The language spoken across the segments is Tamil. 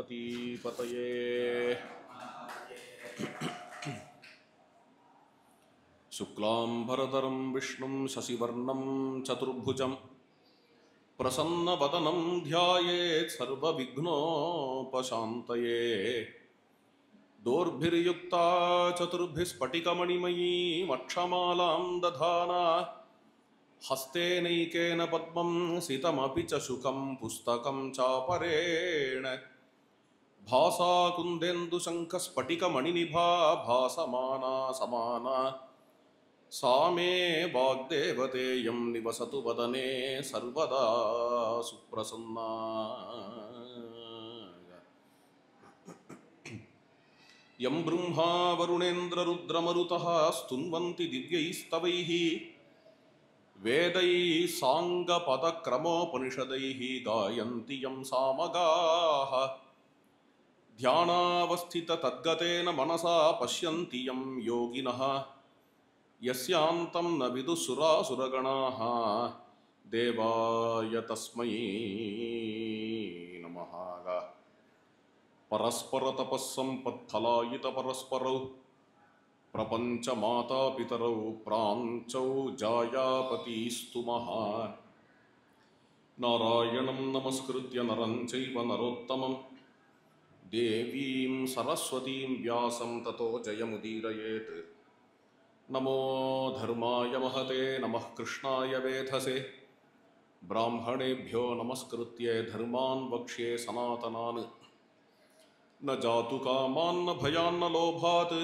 பார்வதீபதயே. சுக்லாம்பரதரம் விஷ்ணும் சசிவர்ணம் சதுர்புஜம் பிரசன்னவதனம் த்யாயேத் சர்வவிக்னோபசாந்தயே. दोर्भिर्युक्ता चतुर्भिस्फटिकमणिमयीम् अक्षमालां दधाना हस्तेनैकेन पद्मं सितमपि च शुकं पुस्तकं चापरेण भासा कुन्देन्दुशङ्खस्फटिकमणिनिभा भासमाना समाना सा मे वाग्देवतेयं निवसतु वदने सर्वदा सुप्रसन्ना. यं ब्रह्मा वरुणेन्द्र रुद्रमरुतः स्तुन्वन्ति दिव्यैस्तवैः वेदैः साङ्गपदक्रमोपनिषदैः गायन्ति यं सामगाः ध्यानावस्थिततद्गतेन मनसा पश्यन्ति यं योगिनः यस्यान्तं न विदुः सुरासुरगणाः देवाय तस्मै नमः. परस्पर तपस्संपत्फलायित परस्परौ प्रपंच माता पितरौ प्रांचौ जायापतिस्तु महा. नारायणं नमस्कृत्य नरं चैव नरोत्तमं देवीं सरस्वतीं व्यासं ततो जयमुदीरयेत्. नमो धर्माय महते नमः कृष्णाय वेधसे ब्राह्मणेभ्यो नमस्कृत्य धर्मान् वक्ष्ये सनातनान्. न जातु कामान्न भयान्न लोभात्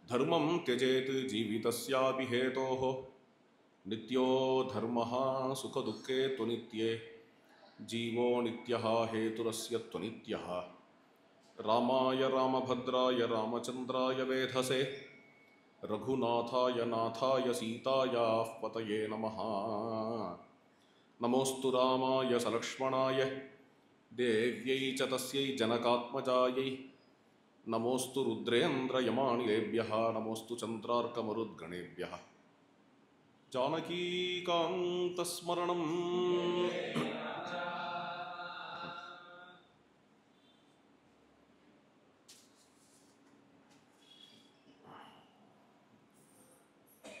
धर्मं त्यजेत् जीवितस्यापि हेतोः. नित्यो धर्मः सुखदुःखे त्वनित्ये जीवो नित्यः हेतुरस्य त्वनित्यः. रामाय रामभद्राय रामचन्द्राय वेधसे रघुनाथाय नाथाय सीतायाः पतये नमः. नमोऽस्तु रामाय सलक्ष्मणाय देव्यै च तस्यै जनकात्मजायै. नमोऽस्तु रुद्रेन्द्रयमानिलेभ्यः नमोऽस्तु चन्द्रार्कमरुद्गणेभ्यः. जानकीकान्तस्मरणम्.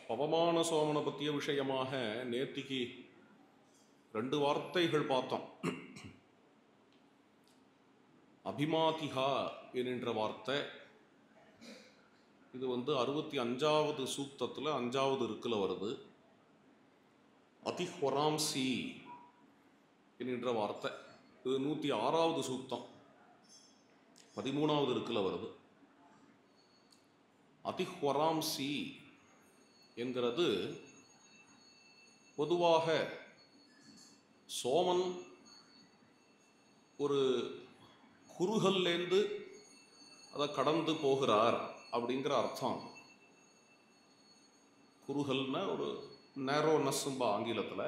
பவமான சோமனை பற்றிய விஷயமாக நேத்திக்கு 2 வார்த்தைகள் பார்த்தோம். அபிமாதிகா என்கின்ற வார்த்தை இது 65வது சூக்தத்தில் 5வது இருக்குல வருது. அதிஹ்வராம்சி என்கின்ற வார்த்தை இது 106வது சூக்தம் 13வது இருக்குல வருது. அதிஹ்வராம்சி என்கிறது பொதுவாக சோமன் ஒரு குறுகல்லேருந்து அதை கடந்து போகிறார் அப்படிங்கிற அர்த்தம். குறுகல்னா ஒரு நேரோனஸ்ஸும்பா ஆங்கிலத்தில்.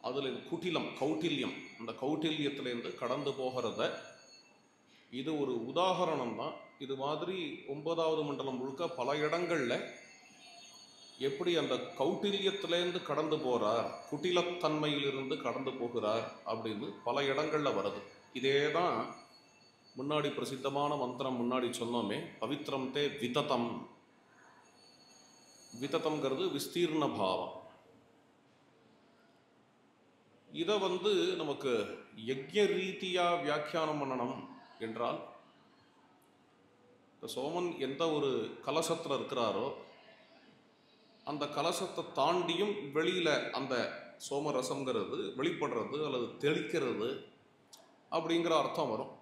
அதில் குட்டிலம் கௌட்டில்யம், அந்த கௌட்டில்யத்திலேருந்து கடந்து போகிறத இது ஒரு உதாரணம் தான். இது மாதிரி 9வது மண்டலம் முழுக்க பல இடங்களில் எப்படி அந்த கௌட்டில்யத்திலேருந்து கடந்து போகிறார், குட்டிலத்தன்மையிலிருந்து கடந்து போகிறார் அப்படின்னு பல இடங்களில் வருது. இதே தான் முன்னாடி பிரசித்தமான மந்திரம் முன்னாடி சொன்னோமே, பவித்ரம் தே விததம். விததம்ங்கிறது விஸ்தீர்ண பாவம். இதை நமக்கு யஜ்ய ரீதியாக வியாக்கியானம் பண்ணணும் என்றால், சோமன் எந்த ஒரு கலசத்தில் இருக்கிறாரோ அந்த கலசத்தை தாண்டியும் வெளியில் அந்த சோமரசங்கிறது வெளிப்படுறது அல்லது தெளிக்கிறது அப்படிங்கிற அர்த்தம் வரும்.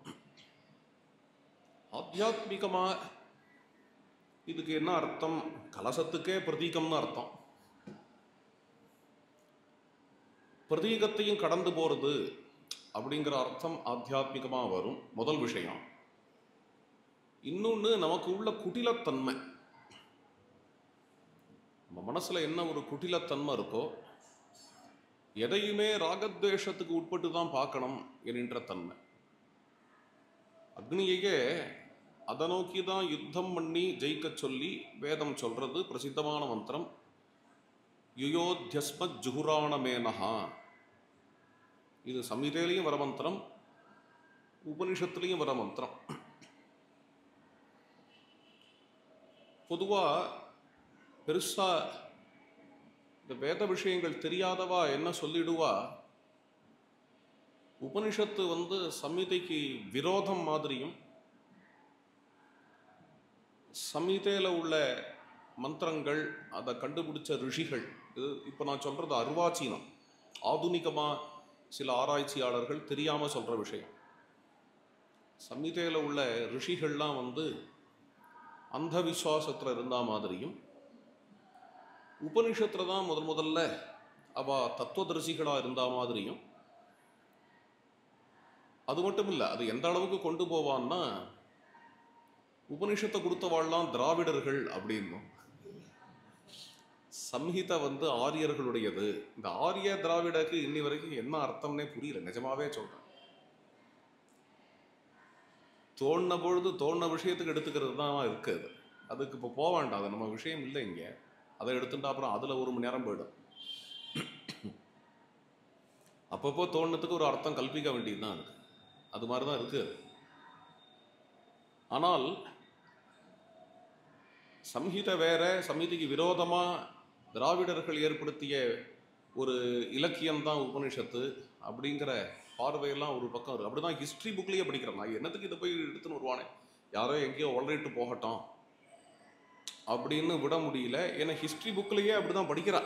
ஆத்தியாத்மிகமாக இதுக்கு என்ன அர்த்தம்? கலசத்துக்கே பிரதீகம்னு அர்த்தம். பிரதீகத்தையும் கடந்து போகிறது அப்படிங்கிற அர்த்தம் ஆத்தியாத்மிகமாக வரும். முதல் விஷயம். இன்னொன்று, நமக்கு உள்ள குட்டிலத்தன்மை, நம்ம மனசில் என்ன ஒரு குட்டிலத்தன்மை இருக்கோ, எதையுமே ராகத்வேஷத்துக்கு உட்பட்டு தான் பார்க்கணும் என்கின்ற தன்மை. அக்னியையே அதை நோக்கி தான் யுத்தம் பண்ணி ஜெயிக்க சொல்லி வேதம் சொல்றது பிரசித்தமான மந்திரம். யுயோத்யஸ்மத் ஜுகுராணமேனஹா. இது சம்ஹிதையிலையும் வர மந்திரம், உபனிஷத்துலேயும் வர மந்திரம். பொதுவாக பெருசாக இந்த வேத விஷயங்கள் தெரியாதவா என்ன சொல்லிடுவா, உபனிஷத்து சம்ஹிதைக்கு விரோதம் மாதிரியும், சம்ஹிதையில் உள்ள மந்திரங்கள் அதை கண்டுபிடிச்ச ரிஷிகள், இது இப்போ நான் சொல்கிறது அர்வாச்சீனம், ஆதுனிகமாக சில ஆராய்ச்சியாளர்கள் தெரியாமல் சொல்கிற விஷயம். சம்ஹிதையில் உள்ள ரிஷிகள்லாம் அந்த விசுவாசத்தில் இருந்த மாதிரியும், உபனிஷத்தில் தான் முதல்ல அவ தத்துவதரிசிகளாக இருந்த மாதிரியும். அது மட்டும் இல்லை, அது எந்த அளவுக்கு கொண்டு போவான்னா, உபனிஷத்தை கொடுத்தவாள்லாம் திராவிடர்கள் அப்படின்னும், சம்ஹிதை ஆரியர்களுடையது. இந்த ஆரிய திராவிடக்கு இன்னி வரைக்கும் என்ன அர்த்தம்னே புரியல, நிஜமாவே சொல்றேன். தோணின பொழுது தோணின விஷயத்துக்கு எடுத்துக்கிறது தான் இருக்குது. அதுக்கு இப்போ போக வேண்டாம், அது நம்ம விஷயம் இல்லை இங்கே. அதை எடுத்துட்டா அப்புறம் அதில் 1 மணி நேரம் போயிடும். அப்பப்போ தோணுனதுக்கு ஒரு அர்த்தம் கல்பிக்க வேண்டியது தான் இருக்கு. அது மாதிரி தான் இருக்கு. ஆனால் சம்ஹிதை வேற, சம்ஹிதைக்கு விரோதமாக திராவிடர்கள் ஏற்படுத்திய ஒரு இலக்கியம்தான் உபனிஷத்து அப்படிங்கிற பார்வையெல்லாம் ஒரு பக்கம் இருக்குது. அப்படி தான் ஹிஸ்ட்ரி புக்லேயே படிக்கிறேன். நான் என்னத்துக்கு இதை போய் எடுத்துன்னு வருவானே, யாரோ எங்கேயோ உளறிட்டு போகட்டும் அப்படின்னு விட முடியல. ஏன்னா ஹிஸ்ட்ரி புக்லேயே அப்படி தான் படிக்கிறா.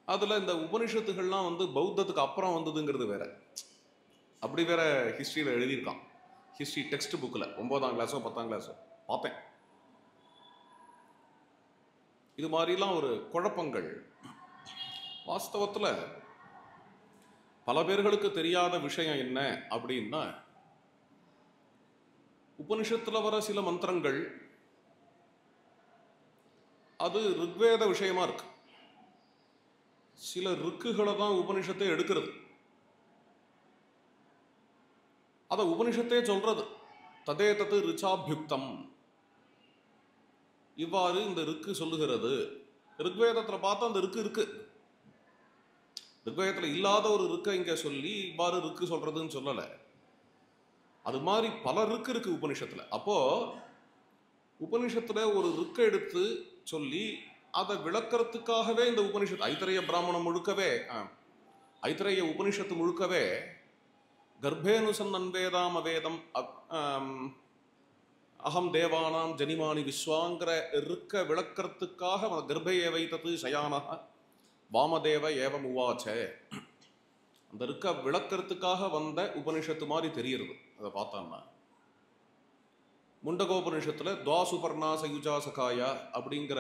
அதில் இந்த உபனிஷத்துகள்லாம் பௌத்தத்துக்கு அப்புறம் வந்ததுங்கிறது வேற, அப்படி வேற ஹிஸ்ட்ரியில் எழுதியிருக்கான். ஹிஸ்ட்ரி டெக்ஸ்ட் புக்கில் 9ஆம் கிளாஸோ 10ஆம் கிளாஸோ பார்த்தேன். இது மாதிரிலாம் ஒரு குழப்பங்கள் வாஸ்தவத்தில் பல பேர்களுக்கு தெரியாத விஷயம் என்ன அப்படின்னா, உபனிஷத்தில் வர சில மந்திரங்கள் அது ரிக்வேத விஷயமா இருக்கு. சில ரிக்குகளை தான் உபனிஷத்தை எடுக்கிறது. அதை உபனிஷத்தே சொல்றது, ததே தத்து ரிச்சாபியுக்தம், இவ்வாறு இந்த ரிக்கு சொல்லுகிறது. ரிக்வேதத்தில் பார்த்தா அந்த ரிக்கு இருக்கு, ரிக்வேதத்தில் இல்லாத ஒரு ரிக்கை இங்கே சொல்லி இவ்வாறு ரிக்கு சொல்றதுன்னு சொல்லலை. அது மாதிரி பல ரிக்கு இருக்கு உபனிஷத்தில். அப்போ உபனிஷத்தில் ஒரு ரிக்கை எடுத்து சொல்லி அதை விளக்கறதுக்காகவே இந்த உபனிஷத்து, ஐத்தரைய பிராமணம் முழுக்கவே, ஐத்தரைய உபனிஷத்து முழுக்கவே கர்ப்பேனுசன்னன் வேதாம் அவேதம் அகம் தேவானாம் ஜனிமானி விஸ்வாங்கிற இருக்க விளக்கறதுக்காக கர்ப்பையே வைத்தது சயானக வாமதேவ ஏவம் உவாச்ச, அந்த இருக்க விளக்கறதுக்காக வந்த உபனிஷத்து மாதிரி தெரியுது. அதை பார்த்தோம்னா முண்டகோபனிஷத்துல துவாசுபர்ணா சயுஜா சகாயா அப்படிங்கிற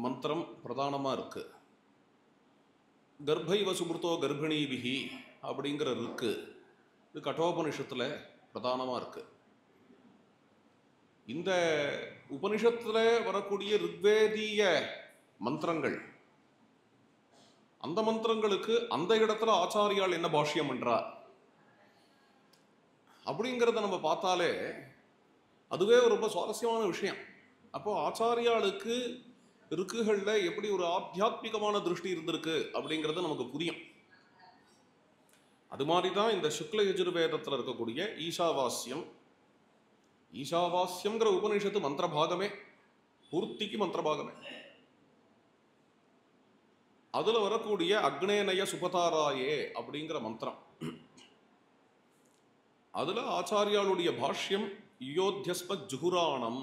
மந்திரம் பிரதானமாக இருக்கு. கர்ப்பைவ சுமிருத்தோ கர்ப்பிணிபிகி அப்படிங்கிற இருக்கு, இது கட்டோபனிஷத்துல பிரதானமாக இருக்கு. இந்த உபனிஷத்துல வரக்கூடிய ரிக்வேதிய மந்திரங்கள், அந்த மந்திரங்களுக்கு அந்த இடத்துல ஆச்சாரியால் என்ன பாஷ்யம் பண்றா அப்படிங்கிறத நம்ம பார்த்தாலே அதுவே ரொம்ப சுவாரஸ்யமான விஷயம். அப்போ ஆச்சாரியாளுக்கு ருக்குகள்ல எப்படி ஒரு ஆத்தியாத்மிகமான திருஷ்டி இருந்திருக்கு அப்படிங்கிறது நமக்கு புரியும். அது மாதிரி தான் இந்த சுக்ல யஜுர்வேதத்தில் இருக்கக்கூடிய ஈசாவாஸ்யம், ஈசாவாஸ்யம்ங்கிற உபநிஷத்து மந்திரபாகமே, பூர்த்திக்கு மந்திரபாகமே. அதுல வரக்கூடிய அக்னேனய சுபதாராயே அப்படிங்கிற மந்திரம், அதுல ஆச்சாரியாளுடைய பாஷ்யம் யோத்யஸ்ம ஜுகுராணம்.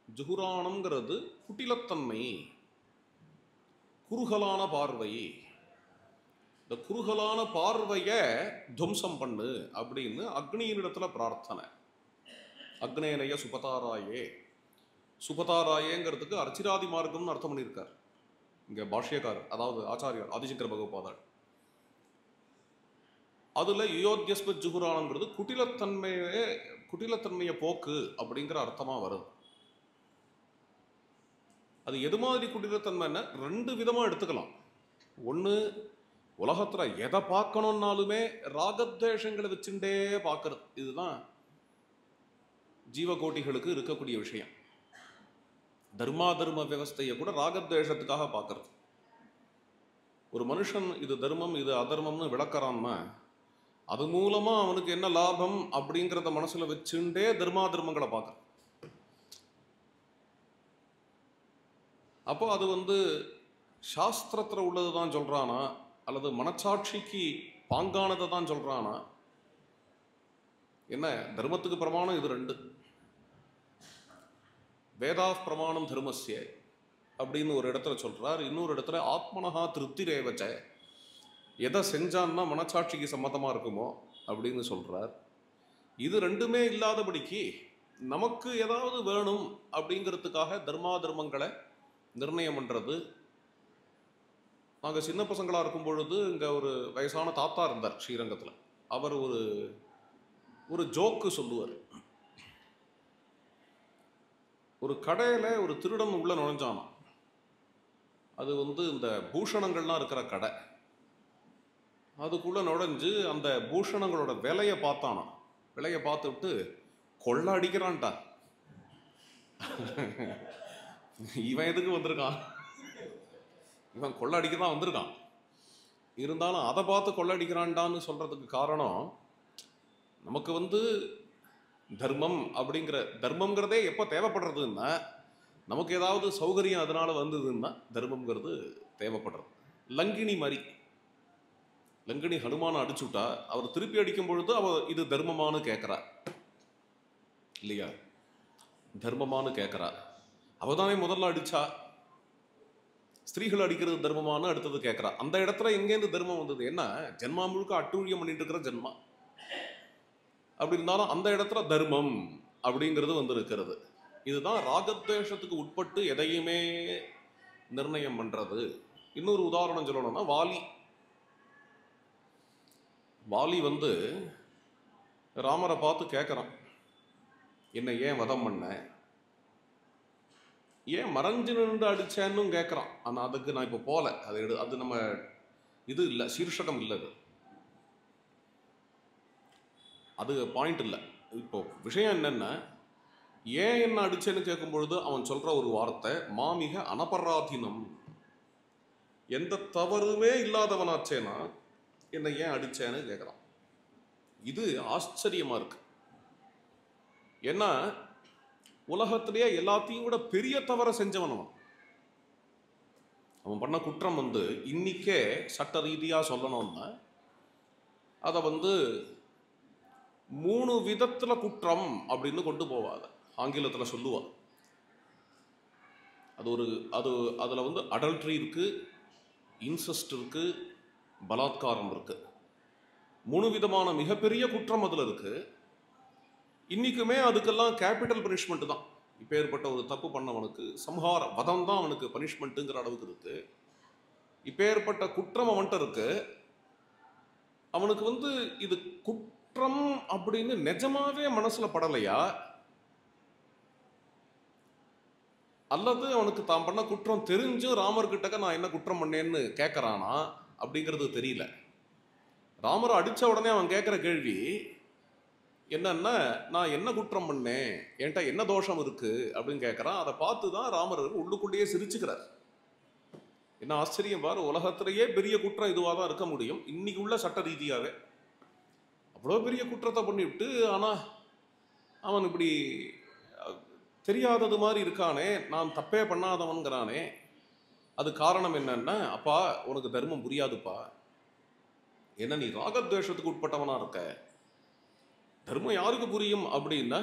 ஜுகுராணம்ங்கிறது குட்டிலத்தன்மை, குறுகலான பார்வை. இந்த குறுகலான பார்வையை துவம்சம் பண்ணு அப்படின்னு அக்னியினிடத்துல பிரார்த்தனை. அக்னேனய சுபதாராயே, சுபதாராயேங்கிறதுக்கு அர்ச்சிராதி மார்க்கம்னு அர்த்தம் பண்ணியிருக்கார் இங்க பாஷ்யக்காரர், அதாவது ஆச்சாரியார் ஆதிசங்கர பகவபாதர். அதுல யோத்யஸ்ம ஜுகுராணம்ங்கிறது குட்டிலத்தன்மையை போக்கு அப்படிங்கிற அர்த்தமா வருது. அது எது மாதிரி குட்டிலத்தன்மைன்னா 2 விதமா எடுத்துக்கலாம். ஒன்று, உலகத்துல எதை பார்க்கணும்னாலுமே ராகத்வேஷங்களை வச்சுட்டே பார்க்கறது, இதுதான் ஜீவகோட்டிகளுக்கு இருக்கக்கூடிய விஷயம். தர்மா தர்ம வியவஸ்தையை கூட ராகத்வேஷத்துக்காக பார்க்கறது. ஒரு மனுஷன் இது தர்மம் இது அதர்மம்னு விளக்கறான்னா அது மூலமா அவனுக்கு என்ன லாபம் அப்படிங்கிறத மனசுல வச்சுட்டே தர்மாதர்மங்களை பார்க்க. அப்போ அது சாஸ்திரத்துல உள்ளதுதான் சொல்றானா அல்லது மனச்சாட்சிக்கு பாங்கானதை தான் சொல்றானா? என்ன தர்மத்துக்கு பிரமாணம் இது ரெண்டு. வேதா பிரமாணம் தர்மஸ்ய அப்படின்னு ஒரு இடத்துல சொல்றார். இன்னொரு இடத்துல ஆத்மனஹா திருப்தி ரேவச்ச, எதை செஞ்சான்னா மனச்சாட்சிக்கு சம்மதமா இருக்குமோ அப்படின்னு சொல்றார். இது ரெண்டுமே இல்லாதபடிக்கு நமக்கு ஏதாவது வேணும் அப்படிங்கிறதுக்காக தர்மாதர்மங்களை நிர்ணயம் பண்றது. நாங்கள் சின்ன பசங்களா இருக்கும் பொழுது இங்க ஒரு வயசான தாத்தா இருந்தார் ஸ்ரீரங்கத்தில். அவர் ஒரு ஜோக்கு சொல்லுவார். ஒரு கடையில் ஒரு திருடன் உள்ள நுழைஞ்சானா. அது இந்த பூஷணங்கள்லாம் இருக்கிற கடை. அதுக்குள்ள நுழைஞ்சு அந்த பூஷணங்களோட விலையை பார்த்தானா. விலையை பார்த்துட்டு கொள்ள அடிக்கிறான்டா, இவன் எதுக்கு வந்திருக்கான், இவன் கொள்ள அடிக்க தான் வந்திருக்கான், இருந்தாலும் அதை பார்த்து கொள்ள அடிக்கிறான்டான்னு சொல்றதுக்கு காரணம், நமக்கு தர்மம் தர்மம்ங்கிறதே எப்போ தேவைப்படுறதுன்னா, நமக்கு ஏதாவது சௌகரியம் அதனால வந்ததுன்னா தர்மம்ங்கிறது தேவைப்படுறது. லங்கினி மாதிரி, லங்கினி ஹனுமான அடிச்சுட்டா அவர் திருப்பி அடிக்கும் பொழுது அவர் இது தர்மமானு கேட்கிறா இல்லையா? தர்மமானு கேட்கிறா. அவதானே முதல்ல அடிச்சா. ஸ்திரீகள் அடிக்கிறது தர்மமானு அடுத்தது கேட்கிறா. அந்த இடத்துல எங்கேருந்து தர்மம் வந்தது? என்ன ஜென்மா முழுக்க அட்டூழியம் பண்ணிட்டு இருக்கிற ஜென்மா. அப்படி இருந்தாலும் அந்த இடத்துல தர்மம் அப்படிங்கிறது இருக்கிறது. இதுதான் ராகத்வேஷத்துக்கு உட்பட்டு எதையுமே நிர்ணயம் பண்றது. இன்னொரு உதாரணம் சொல்லணும்னா, வாலி ராமரை பார்த்து கேட்கறான், என்ன ஏன் வதம் பண்ண, ஏன் மறைஞ்சு நின்று அடிச்சேன்னு கேட்கறான். ஆனா அதுக்கு நான் இப்போ போல, அது நம்ம இது இல்லை, சீர்ஷகம் இல்லை, அது பாயிண்ட் இல்லை. இப்போ விஷயம் என்னன்னா, ஏன் என்ன அடிச்சேன்னு கேட்கும் பொழுது அவன் சொல்ற ஒரு வார்த்தை, மாமிக அனபராதீனம், எந்த தவறுமே இல்லாதவனாச்சேனா என்ன ஏன் அடிச்சேன்னு கேட்குறான். இது ஆச்சரியமா இருக்கு. ஏன்னா உலகத்திலேயே எல்லாத்தையும் கூட பெரிய தவற செஞ்சவன் அவன் பண்ண குற்றம் இன்னிக்கே சட்ட ரீதியா சொல்லணும்னா அதை 3 விதத்துல குற்றம் அப்படின்னு கொண்டு போவாத. ஆங்கிலத்துல சொல்லுவா. அதுல அடல்ட்ரி இருக்கு, இன்செஸ்ட் இருக்கு, பலாத்காரம் இருக்கு. 3 விதமான மிகப்பெரிய குற்றம் அதுல இருக்கு. இன்னைக்குமே அதுக்கெல்லாம் கேபிட்டல் பனிஷ்மெண்ட் தான். இப்போ ஏற்பட்ட ஒரு தப்பு பண்ணவனுக்கு சம்ஹார வதம் தான் அவனுக்கு பனிஷ்மெண்ட்டுங்கிற அளவுக்கு இருக்கு. இப்போ ஏற்பட்ட குற்றம் அவன்கிட்ட இருக்கு. அவனுக்கு இது குற்றம் அப்படின்னு நிஜமாவே மனசுல படலையா, அல்லது அவனுக்கு தான் பண்ண குற்றம் தெரிஞ்சும் ராமர்கிட்ட நான் என்ன குற்றம் பண்ணேன்னு கேட்கறானா அப்படிங்கிறது தெரியல. ராமரை அடிச்ச உடனே அவன் கேட்கிற கேள்வி என்னன்னா, நான் என்ன குற்றம் பண்ணேன், என்கிட்ட என்ன தோஷம் இருக்கு அப்படின்னு கேட்கறான். அதை பார்த்து தான் ராமர் உள்ளுக்குள்ளேயே சிரிச்சுக்கிறார். என்ன ஆச்சரியம் பாரு, உலகத்திலேயே பெரிய குற்றம் இதுவாக தான் இருக்க முடியும் இன்னைக்கு உள்ள சட்ட ரீதியாவே. அவ்வளோ பெரிய குற்றத்தை பண்ணிவிட்டு ஆனா அவன் இப்படி தெரியாதது மாதிரி இருக்கானே, நான் தப்பே பண்ணாதவன்கிறானே. அது காரணம் என்னன்னா, அப்பா உனக்கு தர்மம் புரியாதுப்பா, என்ன நீ ராகத்வேஷத்துக்கு உட்பட்டவனா இருக்க. தர்மம் யாருக்கு புரியும் அப்படின்னா,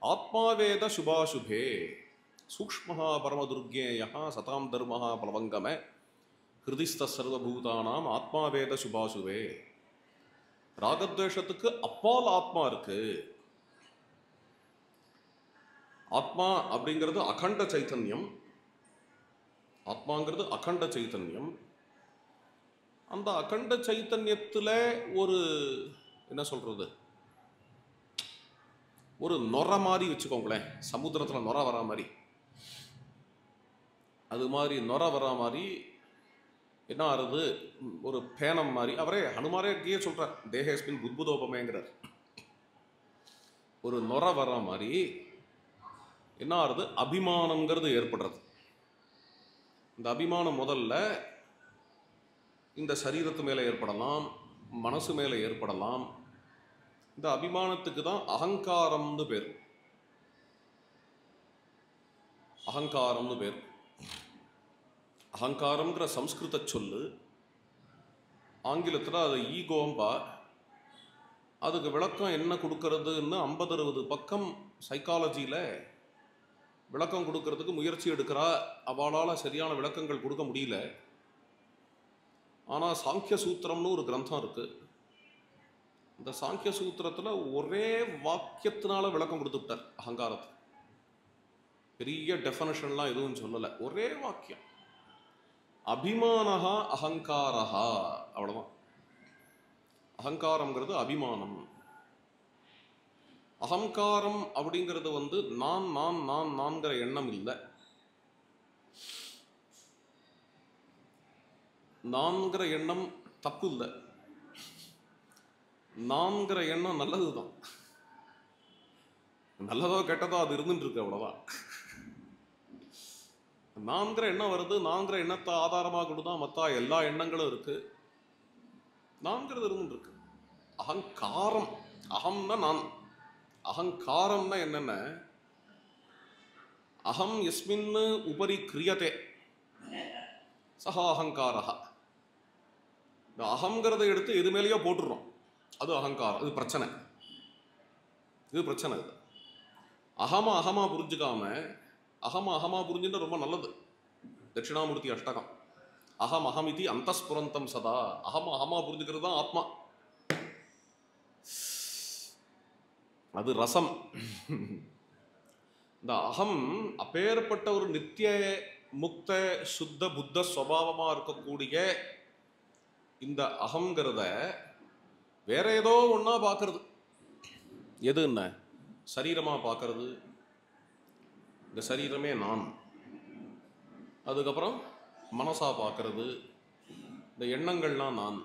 ஆத்மாவேத சுபாசுபே சூக்ஷ்மஹா பரமதுர்கேயா சதாம் தர்மஹா பலவங்கம ஹிருதிஸ்த சர்வபூதானாம் ஆத்மாவேத சுபாசுபே. ராகத்வேஷத்துக்கு அப்பால் ஆத்மா இருக்கு. ஆத்மா அப்படிங்கிறது அகண்ட சைத்தன்யம். ஆத்மாங்கிறது அகண்ட சைத்தன்யம். அந்த அகண்ட சைத்தன்யத்துல ஒரு என்ன சொல்றது, ஒரு நொற மாதிரி வச்சுக்கோங்களேன். சமுத்திரத்துல நொற வரா மாதிரி, அது மாதிரி நொற வரா மாதிரி என்ன ஆறுது, ஒரு பேனம் மாதிரி. அவரே ஹனுமாரே சொல்றார், தேகேஸ்மின் புத்புதோபமேங்கிறார். ஒரு நொற வரா மாதிரி என்ன ஆறுது, அபிமானம்ங்கிறது ஏற்படுறது. இந்த அபிமானம் முதல்ல இந்த சரீரத்து மேல ஏற்படலாம், மனசு மேலே ஏற்படலாம். இந்த அபிமானத்துக்கு தான் அகங்காரம்னு பேர். அகங்காரம்னு பேர். அகங்காரம்ங்கிற சம்ஸ்கிருத சொல்லு, ஆங்கிலத்தில் அது ஈகோம்பா. அதுக்கு விளக்கம் என்ன கொடுக்கறதுன்னு 50-60 பக்கம் சைக்காலஜியில் விளக்கம் கொடுக்கறதுக்கு முயற்சி எடுக்கிறா. அவளால் சரியான விளக்கங்கள் கொடுக்க முடியல. ஆனால் சாங்கிய சூத்திரம்னு ஒரு கிரந்தம் இருக்குது. இந்த சாங்கிய சூத்திரத்தில் ஒரே வாக்கியத்தினால விளக்கம் கொடுத்துட்டார் அகங்காரத்தை. பெரிய டெஃபனிஷன்லாம் எதுவும் சொல்லலை, ஒரே வாக்கியம். அபிமானஹா அகங்காரஹா, அவ்வளோதான். அகங்காரம்ங்கிறது அபிமானம். அகங்காரம் அப்படிங்கிறது வந்து நான் நான் நான் நான்கிற எண்ணம் இல்லை. நான்கிற எண்ணம் தப்பு இல்லை, நான்கிற எண்ணம் நல்லது தான். நல்லதோ கெட்டதோ அது இருந்துட்டு இருக்கு, அவ்வளோதான். நான்கிற எண்ணம் வருது, நான்கிற எண்ணத்தை ஆதாரமாக கொடுத்தா மற்ற எல்லா எண்ணங்களும் இருக்கு. நான்கிறது இருந்துட்டு இருக்கு. அகங்காரம், அகம்னா நான். அகங்காரம்னா என்னென்ன, அகம் எஸ்மின்னு உபரி கிரியதே சஹா அகங்காரஹா. இந்த அகங்கிறத எடுத்து எது மேலேயோ போட்டுடுறோம், அது அகங்காரம். இது பிரச்சனை, இது பிரச்சனை. இது அகமா புரிஞ்சுக்காம, அகமா புரிஞ்சுட்டு ரொம்ப நல்லது. தட்சிணாமூர்த்தி அஷ்டகம், அகம் அகமிதி அந்தஸ்புரந்தம் சதா. அகமா புரிஞ்சுக்கிறது தான் ஆத்மா. அது ரசம். இந்த அகம் அப்பேற்பட்ட ஒரு நித்திய முக்த சுத்த புத்த ஸ்வபாவமா இருக்கக்கூடிய இந்த அகங்கிறத வேற ஏதோ ஒன்றா பார்க்கறது. எது என்ன சரீரமா பார்க்கறது. இந்த சரீரமே நான். அதுக்கப்புறம் மனசா பார்க்கறது. இந்த எண்ணங்கள்லாம் நான்.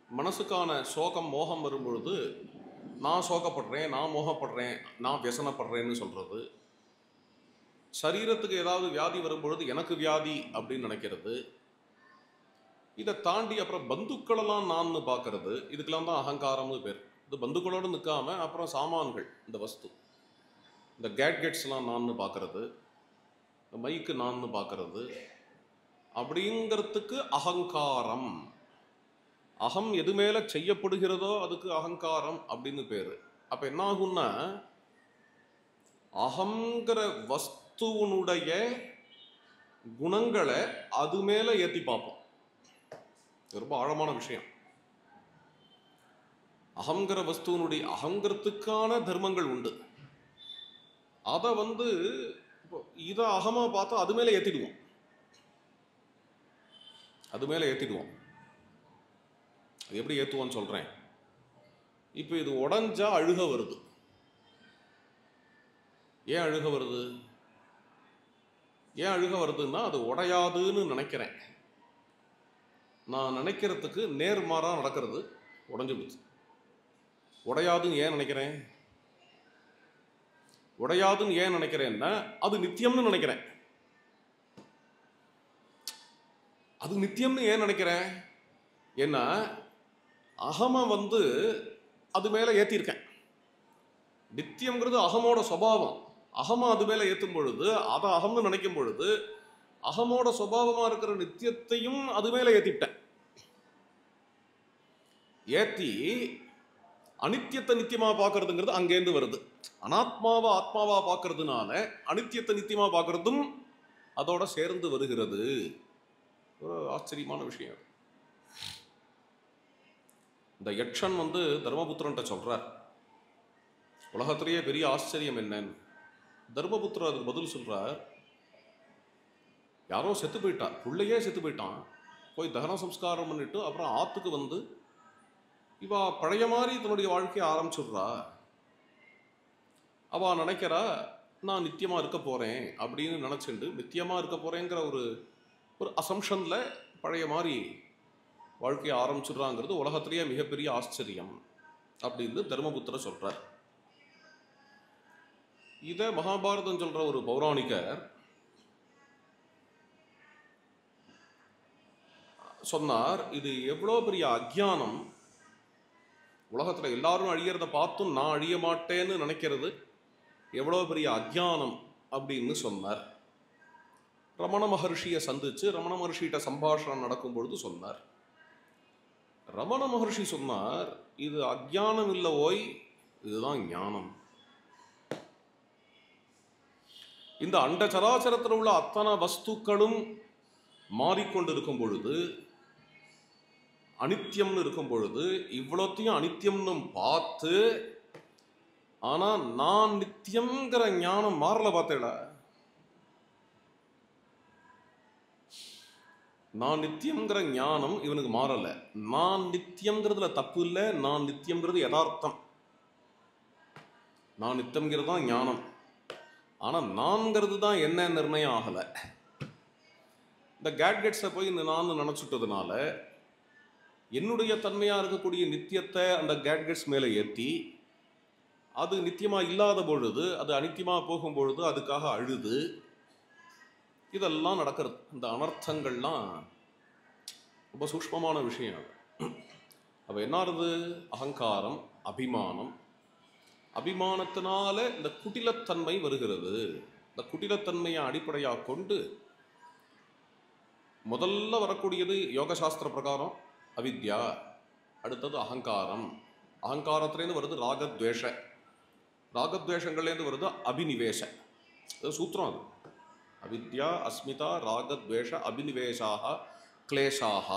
மனசுக்கான சோகம் மோகம் வரும்பொழுது நான் சோகப்படுறேன், நான் மோகப்படுறேன், நான் வியசனப்படுறேன்னு சொல்றது. சரீரத்துக்கு ஏதாவது வியாதி வரும்பொழுது எனக்கு வியாதி அப்படின்னு நினைக்கிறது. இதை தாண்டி அப்புறம் பந்துக்களெல்லாம் நான் பார்க்கறது. இதுக்கெல்லாம் தான் அகங்காரம்னு பேர். இது பந்துக்களோடு நிற்காம அப்புறம் சாமான்கள், இந்த வஸ்து, இந்த கேட்கெட்ஸ்லாம் நான் பார்க்கறது, இந்த மைக்கு நான் பார்க்கறது. அப்படிங்கிறதுக்கு அகங்காரம். அகம் எது மேல செய்யப்படுகிறதோ அதுக்கு அகங்காரம் அப்படின்னு பேரு. அப்ப என்ன ஆகும்னா, அகங்கிற வஸ்துவனுடைய குணங்களை அது மேல ஏத்தி பார்ப்போம். ரொம்ப ஆழமான விஷயம். அகங்கிற வஸ்துவனுடைய அகங்கிறதுக்கான தர்மங்கள் உண்டு. அதை வந்து இதை அகமா பார்த்தா அது மேல ஏத்திடுவோம், அது மேல ஏத்திடுவோம். அது எப்படி ஏற்றுவோன்னு சொல்கிறேன். இப்போ இது உடஞ்சா அழுக வருது. ஏன் அழுக வருது? ஏன் அழுக வருதுன்னா, அது உடையாதுன்னு நினைக்கிறேன். நான் நினைக்கிறதுக்கு நேர்மாறாக நடக்கிறது, உடஞ்சு போச்சு. உடையாதுன்னு ஏன் நினைக்கிறேன்? உடையாதுன்னு ஏன் நினைக்கிறேன்னா, அது நித்தியம்னு நினைக்கிறேன். அது நித்தியம்னு ஏன் நினைக்கிறேன்? ஏன்னா அகம வந்து அது மேலே ஏற்றிருக்கேன். நித்தியம்ங்கிறது அகமோட சுபாவம். அகமா அது மேலே ஏற்றும் பொழுது, அதை அகம்னு நினைக்கும் பொழுது, அகமோட சுபாவமாக இருக்கிற நித்தியத்தையும் அது மேலே ஏற்றிட்டேன். ஏற்றி அனித்தியத்தை நித்தியமாக பார்க்கறதுங்கிறது அங்கேருந்து வருது. அனாத்மாவை ஆத்மாவா பார்க்கறதுனால அனித்தியத்தை நித்தியமாக பார்க்கறதும் அதோட சேர்ந்து வருகிறது. ஒரு ஆச்சரியமான விஷயம். இந்த யக்ஷன் வந்து தர்மபுத்திரன்ட்ட சொல்றார், உலகத்திலேயே பெரிய ஆச்சரியம் என்னன்னு. தர்மபுத்திரர் அதுக்கு பதில் சொல்றார், யாரோ செத்து போயிட்டான், பிள்ளையே செத்து போயிட்டான். போய் தகன சம்ஸ்காரம் பண்ணிட்டு அப்புறம் ஆத்துக்கு வந்து இவா பழைய மாதிரி தன்னுடைய வாழ்க்கையை ஆரம்பிச்சுடுறா. அவ நினைக்கிறா நான் நித்தியமா இருக்க போறேன் அப்படின்னு நினைச்சுட்டு நித்தியமா இருக்க போறேங்கிற ஒரு அசம்ஷன்ல பழைய மாதிரி வாழ்க்கையை ஆரம்பிச்சுடுறாங்கிறது உலகத்திலேயே மிகப்பெரிய ஆச்சரியம் அப்படின்னு தர்மபுத்திரர் சொல்றார். இதை மகாபாரதம் சொல்ற ஒரு பௌராணிகர் சொன்னார், இது எவ்வளோ பெரிய அஜ்ஞானம். உலகத்தில் எல்லாரும் அழியறத பார்த்தும் நான் அழிய மாட்டேன்னு நினைக்கிறது எவ்வளோ பெரிய அஜ்ஞானம் அப்படின்னு சொன்னார். ரமண மகர்ஷியை சந்திச்சு ரமண மகர்ஷிகிட்ட சம்பாஷணம் நடக்கும் பொழுது சொன்னார். ரமண மகர்ஷி சொன்னார், இது அஜ்ஞானம் இல்லை ஓய், இதுதான் ஞானம். இந்த அண்ட சராச்சரத்தில் உள்ள அத்தனை வஸ்துக்களும் மாறிக்கொண்டிருக்கும் பொழுது, அனித்தியம்னு இருக்கும் பொழுது, இவ்வளோத்தையும் அனித்தியம்னு பார்த்து, ஆனா நான் நித்தியம்ங்கிற ஞானம் மாறல. பார்த்தேல, நான் நித்தியம்ங்கிற ஞானம் இவனுக்கு மாறல. நான் நித்தியம்ங்கிறதுல தப்பு இல்லை, நான் நித்தியம்ங்கிறது யதார்த்தம். நான் நித்தியம்ங்கிறது தான் ஞானம். ஆனால் நான்கிறது தான் என்ன நிர்ணயம் ஆகலை. இந்த கேட்கெட்ஸை போய் நான் நினச்சிட்டதுனால என்னுடைய தன்மையாக இருக்கக்கூடிய நித்தியத்தை அந்த கேட்கெட்ஸ் மேலே ஏற்றி, அது நித்தியமாக இல்லாத பொழுது, அது அனித்தியமாக போகும் பொழுது அதுக்காக அழுது, இதெல்லாம் நடக்கிறது. இந்த அனர்த்தங்கள்லாம் ரொம்ப சூக்ஷ்மமான விஷயம். அப்போ என்ன ஆகுது? அகங்காரம், அபிமானம். அபிமானத்தினால இந்த குட்டிலத்தன்மை வருகிறது. இந்த குட்டிலத்தன்மையை அடிப்படையாக கொண்டு முதல்ல வரக்கூடியது யோகசாஸ்திர பிரகாரம் அவித்யா, அடுத்தது அகங்காரம். அகங்காரத்துலேருந்து வருது ராகத்வேஷ, ராகத்வேஷங்கள்லேருந்து வருது அபினிவேஷ. அது சூத்திரம். அது அவித்யா, அஸ்மிதா, ராகத்வேஷ, அபினிவேஷாக, கிளேஷாக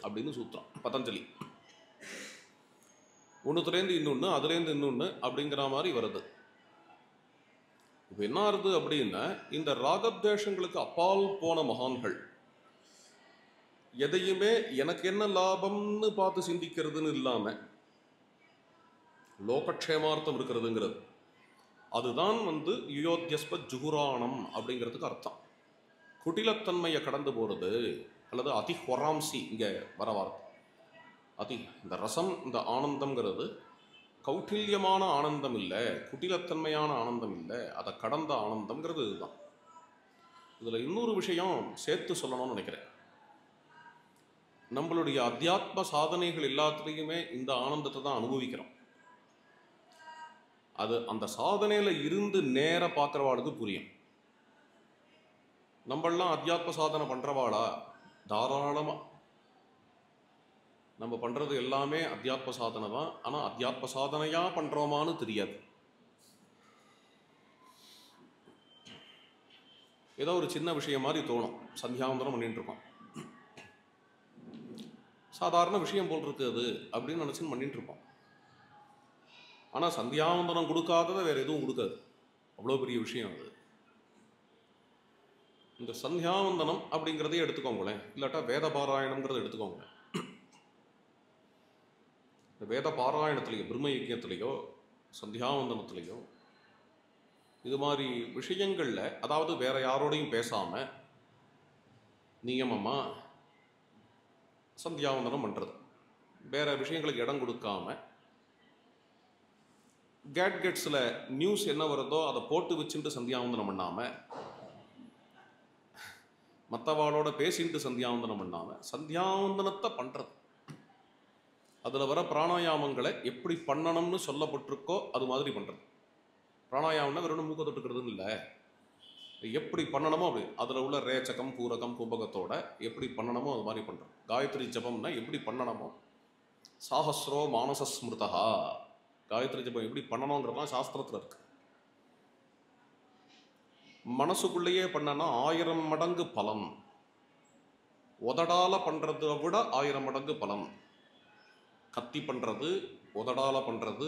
அப்படின்னு சூத்திரம் பதஞ்சலி. ஒன்றுத்துலேருந்து இன்னொன்று, அதுலேருந்து இன்னொன்று அப்படிங்கிற மாதிரி வருது. இப்போ என்ன ஆகுது அப்படின்னா, இந்த ராகத்வேஷங்களுக்கு அப்பால் போன மகான்கள் எதையுமே எனக்கு என்ன லாபம்னு பார்த்து சிந்திக்கிறதுன்னு இல்லாமல் லோகக்ஷேமார்த்தம் இருக்கிறதுங்கிறது, அதுதான் யுயோத்யஸ்ப ஜுகுராணம் அப்படிங்கிறதுக்கு அர்த்தம். குட்டிலத்தன்மையை கடந்து போகிறது அல்லது அதி ஹொராம்சி. இங்கே வர வார்த்தை அதி. இந்த ரசம், இந்த ஆனந்தம்ங்கிறது கௌட்டில்யமான ஆனந்தம் இல்லை, குட்டிலத்தன்மையான ஆனந்தம் இல்லை, அதை கடந்த ஆனந்தம்ங்கிறது இதுதான். இதில் இன்னொரு விஷயம் சேர்த்து சொல்லணும்னு நினைக்கிறேன். நம்மளுடைய அத்தியாத்ம சாதனைகள் எல்லாத்துலேயுமே இந்த ஆனந்தத்தை தான் அனுபவிக்கிறோம். அது அந்த சாதனையில் இருந்து நேர பார்க்குறவாளுக்கு புரியும். நம்மளாம் அத்தியாத்ம சாதனை பண்ணுறவாளா? தாராளமாக நம்ம பண்ணுறது எல்லாமே அத்தியாத்ம சாதனை தான். ஆனால் அத்தியாத்ம சாதனையாக பண்ணுறோமான்னு தெரியாது. ஏதோ ஒரு சின்ன விஷயம் மாதிரி தோணும். சந்தியாவந்தனம் பண்ணிட்டு இருக்கோம், சாதாரண விஷயம் போல் இருக்குது அப்படின்னு நினச்சின்னு பண்ணிட்டு இருப்போம். ஆனால் சந்தியாவந்தனம் கொடுக்காததை வேறு எதுவும் கொடுக்காது. அவ்வளோ பெரிய விஷயம் அது. இந்த சந்தியாவந்தனம் அப்படிங்கிறதே எடுத்துக்கோங்களேன், இல்லாட்டா வேத பாராயணம்ங்கிறத எடுத்துக்கோங்களேன். இந்த வேத பாராயணத்துலேயோ பிரம்ம யஜ்ஞத்துலேயோ சந்தியாவந்தனத்துலேயோ இது மாதிரி விஷயங்களில், அதாவது வேற யாரோடையும் பேசாமல் நியமமாக சந்தியாவந்தனம் பண்ணுறது, வேற விஷயங்களுக்கு இடம் கொடுக்காம, கேட்கெட்ஸில் நியூஸ் என்ன வருதோ அதை போட்டு வச்சுட்டு சந்தியாவந்தனம் பண்ணாமல், மற்றவாளோட பேசிட்டு சந்தியாவந்தனம் பண்ணாமல் சந்தியாவந்தனத்தை பண்ணுறது. அதில் வர பிராணாயாமங்களை எப்படி பண்ணணும்னு சொல்லப்பட்டிருக்கோ அது மாதிரி பண்ணுறது. பிராணாயாமம்னா வெறும் மூக்க தொட்டுக்கிறதுன்னு இல்லை, எப்படி பண்ணணுமோ அப்படி, அதில் உள்ள ரேச்சகம், பூரகம், கும்பகத்தோட எப்படி பண்ணணுமோ அது மாதிரி பண்ணுறது. காயத்ரி ஜபம்னா எப்படி பண்ணணுமோ, சாஹஸ்ரோ மானசஸ்மிருதா, காயத்ரி ஜபம் எப்படி பண்ணணுங்கிறதுலாம் சாஸ்திரத்தில் இருக்கு. மனசுக்குள்ளேயே பண்ணனா 1000 மடங்கு பலன், உதடால பண்ணுறதை விட 1000 மடங்கு பலன். கத்தி பண்ணுறது, உதடால பண்ணுறது,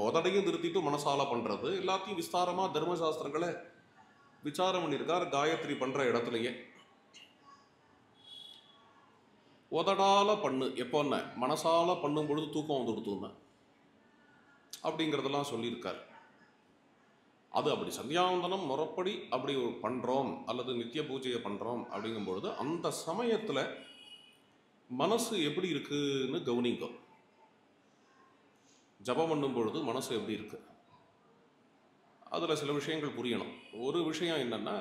உதடையும் நிறுத்திட்டு மனசால பண்ணுறது, எல்லாத்தையும் விஸ்தாரமாக தர்மசாஸ்திரங்களை விசாரம் பண்ணியிருக்கார். காயத்ரி பண்ணுற இடத்துலையே உதடால பண்ணு, எப்போன்ன மனசால பண்ணும் பொழுது தூக்கம் வந்து கொடுத்துங்க அப்படிங்கிறதெல்லாம் சொல்லியிருக்கார். அது அப்படி சந்தியாவந்தனம் முறைப்படி அப்படி பண்ணுறோம் அல்லது நித்திய பூஜையை பண்ணுறோம் அப்படிங்கும்பொழுது அந்த சமயத்தில் மனசு எப்படி இருக்குன்னு கவனிங்க. ஜபம் பண்ணும் பொழுது மனசு எப்படி இருக்கு, அதில் சில விஷயங்கள் புரியணும். ஒரு விஷயம் என்னென்னா,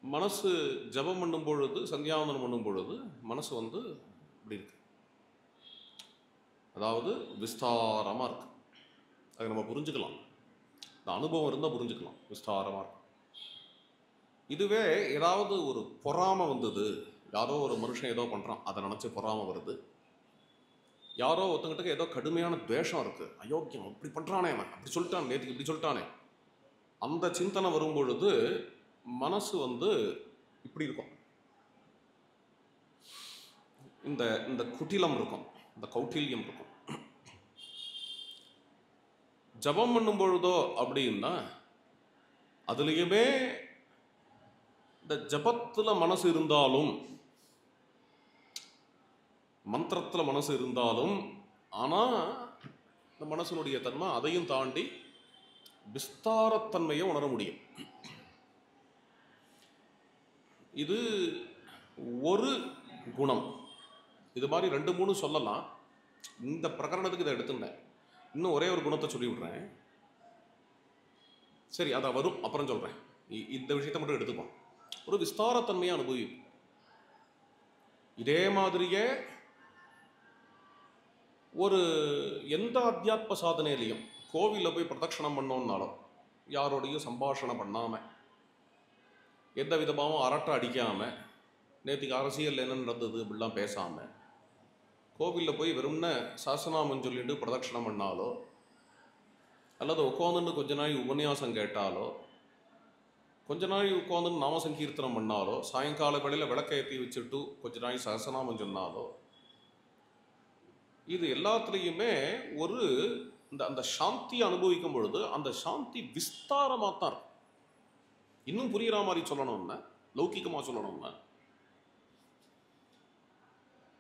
மனசு ஜபம் பண்ணும் பொழுது, சந்தியாவந்தனம் பண்ணும் பொழுது மனசு வந்து இப்படி இருக்கு, அதாவது விஸ்தாரமாக இருக்கு. அதை நம்ம புரிஞ்சுக்கலாம், இந்த அனுபவம் இருந்தால் புரிஞ்சுக்கலாம், விஸ்தாரமாக இருக்கும். இதுவே ஏதாவது ஒரு பொறாமை வந்தது, யாரோ ஒரு மனுஷன் ஏதோ பண்ணுறான், அதை நினச்சி பொறாமை வருது, யாரோ ஒருத்தங்கிட்ட ஏதோ கடுமையான துவேஷம் இருக்குது, அயோக்கியம் இப்படி பண்ணுறானே, அவன் அப்படி சொல்லிட்டான், நேற்றுக்கு இப்படி சொல்லிட்டானே, அந்த சிந்தனை வரும் பொழுது மனசு வந்து இப்படி இருக்கும், இந்த இந்த குட்டிலம் இருக்கும், இந்த கௌட்டில்யம் இருக்கும். ஜபம் பண்ணும் பொழுதோ அப்படின்னா அதுலேயுமே இந்த ஜபத்தில் மனசு இருந்தாலும், மந்திரத்தில் மனசு இருந்தாலும், ஆனால் இந்த மனசனுடைய தன்மை அதையும் தாண்டி விஸ்தாரத்தன்மையை உணர முடியும். இது ஒரு குணம். இது மாதிரி 2-3 சொல்லலாம். இந்த பிரகரணத்துக்கு இதை எடுத்துட்டேன். இன்னும் ஒரே ஒரு குணத்தை சொல்லி விடுறேன். சரி, அதை வரும் அப்புறம் சொல்கிறேன். இந்த விஷயத்தை மட்டும் எடுத்துப்போம். ஒரு விஸ்தாரத்தன்மையை அனுபவிக்கும். இதே மாதிரியே ஒரு எந்த அத்தியாத்ம சாதனையிலையும் கோவிலில் போய் பிரதட்சணம் பண்ணோம்னாலும் யாரோடையும் சம்பாஷணை பண்ணாமல், எந்த விதமாகவும் அரட்டை அடிக்காமல், நேற்றுக்கு அரசியல் என்ன நடந்தது அப்படிலாம் பேசாமல், கோவிலில் போய் வெறும்ன சாசனாமன் சொல்லிட்டு பிரதட்சணம் பண்ணாலோ, அல்லது உட்காந்துன்னு கொஞ்ச நாள் உபன்யாசம் கேட்டாலோ, கொஞ்ச நாள் உட்காந்துன்னு நாம சங்கீர்த்தனம் பண்ணாலோ, சாயங்கால வேளையில் விளக்க ஏற்றி வச்சுட்டு கொஞ்ச நாள் சகசனாமன் சொன்னாலோ, இது எல்லாத்துலேயுமே ஒரு அந்த சாந்தியை அனுபவிக்கும் பொழுது அந்த சாந்தி விஸ்தாரமாக தான் இருக்கும். இன்னும் புரிகிற மாதிரி சொல்லணும்னா, லௌகிகமாக சொல்லணும்னா,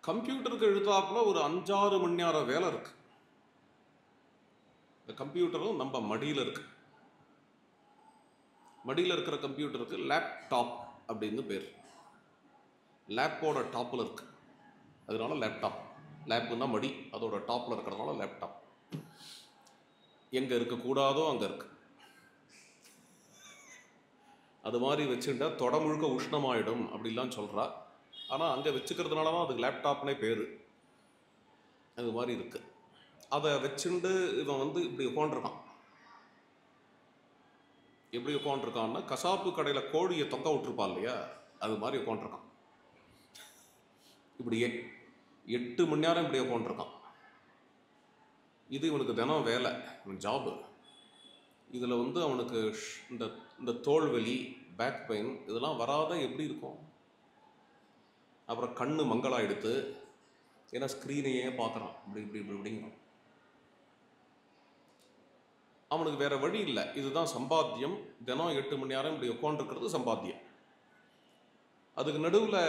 கம்ப்யூட்டருக்கு எழுத்தாப்புல ஒரு 5-6 மணி நேரம் வேலை இருக்கு. இந்த கம்ப்யூட்டரும் நம்ம மடியில் இருக்கு. மடியில் இருக்கிற கம்ப்யூட்டருக்கு லேப்டாப் அப்படின்னு பேர். லேப்போட டாப்பில் இருக்கு, அதனால லேப்டாப். லேப்புன்னா மடி, அதோட டாப்பில் இருக்கிறதுனால லேப்டாப். எங்கே இருக்கக்கூடாதோ அங்கே இருக்கு. அது மாதிரி வச்சுட்டா தொட முழுக்க உஷ்ணமாயிடும் அப்படிலாம் சொல்கிறா. ஆனால் அங்கே வச்சுக்கிறதுனால தான் அதுக்கு லேப்டாப்னே பேர். அது மாதிரி இருக்கு. அதை வச்சுண்டு இவன் வந்து இப்படி உட்காண்டிருக்கான். எப்படி உட்காண்டிருக்கான்னா, கசாப்பு கடையில் கோழியை தொங்க விட்டுருப்பான் இல்லையா, அது மாதிரி உட்காண்டிருக்கான். இப்படியே 8 மணி நேரம் இப்படியே உட்காண்டிருக்கான். இது இவனுக்கு தினம் வேலை, இவன் ஜாபு. இதில் வந்து அவனுக்கு இந்த தோல் வலி, பேக் பெயின் இதெல்லாம் வராத எப்படி இருக்கும்? அப்புறம் கண்ணு மங்களாயிடுத்து, ஏன்னா ஸ்க்ரீனையே பார்க்குறான், இப்படி இப்படி இப்படி இப்படிங்கிறான். அவனுக்கு வேற வழி இல்லை, இதுதான் சம்பாத்தியம். தினம் 8 மணி நேரம் இப்படி உட்காந்துருக்கிறது சம்பாத்தியம். அதுக்கு நடுவில்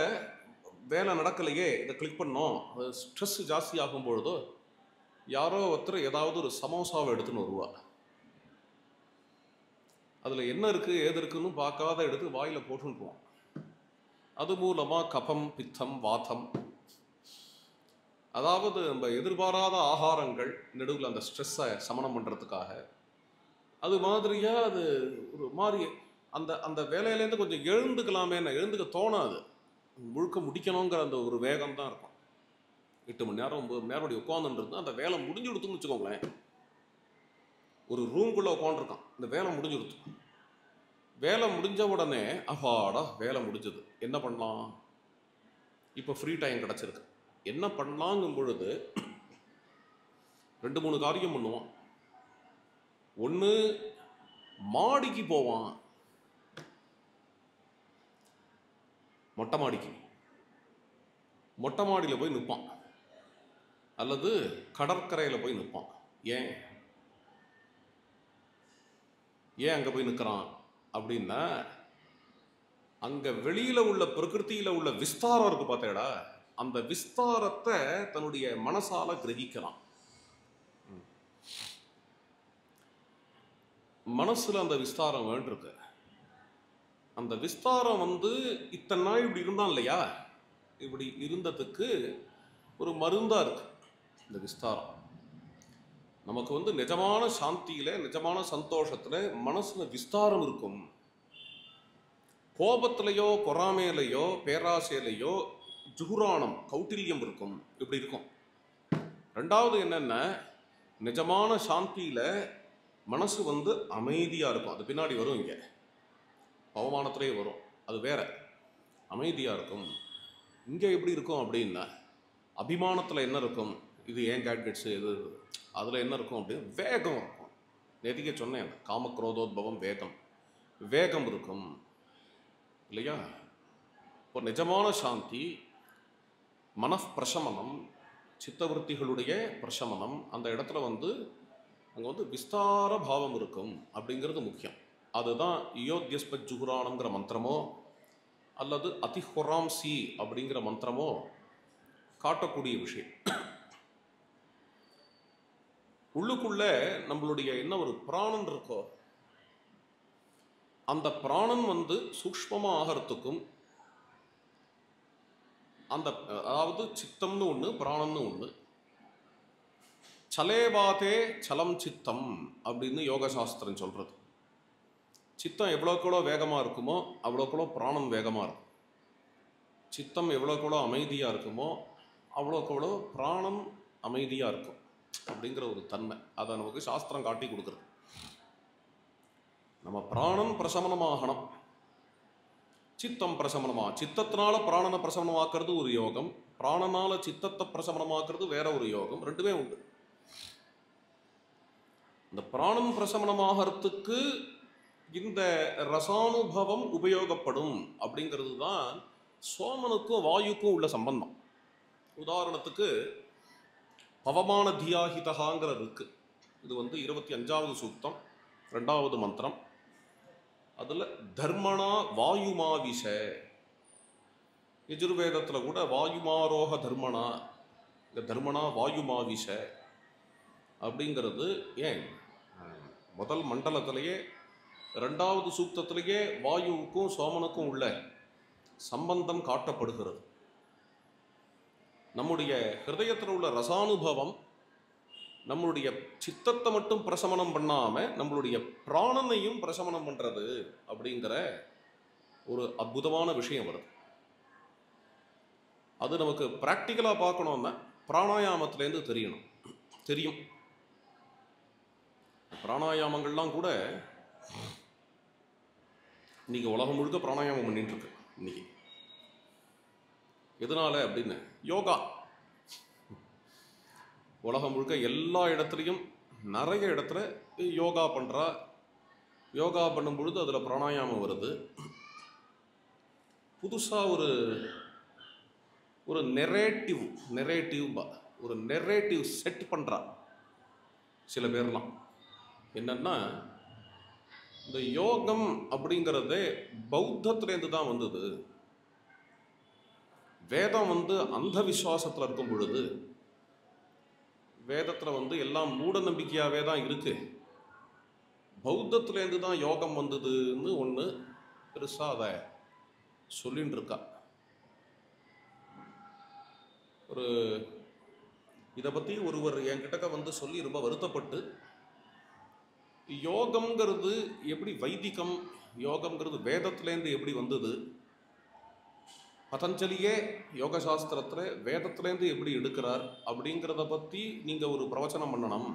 வேலை நடக்கலையே, இதை கிளிக் பண்ணோம், அது ஸ்ட்ரெஸ் ஜாஸ்தி ஆகும் பொழுதோ யாரோ ஒருத்தர் ஏதாவது ஒரு சமோசாவை எடுத்துன்னு வருவா. அதில் என்ன இருக்குது ஏது இருக்குன்னு பார்க்காத எடுத்து வாயில் போட்டுருவோம். அது மூலமாக கபம், பித்தம், வாதம், அதாவது நம்ம எதிர்பாராத ஆகாரங்கள் நடுவில் அந்த ஸ்ட்ரெஸ்ஸை சமனம் பண்ணுறதுக்காக, அது மாதிரியாக அது ஒரு மாதிரி அந்த அந்த வேலையிலேருந்து கொஞ்சம் எழுந்துக்கலாமே, எழுந்துக்க தோணாது. முழுக்க முடிக்கணுங்கிற அந்த ஒரு வேகம் தான் இருக்கும். 8 மணி நேரம் 9 மணி நேரம் அப்படி உட்காந்துன்றது அந்த வேலை முடிஞ்சு கொடுத்துன்னு வச்சுக்கோங்களேன். ஒரு ரூம்குள்ளே உட்காந்துருக்கான், இந்த வேலை முடிஞ்சு கொடுத்து. வேலை முடிஞ்ச உடனே அப்பாடா வேலை முடிஞ்சது, என்ன பண்ணலாம், இப்போ ஃப்ரீ டைம் கிடச்சிருக்கு, என்ன பண்ணலாங்கும் பொழுது 2-3 காரியம் பண்ணுவான். ஒன்று, மாடிக்கு போவான், மொட்டை மாடிக்கு. மொட்டை மாடியில் போய் நிற்பான், அல்லது கடற்கரையில் போய் நிற்பான். ஏன் அங்கே போய் நிற்கிறான் அப்படின்னா, அங்கே வெளியில் உள்ள பிரகிருத்தியில் உள்ள விஸ்தாரம் இருக்கு பார்த்தேடா, அந்த விஸ்தாரத்தை தன்னுடைய மனசால கிரகிக்கலாம். மனசில் அந்த விஸ்தாரம் வேண்டிருக்கு. அந்த விஸ்தாரம் வந்து இத்தனை நாள் இப்படி இருந்தான் இல்லையா, இப்படி இருந்ததுக்கு ஒரு மருந்தா இருக்கு இந்த விஸ்தாரம். நமக்கு வந்து நிஜமான சாந்தியில, நிஜமான சந்தோஷத்துல மனசுல விஸ்தாரம் இருக்கும். கோபத்திலேயோ பொறாமையிலையோ பேராசையிலையோ ஜுகுராணம் கௌட்டில்யம் இருக்கும், இப்படி இருக்கும். ரெண்டாவது என்னென்ன, நிஜமான சாந்தியில மனசு அமைதியா இருக்கும். அது பின்னாடி வரும், இங்க அவமானத்திலே வரும், அது வேற. அமைதியா இருக்கும். இங்க எப்படி இருக்கும் அப்படின்னா, அபிமானத்துல என்ன இருக்கும், இது ஏன் கேட்கெட்ஸ் இது, அதுல என்ன இருக்கும் அப்படின்னு வேகம் இருக்கும். நேதிக்க சொன்னேன், காமக்ரோதோத்பவம் வேகம், வேகம் இருக்கும் இல்லையா. இப்போ நிஜமான சாந்தி மனப்பிரசமனம், சித்தவருத்திகளுடைய பிரசமனம், அந்த இடத்துல அங்கே விஸ்தார பாவம் இருக்கும் அப்படிங்கிறது முக்கியம். அதுதான் யோத்யஸ்பத் ஜுகுரானங்கிற மந்திரமோ அல்லது அதிஹொராம் சி அப்படிங்கிற மந்திரமோ காட்டக்கூடிய விஷயம். உள்ளுக்குள்ள நம்மளுடைய என்ன ஒரு பிராணன் இருக்கோ, அந்த பிராணன் சூக்ஷ்மமா ஆகிறதுக்கும், அந்த அதாவது சித்தம்னு ஒன்று பிராணம்னு ஒன்று. சலேவாதே சலம் சித்தம் அப்படின்னு யோக சாஸ்திரம் சொல்றது. சித்தம் எவ்வளோக்கெவ்வளோ வேகமாக இருக்குமோ அவ்வளோக்கெவ்வளோ பிராணம் வேகமாக இருக்கும். சித்தம் எவ்வளோக்கெவ்வளோ அமைதியாக இருக்குமோ அவ்வளோக்கெவ்வளோ பிராணம் அமைதியாக இருக்கும் அப்படிங்கிற ஒரு தன்மை அதை நமக்கு சாஸ்திரம் காட்டி கொடுக்குறது. நம்ம பிராணம் பிரசமனமாகணும், சித்தம் பிரசமனமா, சித்தத்தினால பிராணனை பிரசமனமாக்குறது ஒரு யோகம், பிராணனால சித்தத்தை பிரசமனமாக்குறது வேற ஒரு யோகம், ரெண்டுமே உண்டு. இந்த பிராணம் பிரசமனமாகறதுக்கு இந்த ரசானுபவம் உபயோகப்படும் அப்படிங்கிறது தான் சோமனுக்கும் வாயுக்கும் உள்ள சம்பந்தம். உதாரணத்துக்கு பவமான தியாஹிதகாங்கிறது இருக்கு. இது 25வது சூக்தம் 2வது மந்திரம். அதில் தர்மணா வாயுமாவிஷ, யஜுர்வேதத்தில் கூட வாயுமாரோக தர்மணா, இந்த தர்மணா வாயுமாவிஷ அப்படிங்கிறது ஏன் முதல் மண்டலத்திலேயே 2வது சூக்தத்திலேயே வாயுவுக்கும் சோமனுக்கும் உள்ள சம்பந்தம் காட்டப்படுகிறது. நம்முடைய ஹிருதயத்தில் உள்ள ரசானுபவம் நம்மளுடைய சித்தத்தை மட்டும் பிரசமனம் பண்ணாம நம்மளுடைய பிராணனையும் பிரசமனம் பண்றது அப்படிங்கிற ஒரு அற்புதமான விஷயம் வருது. அது நமக்கு பிராக்டிக்கலா பார்க்கணும்னா பிராணாயாமத்திலேருந்து தெரியும். பிராணாயாமங்கள்லாம் கூட இன்னைக்கு உலகம் முழுக்க பிராணாயாமம் பண்ணிட்டு இருக்கு. இன்னைக்கு எதனால அப்படின்னு, யோகா உலகம் முழுக்க எல்லா இடத்துலையும் நிறைய இடத்துல யோகா பண்ணுறா. யோகா பண்ணும் பொழுது அதில் பிராணாயாமம் வருது. புதுசாக ஒரு நெரேட்டிவ் செட் பண்ணுறா சில பேர்லாம். என்னன்னா, இந்த யோகம் அப்படிங்கிறதே பௌத்தத்திலேருந்து தான் வந்தது. வேதம் அந்த விசுவாசத்தில் இருக்கும் பொழுது, வேதத்தில் எல்லாம் மூட நம்பிக்கையாகவே தான் இருக்கு. பௌத்தத்திலேருந்து தான் யோகம் வந்ததுன்னு ஒன்று பெருசாக அதை சொல்லின்னு இருக்கா. இதை பற்றி ஒருவர் என்கிட்ட சொல்லி ரொம்ப வருத்தப்பட்டு, யோகம்ங்கிறது எப்படி வைதிகம், யோகம்ங்கிறது வேதத்திலேருந்து எப்படி வந்தது, பதஞ்சலியே யோக சாஸ்திரத்தில் வேதத்திலேருந்து எப்படி எடுக்கிறார் அப்படிங்கிறத பற்றி நீங்கள் ஒரு பிரவச்சனம் பண்ணணும்.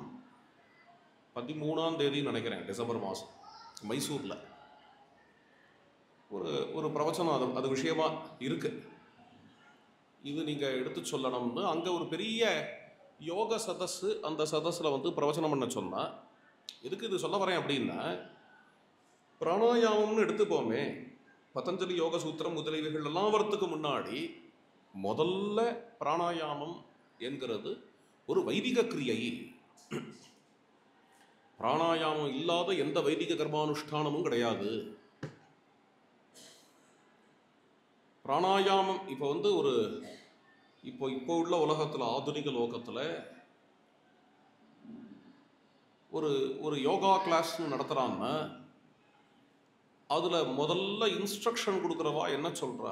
13ஆம் தேதி நினைக்கிறேன், டிசம்பர் மாதம் மைசூரில் ஒரு பிரவச்சனம் அது விஷயமா இருக்கு. இது நீங்கள் எடுத்து சொல்லணும்னு அங்கே ஒரு பெரிய யோக சதஸ்ஸு, அந்த சதஸில் பிரவச்சனம் பண்ண சொன்னால், எதுக்கு இது சொல்ல வரேன் அப்படின்னா, பிராணாயாமம்னு எடுத்துப்போமே, பதஞ்சலி யோக சூத்திரம் முதலியவைகள் எல்லாம் வரத்துக்கு முன்னாடி முதல்ல பிராணாயாமம் என்கிறது ஒரு வைதிக கிரியை. பிராணாயாமம் இல்லாத எந்த வைதிக கர்மானுஷ்டானமும் கிடையாது. பிராணாயாமம் இப்போ உள்ள உலகத்தில், ஆதுனிக லோகத்தில் ஒரு யோகா கிளாஸ் நடத்துகிறான்னா அதில் முதல்ல இன்ஸ்ட்ரக்ஷன் கொடுக்குறவா என்ன சொல்கிறா,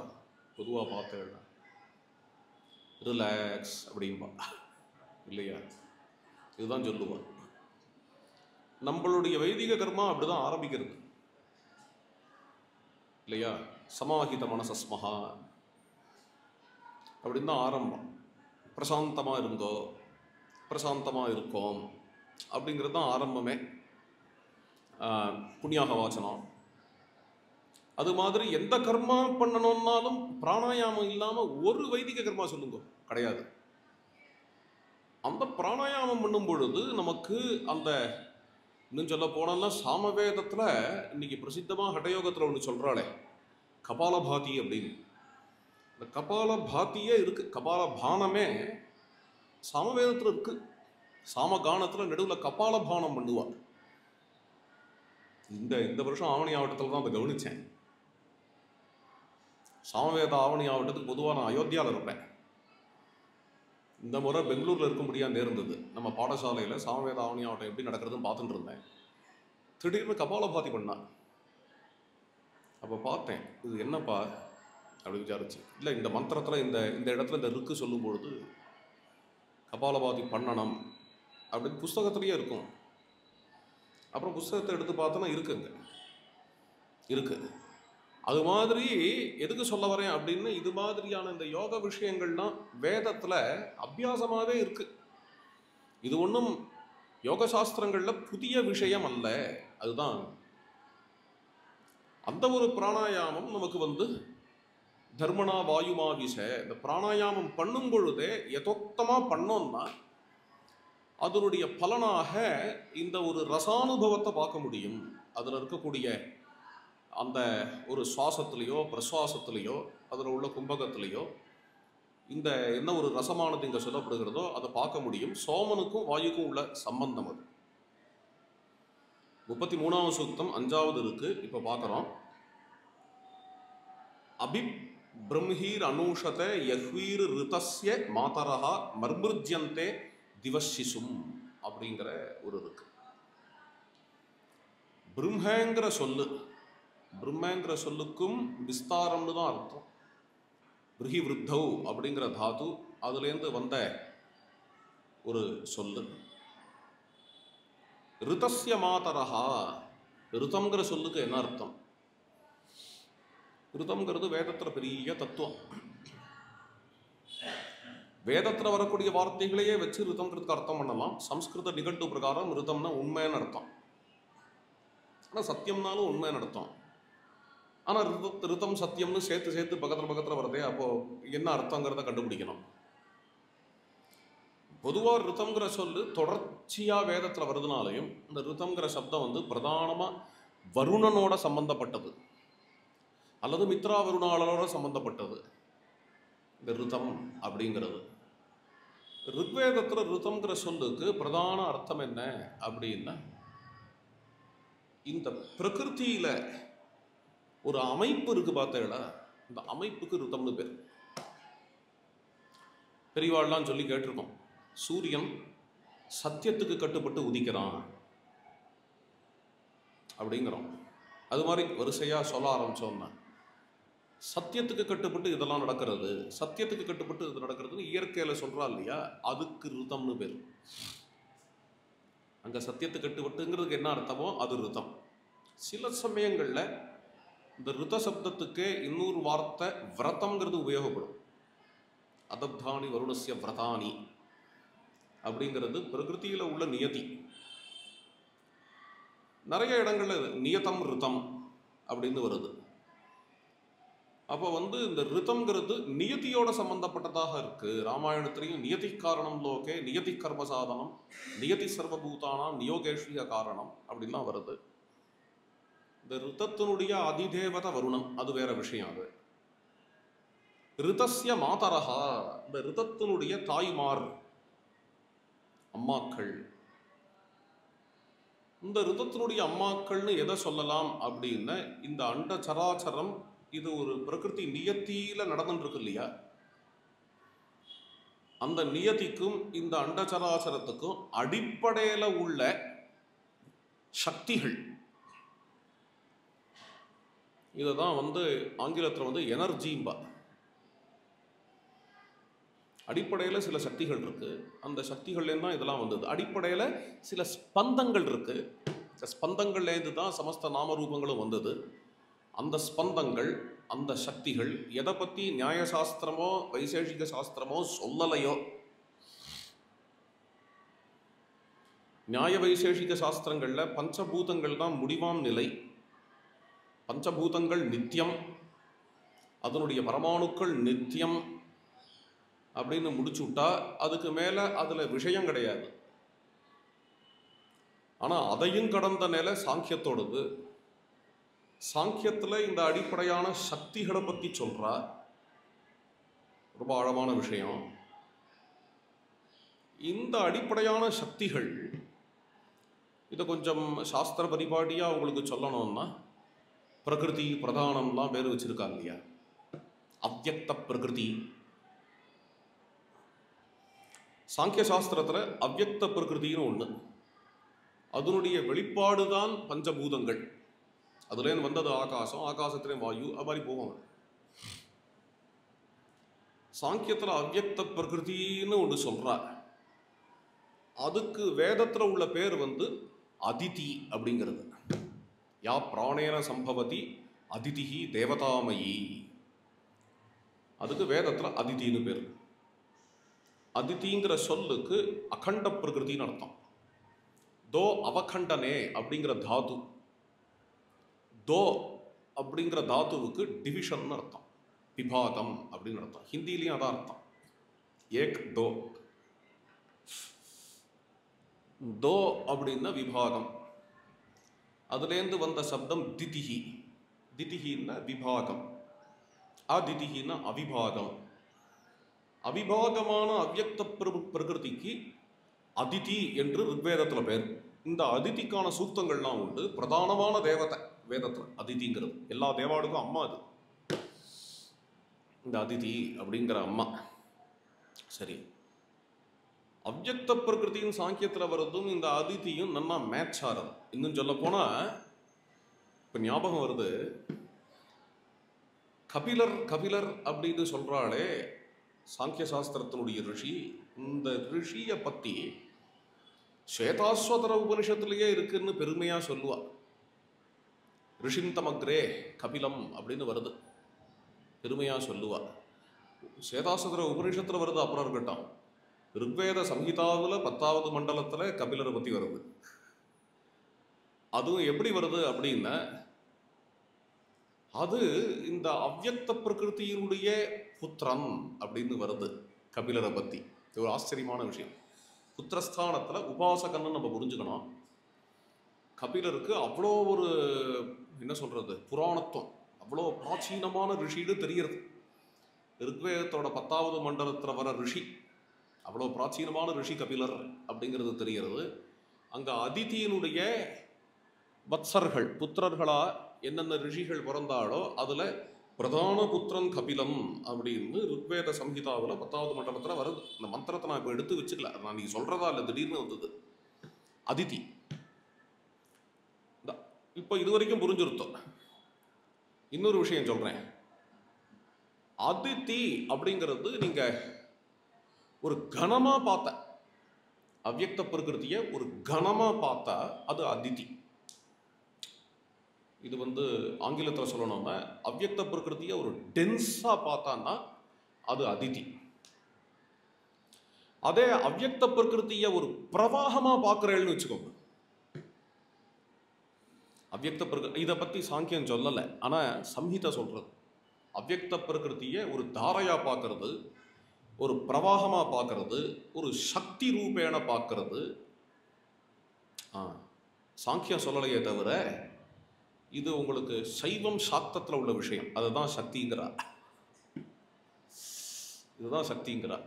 பொதுவாக பார்த்தேன் ரிலாக்ஸ் அப்படின்பா இல்லையா, இதுதான் சொல்லுவா. நம்மளுடைய வைதிக கர்மா அப்படிதான் ஆரம்பிக்கிறது. இல்லையா? சமாஹித மனசஸ்மஹா அப்படின்னு தான் ஆரம்பம். பிரசாந்தமாக இருந்தோ, பிரசாந்தமாக இருக்கோம் அப்படிங்கிறது தான் ஆரம்பமே. புண்ணியாக வாசனம். அது மாதிரி எந்த கர்மா பண்ணணும்னாலும் பிராணாயாமம் இல்லாமல் ஒரு வைதிக கர்மா சொல்லுங்க கிடையாது. அந்த பிராணாயாமம் பண்ணும் பொழுது நமக்கு அந்த, இன்னும் சொல்ல போனா சாமவேதத்தில் இன்னைக்கு பிரசித்தமாக ஹடயோகத்தில் ஒன்று சொல்கிறாளே, கபாலபாதி அப்படின்னு. இந்த கபாலபாத்தியே இருக்கு, கபாலபானமே சாமவேதத்தில் இருக்கு. சாமகானத்தில் நடுவில் கபாலபானம் பண்ணுவாள். இந்த வருஷம் ஆவணி ஆவட்டத்தில் தான் அதை கவனித்தேன். சாமவேத ஆவணி ஆவட்டத்துக்கு பொதுவாக நான் அயோத்தியாவில் இருப்பேன். இந்த முறை பெங்களூரில் இருக்க முடியாது நேர்ந்தது. நம்ம பாடசாலையில் சாமவேத ஆவணி ஆவட்டம் எப்படி நடக்கிறதுன்னு பார்த்துட்டு இருந்தேன். திடீர்னு கபாலபாதி பண்ணான். அப்போ பார்த்தேன், இது என்னப்பா அப்படி விசாரிச்சு. இல்லை, இந்த மந்திரத்தில் இந்த இடத்துல இந்த ருக்கு சொல்லும்பொழுது கபாலபாதி பண்ணணும் அப்படின்னு புஸ்தகத்திலேயே இருக்கும். அப்புறம் புஸ்தகத்தை எடுத்து பார்த்தோன்னா இருக்குங்க, இருக்கு. அது மாதிரி எதுக்கு சொல்ல வரேன் அப்படின்னு, இது மாதிரியான இந்த யோக விஷயங்கள்லாம் வேதத்தில் அபியாசமாகவே இருக்கு. இது ஒன்றும் யோக சாஸ்திரங்களில் புதிய விஷயம் அல்ல. அதுதான் அந்த ஒரு பிராணாயாமம் நமக்கு தர்மனா வாயுமா விச. இந்த பிராணாயாமம் பண்ணும் பொழுதே யதோக்தமாக பண்ணோம்னா அதனுடைய பலனாக இந்த ஒரு ரசானுபவத்தை பார்க்க முடியும். அதில் இருக்கக்கூடிய அந்த ஒரு சுவாசத்துலேயோ பிரசுவாசத்துலேயோ அதில் உள்ள கும்பகத்திலேயோ இந்த என்ன ஒரு ரசமானது இங்கே சொல்லப்படுகிறதோ அதை பார்க்க முடியும். சோமனுக்கும் வாயுக்கும் உள்ள சம்பந்தம் அது. 33வது சூக்தம் 5வது இருக்கு, இப்போ பார்க்குறோம். அபிப் பிரம்மீர் அனூஷத யஹ்வீர் ரிதஸ்ய மாதரஹா மர்மிருஜ்யந்தே திவசிசும் அப்படிங்கிற ஒரு இருக்கு. பிரம்மங்கிற சொல்லுக்கும் விஸ்தாரம்னு தான் அர்த்தம். பிருஹி விருத்தௌ அப்படிங்கிற தாது அதுலேருந்து வந்த ஒரு சொல்லு. ரிதஸ்ய மாதரஹா, ரிதம்ங்கிற சொல்லுக்கு என்ன அர்த்தம்? ரிதம்ங்கிறது வேதத்தில் பெரிய தத்துவம். வேதத்தில் வரக்கூடிய வார்த்தைகளையே வச்சு ரிதம்ங்கிறதுக்கு அர்த்தம் பண்ணலாம். சம்ஸ்கிருத நிகண்டு பிரகாரம் ரிதம்னா உண்மைன்னு அர்த்தம். ஆனால் சத்தியம்னாலும் உண்மைன்னு அர்த்தம். ஆனால் ரிதம் சத்தியம்னு சேர்த்து பக்கத்தில் வரதே, அப்போது என்ன அர்த்தங்கிறத கண்டுபிடிக்கணும். பொதுவாக ரிதம்ங்கிற சொல்லு தொடர்ச்சியாக வேதத்தில் வருதுனாலையும் இந்த ரிதம்ங்கிற சப்தம் பிரதானமாக வருணனோட சம்பந்தப்பட்டது அல்லது மித்ரா வருணாளரோட சம்பந்தப்பட்டது இந்த ரிதம் அப்படிங்கிறது. ரிக்வேதத்தில் ரிதம்ங்கிற சொல்லுக்கு பிரதான அர்த்தம் என்ன அப்படின்னா, இந்த பிரகிருதியில் ஒரு அமைப்பு இருக்கு பார்த்தீங்களா, இந்த அமைப்புக்கு ரிதம்னு பேர். பெரியவாள்லாம் சொல்லி கேட்டிருக்கோம், சூரியன் சத்தியத்துக்கு கட்டுப்பட்டு உதிக்கிறான் அப்படிங்கிறோம். அது மாதிரி வரிசையாக சொல்ல ஆரம்பித்தோம்னா, சத்தியத்துக்கு கட்டுப்பட்டு இதெல்லாம் நடக்கிறது, சத்தியத்துக்கு கட்டுப்பட்டு இது நடக்கிறதுன்னு இயற்கையில் சொல்கிறா இல்லையா, அதுக்கு ரிதம்னு பேர். அங்கே சத்தியத்துக்கு கட்டுப்பட்டுங்கிறதுக்கு என்ன அர்த்தமோ அது ரிதம். சில சமயங்களில் இந்த ரித சப்தத்துக்கு இன்னொரு வார்த்தை விரதம்ங்கிறது உபயோகப்படும். அதப்தானி வருணஸ்ய விரதானி அப்படிங்கிறது பிரகிருதியில் உள்ள நியதி. நிறைய இடங்களில் நியதம் ரிதம் அப்படின்னு வருது. அப்போ இந்த ரிதம்ங்கிறது நியதியோட சம்பந்தப்பட்டதாக இருக்கு. ராமாயணத்திலையும் நியதி காரணம் லோகே நியதி கர்ம சாதனம் நியதி சர்வபூதானாம் நியோகேஷ்ய காரணம் அப்படின்லாம் வருது. இந்த ரிதத்தினுடைய அதிதேவத வருணம் அது வேற விஷயம். அது ரிதஸ்ய மாதரஹா, இந்த ரிதத்தினுடைய தாய்மார் அம்மாக்கள். இந்த ரிதத்தினுடைய அம்மாக்கள்னு எதை சொல்லலாம் அப்படின்னா, இந்த அண்ட சராச்சரம் இது ஒரு பிரகிருதி நியத்தியில நடந்துட்டு இருக்கு இல்லையா, அந்த நியதிக்கும் இந்த அண்டச்சராச்சரத்துக்கும் அடிப்படையில் உள்ள சக்திகள். இதை தான் ஆங்கிலத்தில் எனர்ஜிம்பா. அடிப்படையில் சில சக்திகள் இருக்கு, அந்த சக்திகள்லேருந்து தான் இதெல்லாம் வந்தது. அடிப்படையில் சில ஸ்பந்தங்கள் இருக்கு, இந்த ஸ்பந்தங்கள்லேருந்து தான் சமஸ்த நாமரூபங்களும் வந்தது. அந்த ஸ்பந்தங்கள், அந்த சக்திகள் எதை பற்றி நியாயசாஸ்திரமோ வைசேஷிக சாஸ்திரமோ சொல்லலையோ, நியாய வைசேஷிக சாஸ்திரங்களில் பஞ்சபூதங்கள் தான் முடிவாம் நிலை, பஞ்சபூதங்கள் நித்தியம், அதனுடைய பரமாணுக்கள் நித்தியம் அப்படின்னு முடிச்சு விட்டா அதுக்கு மேலே அதில் விஷயம் கிடையாது. ஆனால் அதையும் கடந்த நிலை சாங்கியத்தோடது. சாங்கியத்தில் இந்த அடிப்படையான சக்திகளை பற்றி சொல்கிறா, ரொம்ப ஆழமான விஷயம். இந்த அடிப்படையான சக்திகள் இதை கொஞ்சம் சாஸ்திர பரிபாடியாக உங்களுக்கு சொல்லணும்னா பிரகிருதி பிரதானம்லாம் பேர் வச்சுருக்காங்க இல்லையா, அவ்யக்த பிரகிருதி. சாங்கிய சாஸ்திரத்தில் அவ்யக்த பிரகிருதின்னு ஒன்று, அதனுடைய வெளிப்பாடு தான் பஞ்சபூதங்கள். அதுலேருந்து வந்தது ஆகாசம், ஆகாசத்துலேயும் வாயு, அது மாதிரி போவாங்க. சாங்கியத்தில் அவ்யக்த பிரகிருதின்னு ஒன்று சொல்கிறா, அதுக்கு வேதத்தில் உள்ள பேர் அதிதி அப்படிங்கிறது. யா பிராணேன சம்பவதி அதிதிஹி தேவதாமயி, அதுக்கு வேதத்தில் அதிதின்னு பேர். அதிதிங்கிற சொல்லுக்கு அகண்ட பிரகிருதின்னு அர்த்தம். தோ அவகண்டனே அப்படிங்கிற தாது, தோ அப்படிங்கிற தாத்துவுக்கு டிவிஷன் அர்த்தம், விபாகம் அப்படின்னு அர்த்தம். ஹிந்திலையும் அதான் அர்த்தம், ஏக் தோ. தோ அப்படின்னா விபாகம், அதுலேருந்து வந்த சப்தம் திதிஹி. திதிஹின்னா விபாகம், அதிதிஹின்னா அவிபாகம். அவிபாகமான அவ்யக்த பிரகிருதிக்கு அதிதி என்று ரிக்வேதத்தில் பேர். இந்த அதிதிக்கான சூக்தங்கள்லாம் உண்டு. பிரதானமான தேவதை வேதத்தில் அதிதிங்கிறது, எல்லா தேவாளுக்கும் அம்மா அது, இந்த அதிதி அப்படிங்கிற அம்மா. சரி, அவ்யக்த பிரகிருதியும் சாங்கியத்தில் வர்றதும் இந்த அதிதியும் நல்லா மேட்ச் ஆகிறது. இன்னும் சொல்ல போனால் இப்போ ஞாபகம் வருது, கபிலர் அப்படின்னு சொல்கிறாளே சாங்கிய சாஸ்திரத்தினுடைய ரிஷி, இந்த ரிஷியை பற்றி ஸ்வேதாஸ்வதர உபனிஷத்துலேயே இருக்குன்னு பெருமையாக சொல்லுவா. ரிஷிந்தமக்ரே கபிலம் அப்படின்னு வருது, பெருமையாக சொல்லுவா. ஸ்வேதாஸ்வதர உபனிஷத்தில் வருது, அப்புறம் இருக்கட்டும். ருக்வேத சம்ஹிதாவில் 10வது மண்டலத்தில் கபிலரை பற்றி வருது. அதுவும் எப்படி வருது அப்படின்னா, அது இந்த அவ்யக்த பிரகிருதியினுடைய புத்திரன் அப்படின்னு வருது கபிலரை பற்றி. இது ஒரு ஆச்சரியமான விஷயம். புத்திரஸ்தானத்தில் உபாசகன்னு நம்ம புரிஞ்சுக்கணும். கபிலருக்கு அவ்வளோ ஒரு என்ன சொல்கிறது புராணத்துவம், அவ்வளோ பிராச்சீனமான ரிஷின்னு தெரிகிறது. ருக்வேதத்தோட 10வது மண்டலத்தில் வர ரிஷி அவ்வளோ பிராச்சீனமான ரிஷி கபிலர் அப்படிங்கிறது தெரிகிறது. அங்கே அதிதியினுடைய வத்சர்கள் புத்திரர்களாக என்னென்ன ரிஷிகள் பிறந்தாலோ அதில் பிரதான புத்திரன் கபிலம் அப்படின்னு ருக்வேத சம்ஹிதாவில் 10வது மண்டலத்தில் வருது. இந்த மந்திரத்தை நான் இப்போ எடுத்து வச்சுக்கல, நான் நீங்கள் சொல்கிறதா இல்லை, திடீர்னு வந்தது அதிதி. இப்போ இது வரைக்கும் புரிஞ்சுருத்தோம். இன்னொரு விஷயம் சொல்கிறேன். அதிதி அப்படிங்கிறது நீங்கள் ஒரு கணமாக பார்த்த அவ்யக்த பிரகிருதியை ஒரு கணமாக பார்த்தா அது அதிதி. இது ஆங்கிலத்தில் சொல்லணும்னா அவ்யக்த பிரகிருதியை ஒரு டென்ஸாக பார்த்தான்னா அது அதிதி. அதே அவ்யக்த பிரகிருதியை ஒரு பிரவாகமாக பார்க்குறேன்னு வச்சுக்கோங்க. அவ்யக்த பிரகிருதி இதை பற்றி சாங்கியம் சொல்லலை, ஆனால் சம்ஹிதா சொல்கிறது. அவ்யக்த பிரகிருதியை ஒரு தாரையாக பார்க்கறது, ஒரு பிரவாகமாக பார்க்கறது, ஒரு சக்தி ரூபேண பார்க்கறது சாங்கியம் சொல்லலையே தவிர இது உங்களுக்கு சைவம் சாக்தத்தில் உள்ள விஷயம். அதுதான் சக்திங்கிறா, இதுதான் சக்திங்கிறா.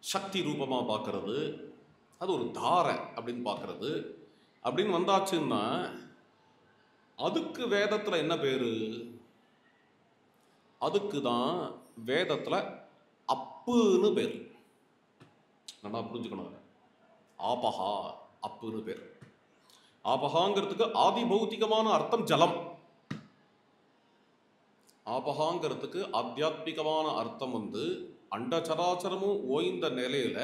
சக்தி ரூபமாக பார்க்கறது, அது ஒரு தாரை அப்படின்னு பார்க்கறது அப்படின்னு வந்தாச்சுன்னா அதுக்கு வேதத்தில் என்ன பேரு? அதுக்கு தான் வேதத்தில் அப்புன்னு பேர். நல்லா புரிஞ்சுக்கணும். ஆபஹா அப்புன்னு பேர். ஆபஹாங்கிறதுக்கு ஆதி பௌத்திகமான அர்த்தம் ஜலம். ஆபஹாங்கிறதுக்கு ஆத்தியாத்மிகமான அர்த்தம் அண்டச்சராச்சரமும் ஓய்ந்த நிலையில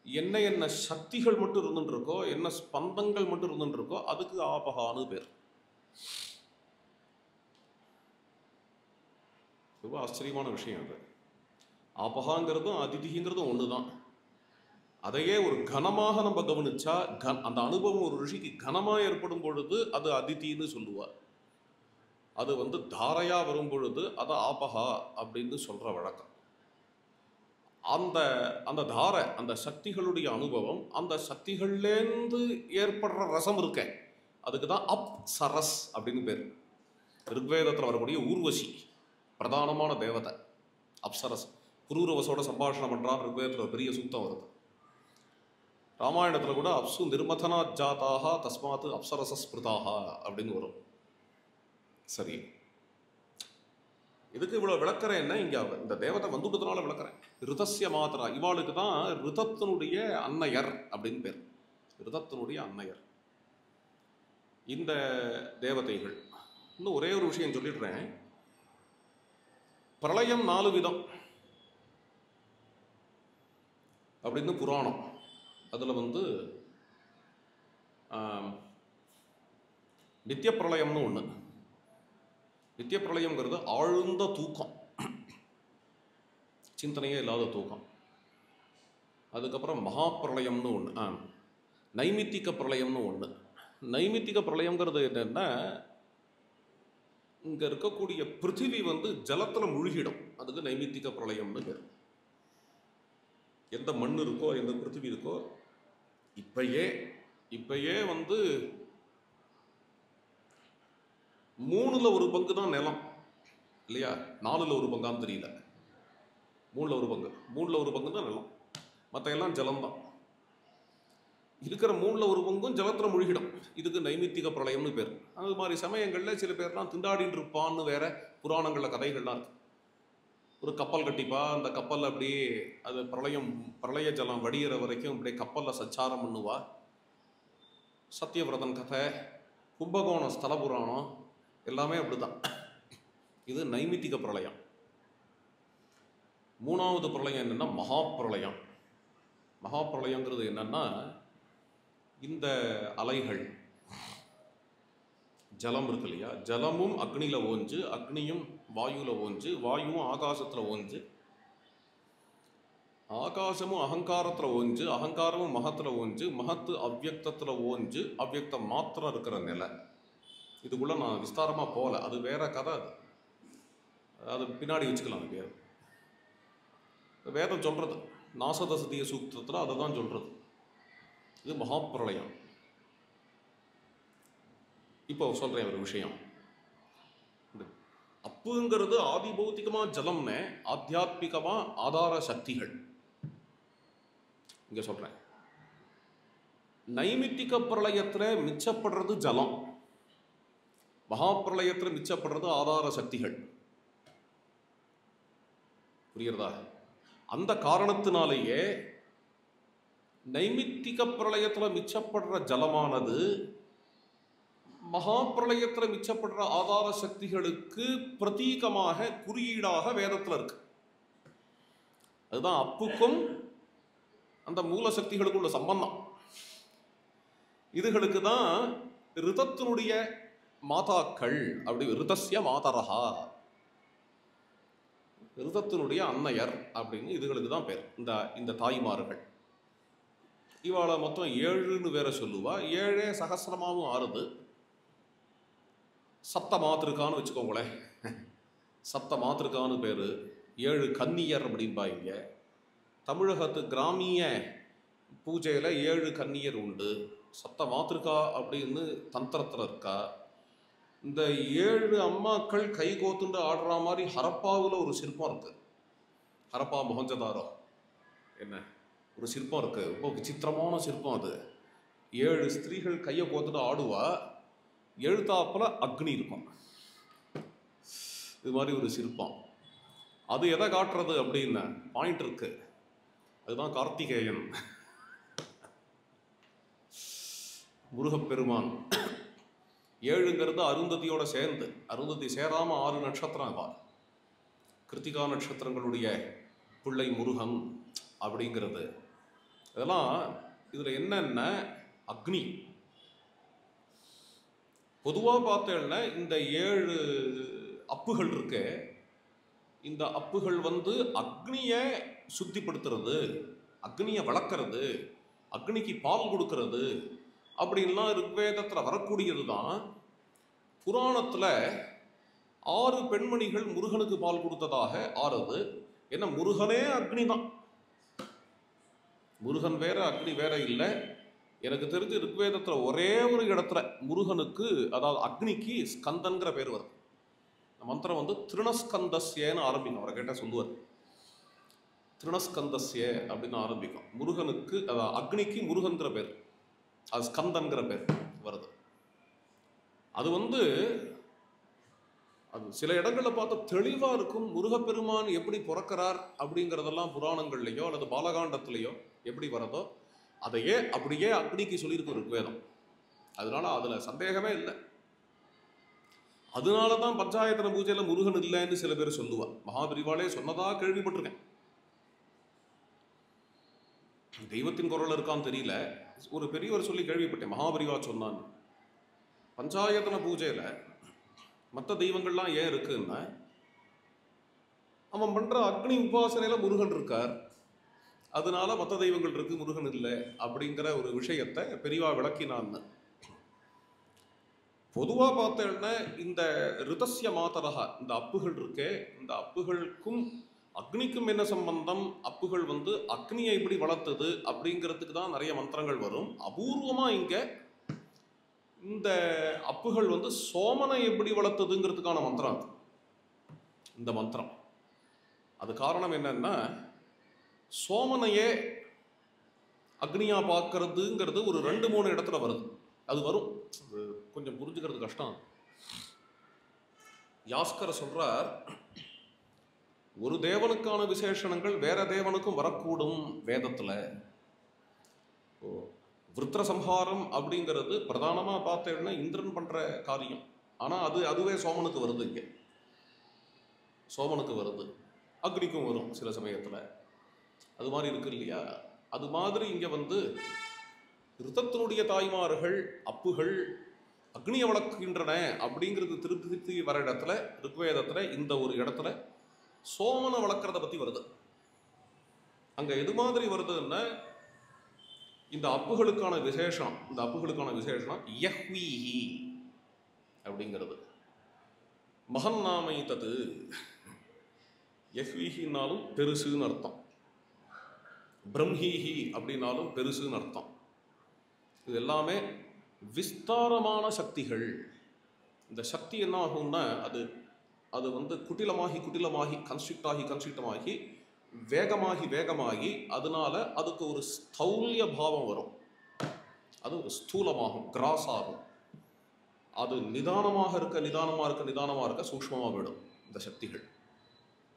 என்ன என்ன சக்திகள் மட்டும் இருந்துட்டு இருக்கோ, என்ன ஸ்பந்தங்கள் மட்டும் இருந்துட்டு இருக்கோ அதுக்கு ஆபஹான்னு பேர். ரொம்ப ஆச்சரியமான விஷயம் அது. ஆபகாங்கிறதும் அதிதிங்கிறதும் ஒன்று தான். அதையே ஒரு கனமாக நம்ம கவனிச்சா, அந்த அனுபவம் ஒரு ரிஷிக்கு கனமாக ஏற்படும் பொழுது அது அதித்தின்னு சொல்லுவார். அது தாரையா வரும் பொழுது அதை ஆபகா அப்படின்னு சொல்ற வழக்கம். அந்த அந்த தாரை, அந்த சக்திகளுடைய அனுபவம், அந்த சக்திகள்லேருந்து ஏற்படுற ரசம் இருக்க, அதுக்கு தான் அப் சரஸ் அப்படின்னு பேர். ரிக்வேதத்தில் வரக்கூடிய ஊர்வசி பிரதானமான தேவதை அப்சரஸ். புரூரவசோட சம்பாஷணம் பண்றான் ரிக்வேதத்தில் ஒரு பெரிய சூக்தம் வருது. ராமாயணத்தில் கூட அப்சு நிர்மதனா ஜாதாக தஸ்மாத் அப்சரசஸ்பிருதாக அப்படின்னு வரும். சரி, இதுக்கு இவ்வளோ விளக்கறேன் என்ன, இங்கே இந்த தேவதை வந்துட்டதுனால விளக்குறேன். ரிதஸ்ய மாத்திரா, இவாளுக்கு தான் ரிதத்தினுடைய அன்னையர் அப்படின்னு பேர். ரிதத்தினுடைய அன்னையர் இந்த தேவதைகள். இன்னும் ஒரே ஒரு விஷயம் சொல்லிடுறேன். பிரளயம் 4 விதம் அப்படின்னு புராணம். அதில் நித்திய பிரளயம்னு ஒன்று. நித்திய பிரளயம்ங்கிறது ஆழ்ந்த தூக்கம், சிந்தனையே இல்லாத தூக்கம். அதுக்கப்புறம் மகா பிரளயம்னு ஒன்று, நைமித்திக பிரளயம்னு ஒன்று. நைமித்திக பிரளயம்ங்கிறது என்னென்னா, இங்கே இருக்கக்கூடிய பிருத்திவி ஜலத்தில் முழுகிடும். அதுக்கு நைமித்திக பிரளயம்னு பேர். எந்த மண் இருக்கோ, எந்த பிருத்திவி இருக்கோ, இப்பயே 3ல் 1 பங்கு தான் நிலம் இல்லையா? 4ல் 1 பங்கான்னு தெரியல. 3ல் 1 பங்கு, 3ல் 1 பங்கு தான் நிலம், மற்ற எல்லாம் ஜலம்தான். இருக்கிற 3ல் 1 பங்கும் ஜலத்தில் முழுகிடும். இதுக்கு நைமித்திக பிரளயம்னு பேர். அது மாதிரி சமயங்களில் சில பேர்லாம் திண்டாடின்னு இருப்பான்னு வேற புராணங்களில் கதைகள்லாம் இருக்கு. ஒரு கப்பல் கட்டிப்பா, அந்த கப்பலில் அப்படியே அது பிரளய ஜலம் வடிகிற வரைக்கும் அப்படியே கப்பலில் சச்சாரம் பண்ணுவா. சத்தியவிரதன் கதை, கும்பகோணம் ஸ்தல புராணம் எல்லாமே அப்படிதான். இது நைமித்திக பிரளயம். 3வது பிரளயம் என்னன்னா மகா பிரளயம். மகா பிரளயங்கிறது என்னன்னா, இந்த அலைகள், ஜலம் இருக்கு இல்லையா, ஜலமும் அக்னியில் ஓஞ்சு, அக்னியும் வாயுவில் ஓஞ்சு, வாயுவும் ஆகாசத்தில் ஓஞ்சு, ஆகாசமும் அகங்காரத்தில் ஓஞ்சு, அகங்காரமும் மகத்தில் ஓஞ்சு, மகத்து அவ்யக்தத்தில் ஓஞ்சு, அவ்யக்தம் மாத்திரம் இருக்கிற நிலை. இதுக்குள்ள நான் விஸ்தாரமாக போகல, அது வேற கதை. அது பின்னாடி வச்சுக்கலாம். வேதம் சொல்றது நாசதசதிய சூக்தத்தில் அதை தான் சொல்றது. இது மகாப்பிரளயம். இப்போ சொல்றேன் ஒரு விஷயம். அப்புங்கிறது ஆதி பௌத்திகமா ஜலம்னு, ஆத்தியாத்மிகமா ஆதார சக்திகள். இங்க சொல்றேன், நைமித்திக பிரளயத்துல மிச்சப்படுறது ஜலம், மகாப்பிரளயத்துல மிச்சப்படுறது ஆதார சக்திகள். புரியுறதா? அந்த காரணத்தினாலேயே நைமித்திக பிரளயத்துல மிச்சப்படுற ஜலமானது மகா பிரளயத்துல மிச்சப்படுற ஆதார சக்திகளுக்கு பிரதீகமாக, குறியீடாக வேதத்துல இருக்கு. அதுதான் அப்புக்கும் அந்த மூல சக்திகளுக்கு உள்ள சம்பந்தம். இதுகளுக்கு தான் ரிதத்தினுடைய மாதாக்கள், அப்படி ரிதஸ்ய மாதரஹா, ரிதத்தினுடைய அன்னையர் அப்படின்னு இதுகளுக்கு தான் பேர். இந்த தாய்மார்கள் இவாளை மொத்தம் 7ன்னு வேற சொல்லுவா. 7 சகசிரமாவும் ஆறுது. சப்த மாத்திருக்கான்னு வச்சுக்கோங்களேன். சப்த மாத்திருக்கான்னு பேரு. 7 கன்னியர் அப்படின்பா. இங்க தமிழகத்து கிராமிய பூஜையில 7 கன்னியர் உண்டு. சப்த மாத்திருக்கா அப்படின்னு தந்திரத்தில் இருக்கா. இந்த 7 அம்மாக்கள் கை கோத்துண்டு ஆடுற மாதிரி ஹரப்பாவில் ஒரு சிற்பம் இருக்கு. ஹரப்பா மொஹஞ்சதாரோ என்ன ஒரு சிற்பம் இருக்கு, ரொம்ப விசித்திரமான சிற்பம் அது. 7 ஸ்திரீகள் கையை கோத்துட்டு ஆடுவா, எழுத்தாப்புல அக்னி இருக்கும். இது மாதிரி ஒரு சிற்பம். அது எதை காட்டுறது அப்படின்னு பாயிண்ட் இருக்கு. அதுதான் கார்த்திகேயன், முருகப்பெருமான். 7ங்கிறது அருந்ததியோட சேர்ந்து, அருந்ததி சேராம 6 நட்சத்திரம். கிருத்திகா நட்சத்திரங்களுடைய பிள்ளை முருகன் அப்படிங்கிறது. இதெல்லாம் இதுல என்னென்ன, அக்னி பொதுவாக பார்த்தேன்னா இந்த 7 அப்புகள் இருக்கு. இந்த அப்புகள் வந்து அக்னியை சுத்திப்படுத்துறது, அக்னியை வளர்க்கறது, அக்னிக்கு பால் கொடுக்கறது அப்படின்லாம் ரிக்வேதத்தில் வரக்கூடியது தான். புராணத்தில் 6 பெண்மணிகள் முருகனுக்கு பால் கொடுத்ததாக ஆறுது. ஏன்னா முருகனே அக்னி தான், முருகன் வேற அக்னி வேற இல்லை. எனக்கு தெரிஞ்சு ரிக்வேதத்தில் ஒரே ஒரு இடத்துல முருகனுக்கு, அதாவது அக்னிக்கு ஸ்கந்தன்கிற பேர் வருது. மந்திரம் வந்து திருணஸ்கந்தஸ்யன்னு ஆரம்பிக்கும். அவரை கேட்டால் சொல்லுவார், திருணஸ்கந்தஸ்ய அப்படின்னு ஆரம்பிக்கும். முருகனுக்கு, அதாவது அக்னிக்கு முருகன்கிற பேர், அது ஸ்கந்தன்கிற பேர் வருது. அது வந்து அது சில இடங்களில் பார்த்தா தெளிவாக இருக்கும். முருகப்பெருமான் எப்படி பிறக்கிறார் அப்படிங்கிறதெல்லாம் புராணங்கள்லையோ அல்லது பாலகாண்டத்திலேயோ எப்படி வரதோ அதையே அப்படியே அக்னிக்கு சொல்லியிருக்கும் ரிக்வேதம். அதனால அதில் சந்தேகமே இல்லை. அதனால தான் பஞ்சாயத்தன பூஜையில் முருகன் இல்லைன்னு சில பேர் சொல்லுவார். மகாபெரிவாளே சொன்னதா கேள்விப்பட்டிருக்கேன். தெய்வத்தின் குரல் இருக்கான்னு தெரியல, ஒரு பெரியவர் சொல்லி கேள்விப்பட்டேன். மகாபெரிவா சொன்னான்னு, பஞ்சாயத்தன பூஜையில் மற்ற தெய்வங்கள்லாம் ஏன் இருக்குன்னா, அவன் பண்ற அக்னி உபாசனையில முருகன் இருக்கார், அதனால மற்ற தெய்வங்கள் இருக்கு, முருகன் இல்லை அப்படிங்கிற ஒரு விஷயத்தை பெரியவா விளக்கினான்னு. பொதுவாக பார்த்தேன்னா இந்த ரிதஸ்ய மாதரகா, இந்த அப்புகள் இருக்கே, இந்த அப்புகளுக்கும் அக்னிக்கும் என்ன சம்பந்தம்? அப்புகள் வந்து அக்னியை எப்படி வளர்த்தது அப்படிங்கிறதுக்கு தான் நிறைய மந்திரங்கள் வரும். அபூர்வமா இங்க இந்த அப்புகள் வந்து சோமனை எப்படி வளர்த்ததுங்கிறதுக்கான மந்திரம் அது, இந்த மந்திரம். அது காரணம் என்னன்னா, சோமனையே அக்னியா பார்க்கறதுங்கிறது ஒரு 2-3 இடத்துல வருது. அது வரும், கொஞ்சம் புரிஞ்சுக்கிறது கஷ்டம். யாஸ்கர் சொல்றார், ஒரு தேவனுக்கான விசேஷணங்கள் வேற தேவனுக்கும் வரக்கூடும் வேதத்துல. விருத்திர சம்ஹாரம் அப்படிங்கிறது பிரதானமா பார்த்தேன்னா இந்திரன் பண்ற காரியம். ஆனா அதுவே சோமனுக்கு வருது, இங்க சோமனுக்கு வருது, அக்னிக்கும் வரும் சில சமயத்துல. அது மாதிரி இருக்கு இல்லையா? அது மாதிரி இங்க வந்து ரிதத்தினுடைய தாய்மார்கள் அப்புகள் அக்னியை வளர்க்கின்றன அப்படிங்கிறது திருப்பி திருப்பி வர இடத்துல ரிக்வேதத்துல இந்த ஒரு இடத்துல சோமனை வளர்க்கறத பத்தி வருது. அங்க எது மாதிரி வருதுன்னா, இந்த அப்புகளுக்கான விசேஷம், இந்த அப்புகளுக்கான விசேஷம் யஹ்வீஹி அப்படிங்கிறது. மகன் நாமை தது, யஹ்வீஹின்னாலும் பெருசுன்னு அர்த்தம், பிரம்ஹீஹி அப்படின்னாலும் பெருசுன்னு அர்த்தம். இது எல்லாமே விஸ்தாரமான சக்திகள். இந்த சக்தி என்ன ஆகும்னா, அது வந்து குட்டிலமாகி குட்டிலமாகி கன்ஸ்ட்ரிக்டாகி வேகமாகி அதனால அதுக்கு ஒரு ஸ்தௌல்ய பாவம் வரும். அது ஒரு ஸ்தூலமாகும், கிராஸ் ஆகும். அது நிதானமாக இருக்க சூக்ஷ்மமாக விடும் இந்த சக்திகள்.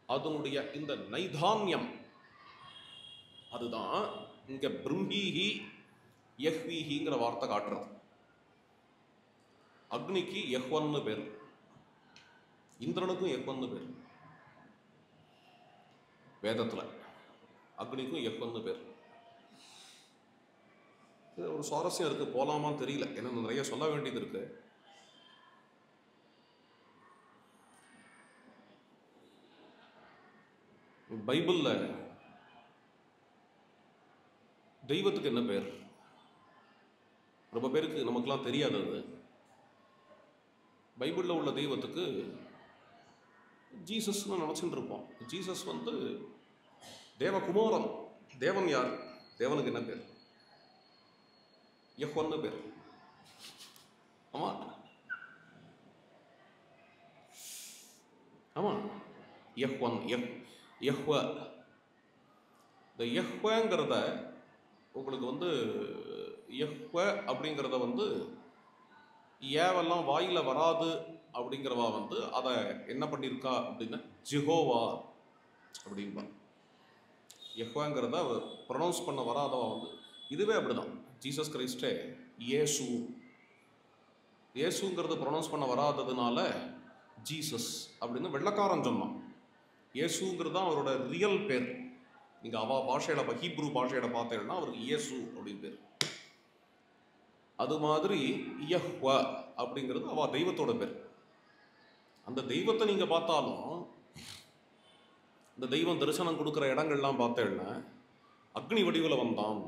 அதனுடைய இந்த நைதான்யம் அதுதான் இங்க பிரம்மீஹி யஹ்வீஹிங்கிற வார்த்தை காட்டுறது. அக்னிக்கு யஹ்வன்னு பேர், இந்திரனுக்கும் யஹ்வன்னு பேர் வேதத்துல, அக்னிக்கும் யஹ்வன்னு பேர். ஒரு சுவாரஸ்யம் இருக்கு, போலாமான்னு தெரியல, ஏன்னா நிறைய சொல்ல வேண்டியது இருக்கு. பைபிள்ல தெய்வத்துக்கு என்ன பேர்? ரொம்ப பேருக்கு நமக்குலாம் தெரியாது. அது பைபிளில் உள்ள தெய்வத்துக்கு ஜீசஸ்ன்னு நினச்சிட்டு இருப்போம். ஜீசஸ் வந்து தேவகுமாரன். தேவன் யார்? தேவனுக்கு என்ன பேர்? யஹ்வன்னு பேர். ஆமா ஆமா, யஹ்வன், யஹ்வ. இந்த யஹ்வங்கிறத உங்களுக்கு வந்து யஹ்வ அப்படிங்கிறத வந்து ஏவெல்லாம் வாயில வராது அப்படிங்கிறவா வந்து அதை என்ன பண்ணியிருக்கா அப்படின்னா ஜெகோவா அப்படின்பா. யஹ்வங்கிறத ப்ரொனவுன்ஸ் பண்ண வராதவா வந்து, இதுவே அப்படிதான். ஜீசஸ் கிரைஸ்டே இயேசு, இயேசுங்கிறது ப்ரொனவுன்ஸ் பண்ண வராததுனால ஜீசஸ் அப்படின்னு வெள்ளக்காரன் சொன்னான். இயேசுங்கிறது தான் அவரோட ரியல் பேர். நீங்க அவ பாஷையில, ஹீப்ரூ பாஷையில பார்த்தீங்கன்னா அவருக்கு இயேசு அப்படின்னு பேர். அது மாதிரி யஹ்வ அப்படிங்கிறது அவ தெய்வத்தோட பேர். அந்த தெய்வத்தை நீங்க பார்த்தாலும் இந்த தெய்வம் தரிசனம் கொடுக்குற இடங்கள்லாம் பார்த்தேன்னா அக்னி வடிவில் வந்தான்.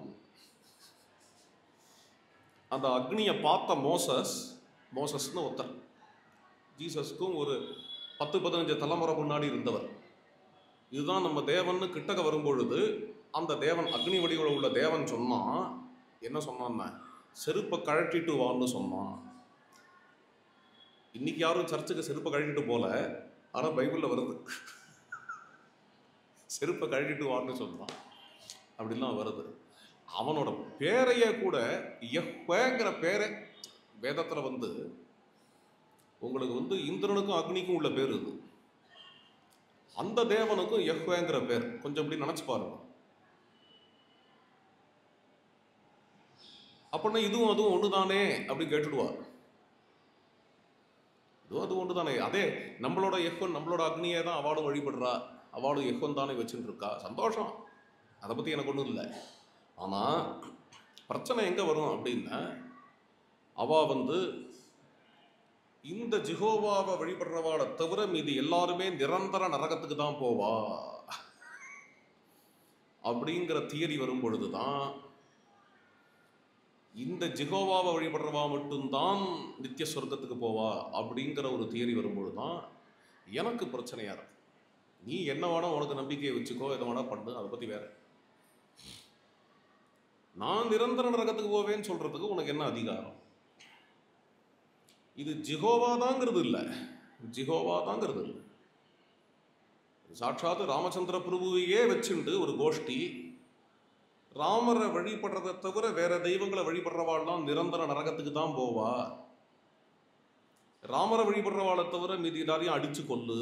அந்த அக்னியை பார்த்த மோசஸ்னு ஒருத்தர் ஜீசஸ்க்கும் ஒரு 10-15 தலைமுறை முன்னாடி இருந்தவர். இதுதான் நம்ம தேவன்னு கிட்டக்க வரும்பொழுது அந்த தேவன் அக்னி வடிவில் உள்ள தேவன் சொன்னான். என்ன சொன்னான்னா, செருப்பை கழட்டிட்டு வான்னு சொன்னான். இன்னைக்கு யாரும் சர்ச்சுக்கு செருப்பை கழட்டிட்டு போல, ஆனால் பைபிளில் வருது செருப்பை கழட்டிட்டு வான்னு சொன்னான். அப்படிலாம் வருது. அவனோட பேரையே கூட யெகோவாங்கிற பேரை வேதத்தில் வந்து உங்களுக்கு வந்து இந்திரனுக்கும் அக்னிக்கும் உள்ள பேர் இது. அந்த தேவனுக்கும் யெகோவாங்கிற பேர். கொஞ்சம் இப்படி நினைச்சு பாருங்க. அப்படின்னா இதுவும் அதுவும் ஒண்ணுதானே அப்படி கேட்டுடுவார். இதுவும் அது ஒண்ணுதானே. அதே நம்மளோட யெகோவா நம்மளோட அக்னியே தான் அவளும் வழிபடுறா, அவளும் யெகோவா தானே வச்சுட்டு இருக்கா. சந்தோஷம், அதை பத்தி எனக்கு ஒன்றும் இல்லை. ஆனா பிரச்சனை எங்க வரும் அப்படின்னா, அவ வந்து இந்த ஜெகோவாவை வழிபடுறவாளை தவிர மீதி எல்லாருமே நிரந்தர நரகத்துக்கு தான் போவா அப்படிங்கிற தியரி வரும் பொழுதுதான், இந்த ஜெகோவாவை வழிபடுறவா மட்டும்தான் நித்திய சொர்க்கத்துக்கு போவா அப்படிங்கிற ஒரு தியரி வரும்பொழுதுதான் எனக்கு பிரச்சனையா இருக்கு. நீ என்ன வேணா உனக்கு நம்பிக்கையை வச்சுக்கோ, எதை வேணா பண்ணு, அதை பத்தி வேற. நான் நிரந்தர நரகத்துக்கு போவேன்னு சொல்றதுக்கு உனக்கு என்ன அதிகாரம்? இது ஜெகோவா தாங்கிறது இல்லை, ஜெகோவா தாங்கிறது இல்லை. சாட்சாத் ராமச்சந்திர பிரபுவையே வச்சுண்டு ஒரு கோஷ்டி ராமரை வழிபடுறதை தவிர வேற தெய்வங்களை வழிபடுறவாள்லாம் நிரந்தர நரகத்துக்கு தான் போவா, ராமரை வழிபடுறவாளை தவிர மீதி எல்லாரையும் அடிச்சு கொல்லு,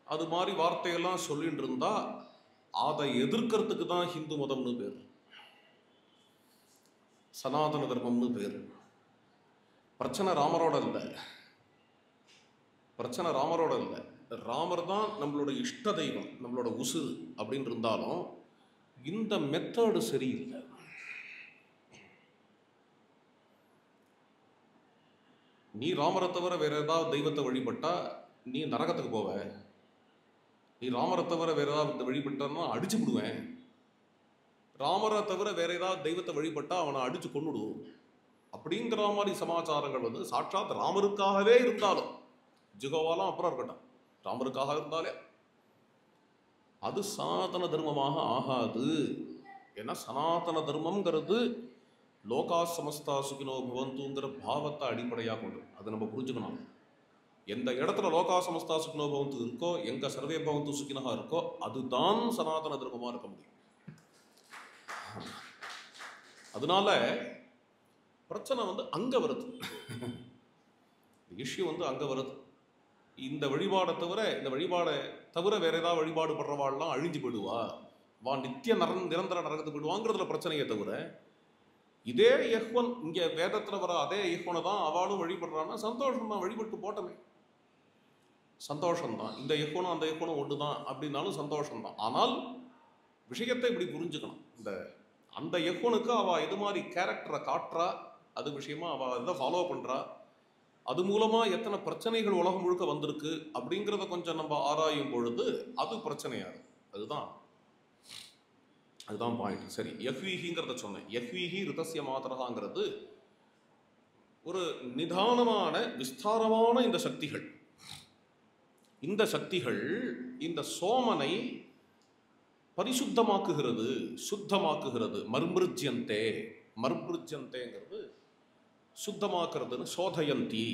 அது மாதிரி வார்த்தையெல்லாம் சொல்லிட்டு இருந்தா அதை எதிர்க்கிறதுக்கு தான் ஹிந்து மதம்னு பேர், சனாதன தர்மம்னு பேர். பிரச்சனை ராமரோட இல்லை, பிரச்சனை ராமரோட இல்லை. ராமர் தான் நம்மளோட இஷ்ட தெய்வம், நம்மளோட உசு அப்படின்னு இருந்தாலும் இந்த மெத்தடு சரியில்லை. நீ ராமரை தவிர வேற ஏதாவது தெய்வத்தை வழிபட்டா நீ நரகத்துக்கு போவ. நீ ராமரை தவிர வேற ஏதாவது வழிபட்டா அடிச்சு விடுவேன். ராமரை தவிர வேற ஏதாவது தெய்வத்தை வழிபட்டா அவனை அடிச்சு கொன்னுடுவோம் அப்படிங்கிற மாதிரி சமாச்சாரங்கள் வந்து சாட்சாத் ராமருக்காகவே இருந்தாலும், ஜெகோவாலாம் அப்புறம் இருக்கட்டும், ராமருக்காக இருந்தாலே அது சனாதன தர்மமாக ஆகாது. ஏன்னா சனாதன தர்மம்ங்கிறது லோகா சமஸ்தா சுகினோ பவந்துங்கிற பாவத்தை அடிப்படையாக கொண்டு அதை நம்ம புரிஞ்சுக்கணும். எந்த இடத்துல லோகா சமஸ்தா சுகினோ பவந்து இருக்கோ, எங்க சர்வே பவந்து சுகினகா இருக்கோ, அதுதான் சனாதன தர்மமாக இருக்க முடியும். அதனால பிரச்சனை வந்து அங்க வருது, இஷ்யூ வந்து அங்க வருது. இந்த வழிபாடை தவிர வேற ஏதாவது வழிபாடு பண்றவாள்லாம் அழிஞ்சு போயிடுவா, வா நித்திய நிரந்தர நரகத்துக்கு போயிடுவாங்கிறதுல பிரச்சனையே தவிர, இதே யெகோவன் இங்க வேதத்துல வர அதே யெகோவனை தான் அவளும் வழிபடுறான்னா சந்தோஷம் தான், வழிபட்டு போட்டமே சந்தோஷம்தான். இந்த யெகோவனும் அந்த யெகோவனும் ஒண்ணுதான் அப்படின்னாலும் சந்தோஷம்தான். ஆனால் விஷயத்தை இப்படி புரிஞ்சுக்கணும். அந்த யெகோவனுக்கு அவ எது மாதிரி கேரக்டரை காட்டுறா, அது விஷயமா அவ இதை ஃபாலோ பண்றா, அது மூலமா எத்தனை பிரச்சனைகள் உலகம் முழுக்க வந்திருக்கு அப்படிங்கிறத கொஞ்சம் நம்ம ஆராயும் பொழுது அது பிரச்சனையாது. அதுதான் பாயிண்ட். சரி, யஹ்வீஹிங்கிறத சொன்னேன். யஹ்வீஹி ரிதஸ்ய மாதரகாங்கிறது ஒரு நிதானமான விஸ்தாரமான இந்த சக்திகள் இந்த சோமனை பரிசுத்தமாக்குகிறது, சுத்தமாக்குகிறது. மர்மிருஜ்யந்தேங்கிறது சுத்தமாக்குறதுன்னு, சோதயந்தி.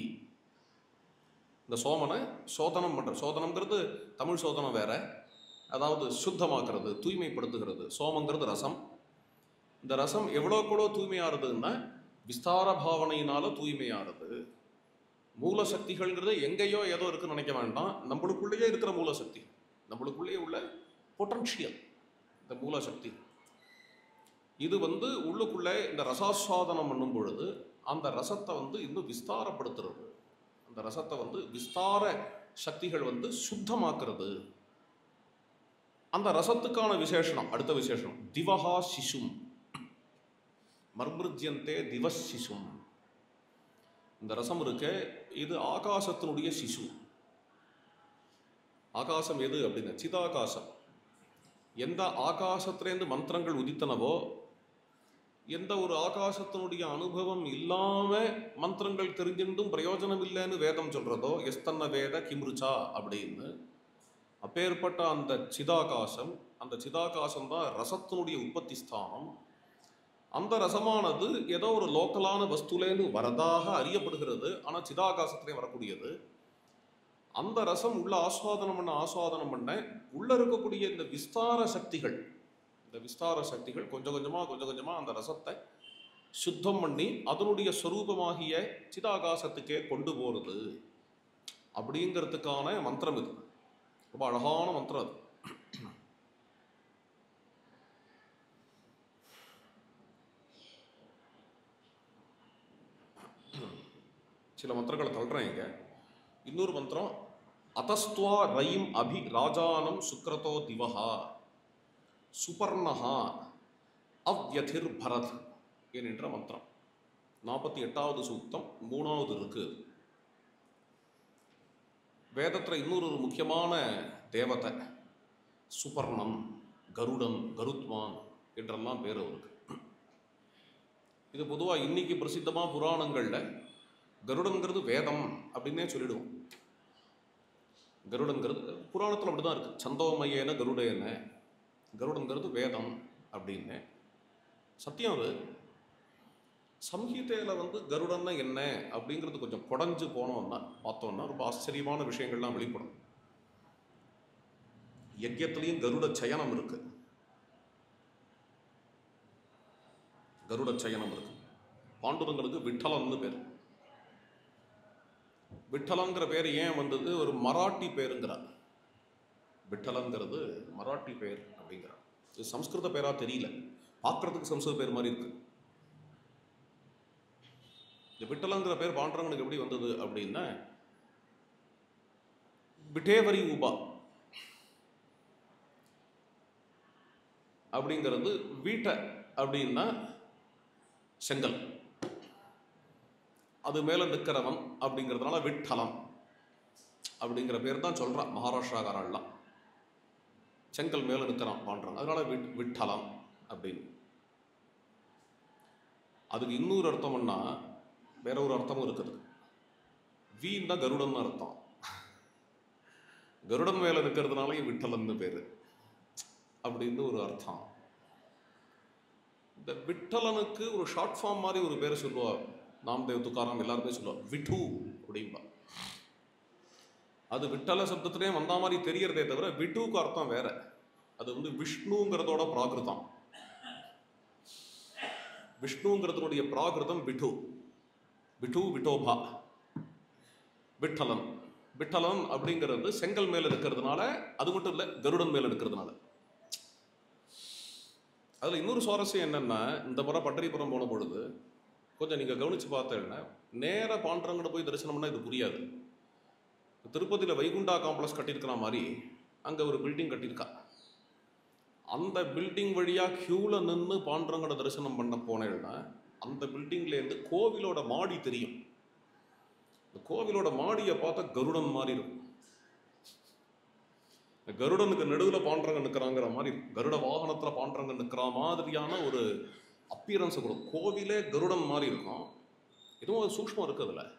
இந்த சோமனை சோதனம் பண்ற, சோதனம்ங்கிறது தமிழ் சோதனம் வேற, அதாவது சுத்தமாக்குறது, தூய்மைப்படுத்துகிறது. சோமங்கிறது ரசம். இந்த ரசம் எவ்வளோக்குளோ தூய்மையாறுதுன்னா விஸ்தார பாவனையினால தூய்மையாறுது. மூல சக்திகள்ங்கிறது எங்கேயோ ஏதோ இருக்குன்னு நினைக்க வேண்டாம், நம்மளுக்குள்ளேயே இருக்கிற மூல சக்தி, நம்மளுக்குள்ளேயே உள்ள பொட்டன்ஷியல் இந்த மூல சக்தி. இது வந்து உள்ளுக்குள்ளே இந்த ரசாஸ்வாதனம் பண்ணும் பொழுது அந்த ரசத்தை வந்து இன்னும் விஸ்தாரப்படுத்துறது, அந்த ரசத்தை வந்து விஸ்தார சக்திகள் வந்து சுத்தமாக்குறது. அந்த ரசத்துக்கான விசேஷனம், அடுத்த விசேஷனம் திவஹா சிசும். மர்மிருஜ்யந்தே திவசிசும். இந்த ரசம் இருக்கே, இது ஆகாசத்தினுடைய சிசு. ஆகாசம் எது அப்படின்னா சிதாகாசம். எந்த ஆகாசத்திலேருந்து மந்திரங்கள் உதித்தனவோ, எந்த ஒரு ஆகாசத்தினுடைய அனுபவம் இல்லாம மந்திரங்கள் தெரிஞ்சிருந்தும் பிரயோஜனம் இல்லைன்னு வேதம் சொல்றதோ, எஸ்தன்ன வேத கிம்ருச்சா அப்படின்னு, அப்பேற்பட்ட அந்த சிதாகாசம், அந்த சிதாகாசம் தான் ரசத்தினுடைய உற்பத்தி ஸ்தானம். அந்த ரசமானது ஏதோ ஒரு லோக்கலான வஸ்துலேருந்து வரதாக அறியப்படுகிறது, ஆனால் சிதாகாசத்திலே வரக்கூடியது. அந்த ரசம் உள்ள ஆஸ்வாதனம் பண்ண உள்ள இருக்கக்கூடிய இந்த விஸ்தார சக்திகள் கொஞ்சம் கொஞ்சமா அந்த ரசத்தை சுத்தம் பண்ணி அதனுடைய ஸ்வரூபமாகிய சிதாகாசத்துக்கே கொண்டு போறது அப்படிங்கிறதுக்கான மந்திரம் இது. ரொம்ப அழகான மந்திரம் அது. சில மந்திரங்களை தள்ளுறேன் இங்க. இன்னொரு மந்திரம், அதஸ்துவா ரயிம் அபி ராஜானம் சுக்ரதோ திவஹா சுபர்ணஹா அவ்யதிர் பரத் என்கின்ற மந்திரம். 48வது சூக்தம், 3வது இருக்கு. வேதத்தில் இன்னொரு முக்கியமான தேவதை சுபர்ணம், கருடன், கருத்மான் என்றெல்லாம் பேர் அவருக்கு. இது பொதுவாக இன்னைக்கு பிரசித்தமாக புராணங்களில் கருடன்கிறது வேதம் அப்படின்னே சொல்லிடுவோம். கருடன்கிறது புராணத்தில் அப்படி தான் இருக்குது. சந்தோமயேன கருடேன, கருடன்கிறது வேதம் அப்படின்னு. சத்தியம் அது. சம்ஹிதையில் கருடன்னா என்ன அப்படிங்கிறது கொஞ்சம் குடஞ்சு போனோம்னா பார்த்தோம்னா ரொம்ப ஆச்சரியமான விஷயங்கள்லாம் வெளிப்படும். யஜ்யத்திலையும் கருட சயனம் இருக்கு. கருட சயனம் இருக்கு. பாண்டுரங்களுக்கு விட்டலன்னு பேர். விட்டலங்கிற பேர் ஏன் வந்தது? ஒரு மராட்டி பேருங்கிறார். விட்டலங்கிறது மராட்டி பேர் அப்படிங்கிறார். இது சம்ஸ்கிருத பேரா தெரியல, பார்க்கறதுக்கு சம்ஸ்கிருத பேர் மாதிரி இருக்கு. இந்த விட்டலங்கிற பேர் பாண்டுரங்களுக்கு எப்படி வந்தது அப்படின்னா, விட்டேவரி உபா அப்படிங்கிறது வீட்டை அப்படின்னா செங்கல், அது மேல நிற்கிறவன் அப்படிங்கிறதுனால விட்டலம் அப்படிங்கிற பேர் தான் சொல்றான் மகாராஷ்டிராக்காரெல்லாம். செங்கல் மேல நிற்கிறான் பாண்டுரங்க, அதனால விட்டலம் அப்படின்னு. அதுக்கு இன்னொரு அர்த்தம்னா வேற ஒரு அர்த்தமும் இருக்குது. வீண் தான் கருடன் அர்த்தம். கருடன் மேல நிற்கிறதுனால விட்டலன்னு பேரு அப்படின்னு ஒரு அர்த்தம். இந்த விட்டலனுக்கு ஒரு ஷார்ட் ஃபார்ம் மாதிரி ஒரு பேரை சொல்லுவார். நாம்தேவ், துக்காராம் எல்லாருமே சொல்லுவார் விட்டு அப்படின்பா. அது விட்டல சப்தத்திலே வந்த மாதிரி தெரியறதே தவிர விட்டுக்கு அர்த்தம் வேற. அது விஷ்ணுங்கிறதோட பிராகிருதம். விஷ்ணுங்கிறதுடைய பிராகிருதம் விட்டு. விட்டு விட்டோபா விட்டலன். விட்டலன் அப்படிங்கிறது செங்கல் மேல இருக்கிறதுனால, அது மட்டும் இல்லை கருடன் மேல இருக்கிறதுனால. அதுல இன்னொரு சுவாரஸ்யம் என்னன்னா, இந்த முறை பட்டரிபுரம் போன பொழுது கொஞ்சம் நீங்க கவனிச்சு பார்த்தேன்னா, நேர பாண்டுரங்கிட்ட போய் தரிசனம் பண்ணா இது புரியாது. திருப்பதியில் வைகுண்டா காம்ப்ளெக்ஸ் கட்டியிருக்கிற மாதிரி அங்கே ஒரு பில்டிங் கட்டியிருக்கா. அந்த பில்டிங் வழியாக க்யூவில் நின்று பாண்டுரங்கட தரிசனம் பண்ண போனேன்னா அந்த பில்டிங்லேருந்து கோவிலோட மாடி தெரியும். இந்த கோவிலோட மாடியை பார்த்தா கருடன் மாதிரி இருக்கும். கருடனுக்கு நடுவில் பாண்டுரங்க நிற்கிறாங்கிற மாதிரி இருக்கும். கருட வாகனத்தில் பாண்டுரங்க நிற்கிற மாதிரியான ஒரு அப்பியரன்ஸை கொடுக்கும். கோவிலே கருடன் மாதிரி இருக்கும். இதுவும் ஒரு சூக்ஷ்மம் இருக்குது அதில்.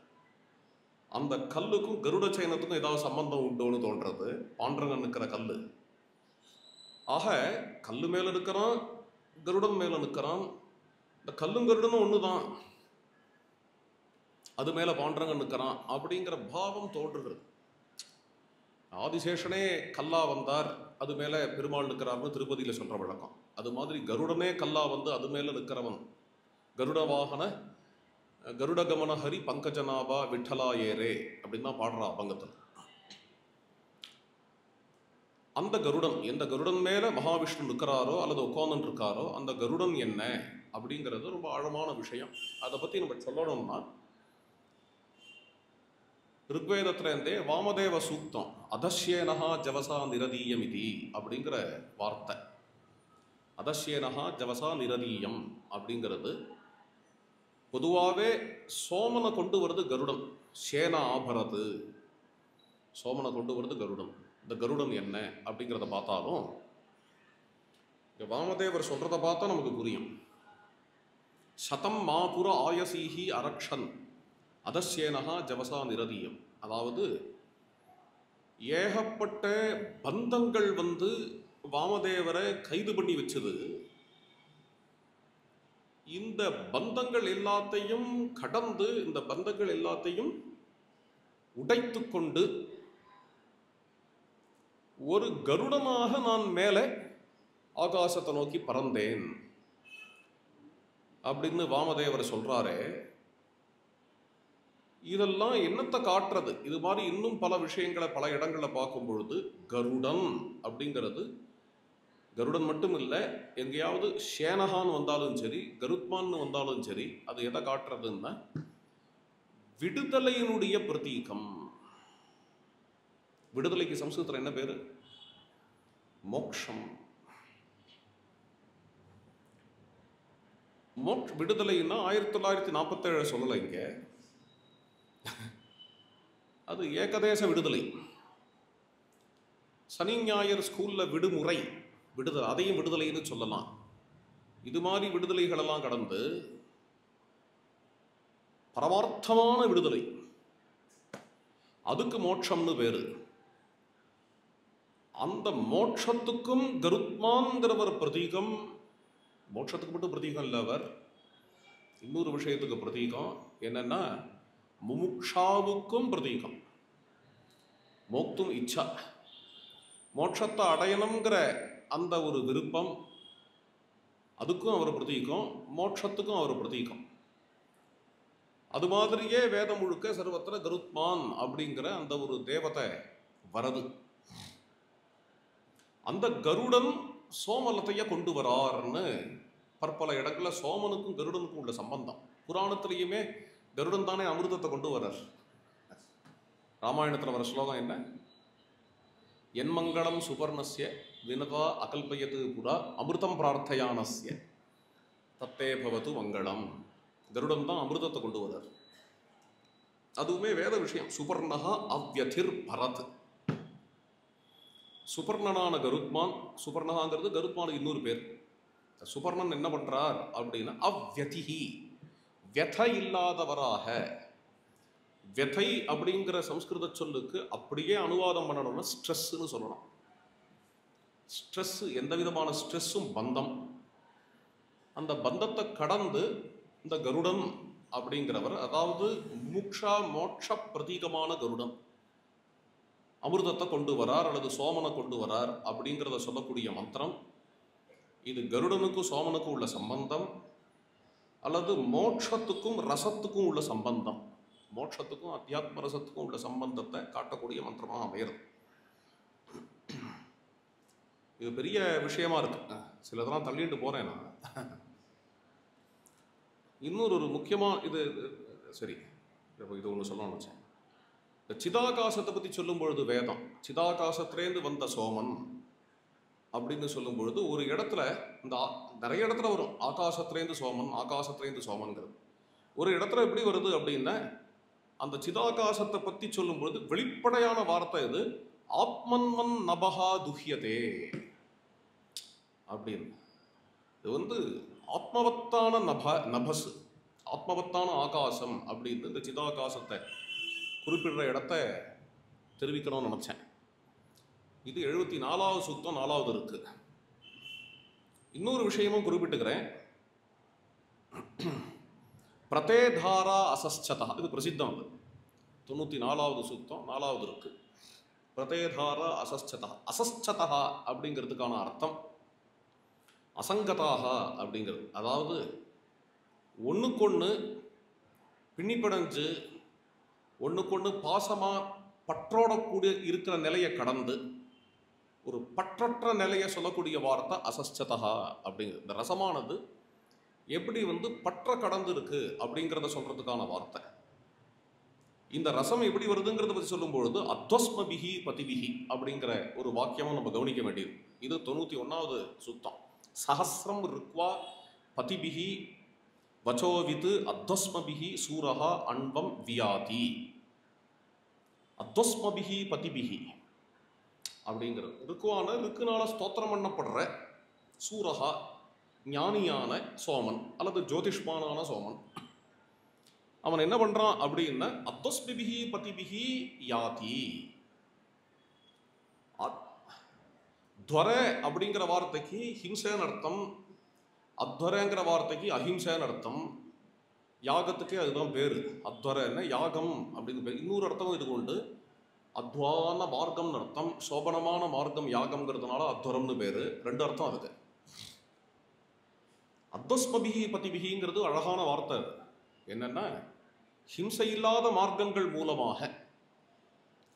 அந்த கல்லுக்கும் கருட சயனத்துக்கும் ஏதாவது சம்பந்தம் உண்டோன்னு தோன்றது பாண்டுரங்கன் நிற்கிற கல். ஆக கல்லு மேல இருக்கிறான், கருடன் மேல நிற்கிறான். இந்த கல்லும் கருடனும் ஒன்று தான், அது மேல பாண்டுரங்கன் நிற்கிறான் அப்படிங்கிற பாவம் தோன்றுகிறது. ஆதிசேஷனே கல்லா வந்தார், அது மேல பெருமாள் நிற்கிறார்னு திருப்பதியில சொல்ற வழக்கம். அது மாதிரி கருடனே கல்லா வந்து அது மேல நிற்கிறவன் கருட வாகன கருடகமன ஹரி பங்கஜநாபா விட்டலா ஏரே அப்படின்னு தான் பாடுறா அபங்கத்தில். அந்த கருடன், எந்த கருடன் மேல மகாவிஷ்ணு நிற்கிறாரோ அல்லது உட்கார்ந்து இருக்காரோ அந்த கருடன் என்ன அப்படிங்கிறது ரொம்ப ஆழமான விஷயம். அதை பத்தி நம்ம சொல்லணும்னா ருக்வேதத்திலேருந்தே வாமதேவ சூக்தம் அதஸ்யேனஹா ஜவசா நிரதீயம் இதி அப்படிங்கிற வார்த்தை. அதஸ்யேனஹா ஜவசா நிரதீயம் அப்படிங்கிறது பொதுவாகவே சோமனை கொண்டு வருது கருடன். சேனா ஆபரது, சோமனை கொண்டு வருது கருடன். இந்த கருடன் என்ன அப்படிங்கிறத பார்த்தாலும் வாமதேவர் சொல்றத பார்த்தா நமக்கு புரியும். சதம் மாபுர ஆயசீஹி அரக்ஷன் அதசேனகா ஜவசா நிரதியம். அதாவது ஏகப்பட்ட பந்தங்கள் வாமதேவரை கைது பண்ணி வச்சது. இந்த பந்தங்கள் எல்லாத்தையும் கடந்து, இந்த பந்தங்கள் எல்லாத்தையும் உடைத்து கொண்டு ஒரு கருடனாக நான் மேலே ஆகாசத்தை நோக்கி பறந்தேன் அப்படின்னு வாமதேவர் சொல்றாரே. இதெல்லாம் என்னத்தை காட்டுறது? இது மாதிரி இன்னும் பல விஷயங்களை பல இடங்களில் பார்க்கும் பொழுது கருடன் அப்படிங்கிறது, கருடன் மட்டும் இல்லை, எங்கேயாவது சேனகான்னு வந்தாலும் சரி, கருத்மான்னு வந்தாலும் சரி, அது எதை காட்டுறதுன்னா விடுதலையினுடைய பிரதீகம். விடுதலைக்கு சம்ஸ்கிருதத்தில் என்ன பேரு? மோக்ஷம். விடுதலைன்னா 1947 சொல்லலை இங்க, அது ஏகதேச விடுதலை. சனி ஞாயிறு ஸ்கூல்ல விடுமுறை விடுதலை, அதையும் விடுதலைன்னு சொல்லலாம். இது மாதிரி விடுதலைகளெல்லாம் கடந்து பரமார்த்தமான விடுதலை, அதுக்கு மோட்சம்னு பேரு. அந்த மோட்சத்துக்கும் கருத்மான்கிறவர் பிரதீகம். மோட்சத்துக்கு மட்டும் பிரதீகம் இல்லை, அவர் இன்னொரு விஷயத்துக்கு பிரதீகம். என்னன்னா முமுக்ஷாவுக்கும் பிரதீகம். மோக்தும் இச்சா, மோட்சத்தை அடையணுங்கிற அந்த ஒரு விருப்பம், அதுக்கும் அவர் பிரதீகம், மோட்சத்துக்கும் அவர் பிரதீகம். அது மாதிரியே வேதம் முழுக்க சர்வத்திர கருத்மான் அப்படிங்கிற அந்த ஒரு தேவதை வரது. அந்த கருடன் சோமலத்தைய கொண்டு வரார்னு பற்பல இடங்கள்ல சோமனுக்கும் கருடனுக்கும் உள்ள சம்பந்தம். புராணத்திலையுமே கருடன் தானே அமிர்தத்தை கொண்டு வர்றார். ராமாயணத்தில் வர ஸ்லோகம் என்ன? என் மங்களம் சுபர்ணஸ்ய வினதா அகல்பயது புரா அமிர்தம் பிரார்த்தயானஸ்ய தத்தே பவது மங்களம். கருடன் தான் அமிர்தத்தை கொண்டு வர்றார். அதுவுமே வேத விஷயம். சுபர்ணகா அவ்யதிர் பரத். சுபர்ணனான கருத்மான், சுபர்ணகாங்கிறது கருத்மானுக்கு இன்னொரு பேர். சுபர்ணன் என்ன பண்றார் அப்படின்னா அவ்யதிஹி, வியதை இல்லாதவராக. வியதை அப்படிங்கிற சம்ஸ்கிருத சொல்லுக்கு அப்படியே அனுவாதம் பண்ணணும்னா ஸ்ட்ரெஸ்ன்னு சொல்லணும். ஸ்ட்ரெஸ், எந்த விதமான ஸ்ட்ரெஸ்ஸும் பந்தம். அந்த பந்தத்தை கடந்து இந்த கருடன் அப்படிங்கிறவர், அதாவது முக்ஷா மோட்ச பிரதீகமான கருடன், அமிர்தத்தை கொண்டு வரார் அல்லது சோமனை கொண்டு வரார் அப்படிங்கிறத சொல்லக்கூடிய மந்திரம். இது கருடனுக்கும் சோமனுக்கும் உள்ள சம்பந்தம், அல்லது மோட்சத்துக்கும் ரசத்துக்கும் உள்ள சம்பந்தம், மோட்சத்துக்கும் அத்தியாத்ம ரசத்துக்கும் உள்ள சம்பந்தத்தை காட்டக்கூடிய மந்திரமாக அமைகிறது. இது பெரிய விஷயமா இருக்கு, சிலதெல்லாம் தள்ளிட்டு போறேன் நான். இன்னொரு ஒரு முக்கியமாக இது சரி, இது ஒன்று சொல்லணும்னு வச்சேன். இந்த சிதாகாசத்தை பற்றி சொல்லும் பொழுது வேதம் சிதாகாசத்திலேருந்து வந்த சோமன் அப்படின்னு சொல்லும் பொழுது ஒரு இடத்துல, இந்த நிறைய இடத்துல வரும் ஆகாசத்திலேருந்து சோமன், ஆகாசத்திலேருந்து சோமன்கிறது. ஒரு இடத்துல எப்படி வருது அப்படின்னா, அந்த சிதாகாசத்தை பற்றி சொல்லும் பொழுது வெளிப்படையான வார்த்தை இது, ஆத்மன்வன் நபகா துஹ்யதே அப்படின்னு. இது ஆத்மவத்தான நபஸ், ஆத்மவத்தான ஆகாசம் அப்படின்னு இந்த சிதாகாசத்தை குறிப்பிடுற இடத்த தெரிவிக்கணும்னு நினைச்சேன். இது 74வது சூக்தம் 4வது இருக்கு. இன்னொரு விஷயமும் குறிப்பிட்டுக்கிறேன். பிரதேதாரா அசஸ்சதா, இது பிரசித்தம். அது 94வது சூக்தம் 4வது இருக்கு. பிரதேதாரா அசஸ்சதா. அசஸ்சதா அப்படிங்கிறதுக்கான அர்த்தம் அசங்கதாக அப்படிங்கிறது. அதாவது ஒன்றுக்கொன்று பின்னிப்படைஞ்சு ஒன்றுக்கொன்று பாசமாக பற்றோட கூடிய இருக்கிற நிலையை கடந்து ஒரு பற்றற்ற நிலையை சொல்லக்கூடிய வார்த்தை அசஸ்சதா அப்படிங்கிறது. இந்த ரசமானது எப்படி பற்ற கடந்து இருக்கு அப்படிங்கிறத சொல்றதுக்கான வார்த்தை. இந்த ரசம் எப்படி வருதுங்கிறத பற்றி சொல்லும் பொழுது அத்வஸ்மபிஹி பதிபிஹி அப்படிங்கிற ஒரு வாக்கியமும் நம்ம கவனிக்க வேண்டியது. இது 91வது சூக்தம். சஹஸ்ரம் ருக்வா பதிபிஹி வச்சோவித்து அத்வஸ்மபிஹி சூரஹா அன்பம் வியாதி. அத்வஸ்மபிஹி பதிபிஹி அப்படிங்கிறது ருக்குனால ஸ்தோத்திரம் பண்ணப்படுற சூரஹா ஞானியான சோமன் அல்லது ஜோதிஷ்மானான சோமன். அவன் என்ன பண்றான் அப்படின்னா அத்வஸ்மிபிஹி பதிபிஹி யாதி. துவர அப்படிங்கிற வார்த்தைக்கு ஹிம்சேன்னு அர்த்தம், அத்வரங்கிற வார்த்தைக்கு அஹிம்சேன்னு அர்த்தம். யாகத்துக்கே அதுதான் பேரு, அத்வரன்னு யாகம் அப்படின்னு பேர். இன்னொரு அர்த்தமும் இதுக்கு உண்டு, அத்வான மார்க்கம்னு அர்த்தம். சோபனமான மார்க்கம் யாகம்ங்கிறதுனால அத்வரம்னு பேரு. ரெண்டு அர்த்தம் அதுக்கு. அத்வஸ்மபிஹி பதிபிஹிங்கிறது அழகான வார்த்தை. என்னன்னா ஹிம்சை இல்லாத மார்க்கங்கள் மூலமாக,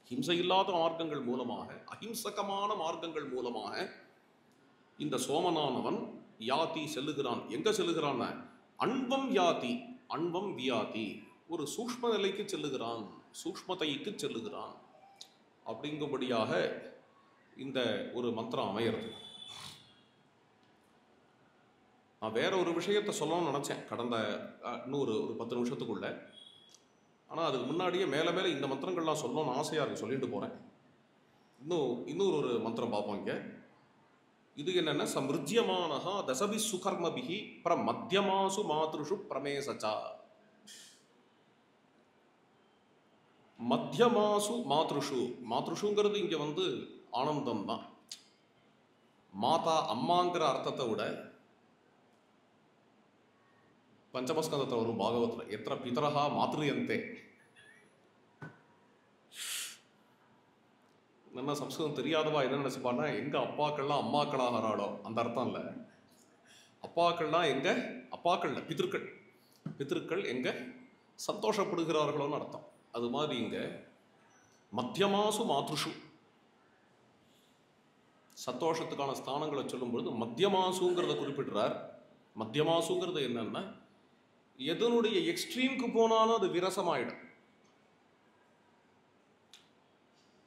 ஹிம்சை இல்லாத மார்க்கங்கள் மூலமாக, அஹிம்சகமான மார்க்கங்கள் மூலமாக இந்த சோமனானவன் யாதி செல்லுகிறான். எங்க செல்லுகிறான்? அன்பம் யாதி, அன்பம் வியாதி, ஒரு சூக்ஷ்ம நிலைக்கு செல்லுகிறான், சூக்ஷ்மதைக்கு செல்லுகிறான். அப்படிங்கும்படியாக இந்த ஒரு மந்திரம் அமையிறது. நான் வேற ஒரு விஷயத்தை சொல்லணும்னு நினச்சேன் கடந்த இன்னொரு 10 நிமிஷத்துக்குள்ள. ஆனால் அதுக்கு முன்னாடியே மேலே மேலே இந்த மந்திரங்கள்லாம் சொல்லணும்னு ஆசையாக இருக்கு, சொல்லிட்டு போகிறேன். இன்னொரு ஒரு மந்திரம் பார்ப்போம் இங்கே. இது என்னென்ன? சமிருஜ்யமானஹா தசபி சுகர்மபிஹி பிரமத்தியமாசு மாத்ருஷு பிரமேசச்சா. மத்தியமாசு மாத்ருஷு, மாத்ருஷுங்கிறது இங்கே ஆனந்தம் தான். மாதா அம்மாங்கிற அர்த்தத்தை விட பஞ்சமஸ்கந்தத்தில் வரும் பாகவத்தில் எத்திர பிதரஹா மாத்ரியந்தே. என்ன சம்ஸ்கிருதம் தெரியாதவா என்ன நினைச்சுப்பான்னா, எங்க அப்பாக்கள்லாம் அம்மாக்களாகிறாளோ அந்த அர்த்தம் இல்லை. அப்பாக்கள்லாம் எங்க அப்பாக்கள், பிதர்கள், பிதர்கள் எங்க சந்தோஷப்படுகிறார்களோன்னு அர்த்தம். அது மாதிரி இங்க மத்தியமாசு மாத்ருஷு, சந்தோஷத்துக்கான ஸ்தானங்களை சொல்லும் பொழுது மத்தியமாசுங்கிறத குறிப்பிடுறார். மத்தியமாசுங்கிறது என்னன்னா, எதனுடைய எக்ஸ்ட்ரீம்க்கு போனாலும் அது விரசமாயிடும்.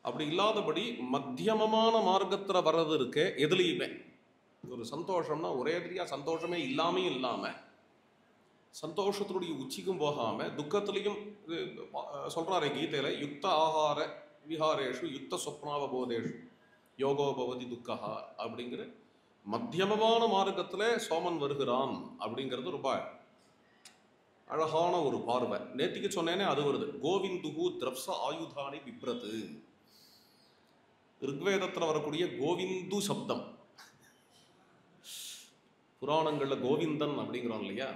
அப்படி இல்லாதபடி மத்தியமமான மார்க்கத்தில் வர்றது இருக்கு. எதுலையுமே ஒரு சந்தோஷம்னா ஒரேதிரியா சந்தோஷமே இல்லாம சந்தோஷத்தினுடைய உச்சிக்கும் போகாம துக்கத்திலையும் சொல்றாரு கீதையில, யுக்த ஆகார விஹாரேஷு யுக்த சொப்னாவபோதேஷு யோகோ பவதி துக்கஹா அப்படிங்கிற மத்தியமமான மார்க்கத்துல சோமன் வருகிறான் அப்படிங்கிறது ரொம்ப அழகான ஒரு பார்வை. நேற்றுக்கு சொன்னேனே அது வருது. கோவிந்துகு திரப்ச ஆயுதானி விப்ரது. ரிக்வேதத்தில் வரக்கூடிய கோவிந்து சப்தம், புராணங்கள்ல கோவிந்தன் அப்படிங்கிறோம் இல்லையா,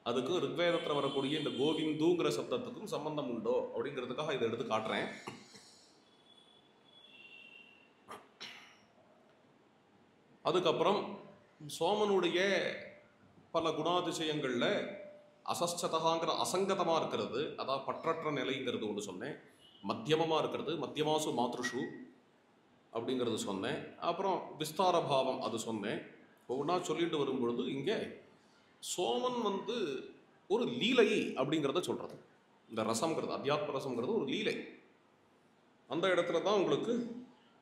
அதுக்கும் ரிக்வேதத்தில் வரக்கூடிய இந்த கோவிந்துங்கிற சப்தத்துக்கும் சம்பந்தம் உண்டோ அப்படிங்கிறதுக்காக இதை எடுத்து காட்டுறேன். அதுக்கப்புறம் சோமனுடைய பல குணாதிசயங்கள்ல அசஸ்சதகாங்கிற அசங்கதமா இருக்கிறது, அதாவது பற்றற்ற நிலைங்கிறது ஒன்று சொன்னேன். மத்தியமமா இருக்கிறது, மத்தியமாசு மாத்ருஷு அப்படிங்கிறது சொன்னேன். அப்புறம் விஸ்தார பாவம் அது சொன்னேன். ஒவ்வொன்றா சொல்லிட்டு வரும்பொழுது இங்கே சோமன் ஒரு லீலை அப்படிங்கிறத சொல்றது. இந்த ரசம்ங்கிறது, அத்தியாத்ம ரசம்ங்கிறது ஒரு லீலை. அந்த இடத்துல தான் உங்களுக்கு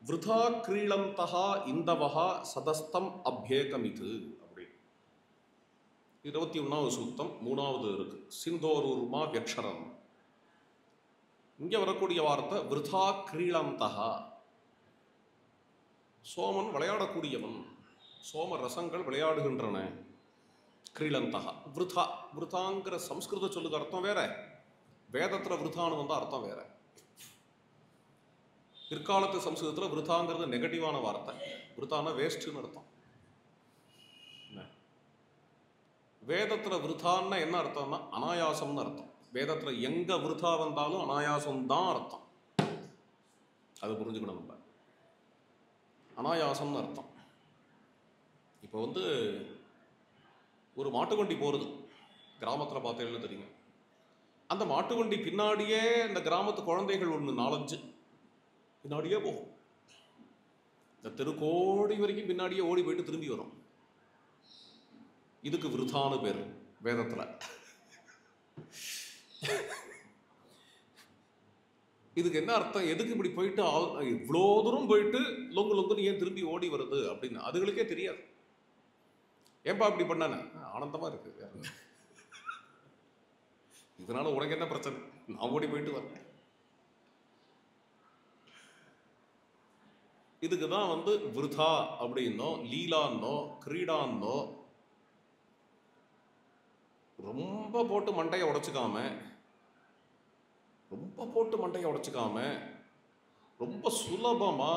விருதா கிரீளந்தகா இந்தவகா சதஸ்தம் அப்யேகமிது அப்படி 21வது சூக்தம் 3வது இருக்கு. சிந்தோரூர்மா வியக்ஷரம். இங்க வரக்கூடிய வார்த்தை விருதா கிரீளந்தகா. சோமன் விளையாடக்கூடியவன், சோம ரசங்கள் விளையாடுகின்றன. கிரீளந்தகா விருதா, விருதாங்கிற சம்ஸ்கிருத சொல்லுக்கு அர்த்தம் வேற, வேதத்துல விருதான்னு அர்த்தம் வேற. பிற்காலத்து சம்ஸ்கிருதத்தில் விருதாங்கிறது நெகட்டிவான வார்த்தை. விருதான வேஸ்ட்னு அர்த்தம். வேதத்தில் விருதான்னா என்ன அர்த்தம்னா அனாயாசம்னு அர்த்தம். வேதத்தில் எங்க விருதா வந்தாலும் அனாயாசம் தான் அர்த்தம். அது புரிஞ்சுக்கணும். நம்ம அனாயாசம்னு அர்த்தம். இப்போ ஒரு மாட்டு வண்டி போகிறது கிராமத்தில் பார்த்தீங்கன்னா தெரியுங்க. அந்த மாட்டு வண்டி பின்னாடியே இந்த கிராமத்து குழந்தைகள் 4-5 பின்னாடியே போகும். இந்த தெருக்கோடி வரைக்கும் பின்னாடியே ஓடி போயிட்டு திரும்பி வரும். இதுக்கு விருதான்னு பேர் வேதத்துல. இதுக்கு என்ன அர்த்தம்? எதுக்கு இப்படி போயிட்டு இவ்வளோ தூரம் போயிட்டு லொங்குன்னு ஏன் திரும்பி ஓடி வருது அப்படின்னு அதுகளுக்கே தெரியாது. ஏன்பா இப்படி பண்ணானே? ஆனந்தமா இருக்கு. இதனால உனக்கு என்ன பிரச்சனை, நான் ஓடி போயிட்டு வரேன். இதுக்கு தான் விருதா அப்படின்னோ லீலான்னோ கிரீடான்னோ ரொம்ப போட்டு மண்டையை உடைச்சிக்காம ரொம்ப சுலபமா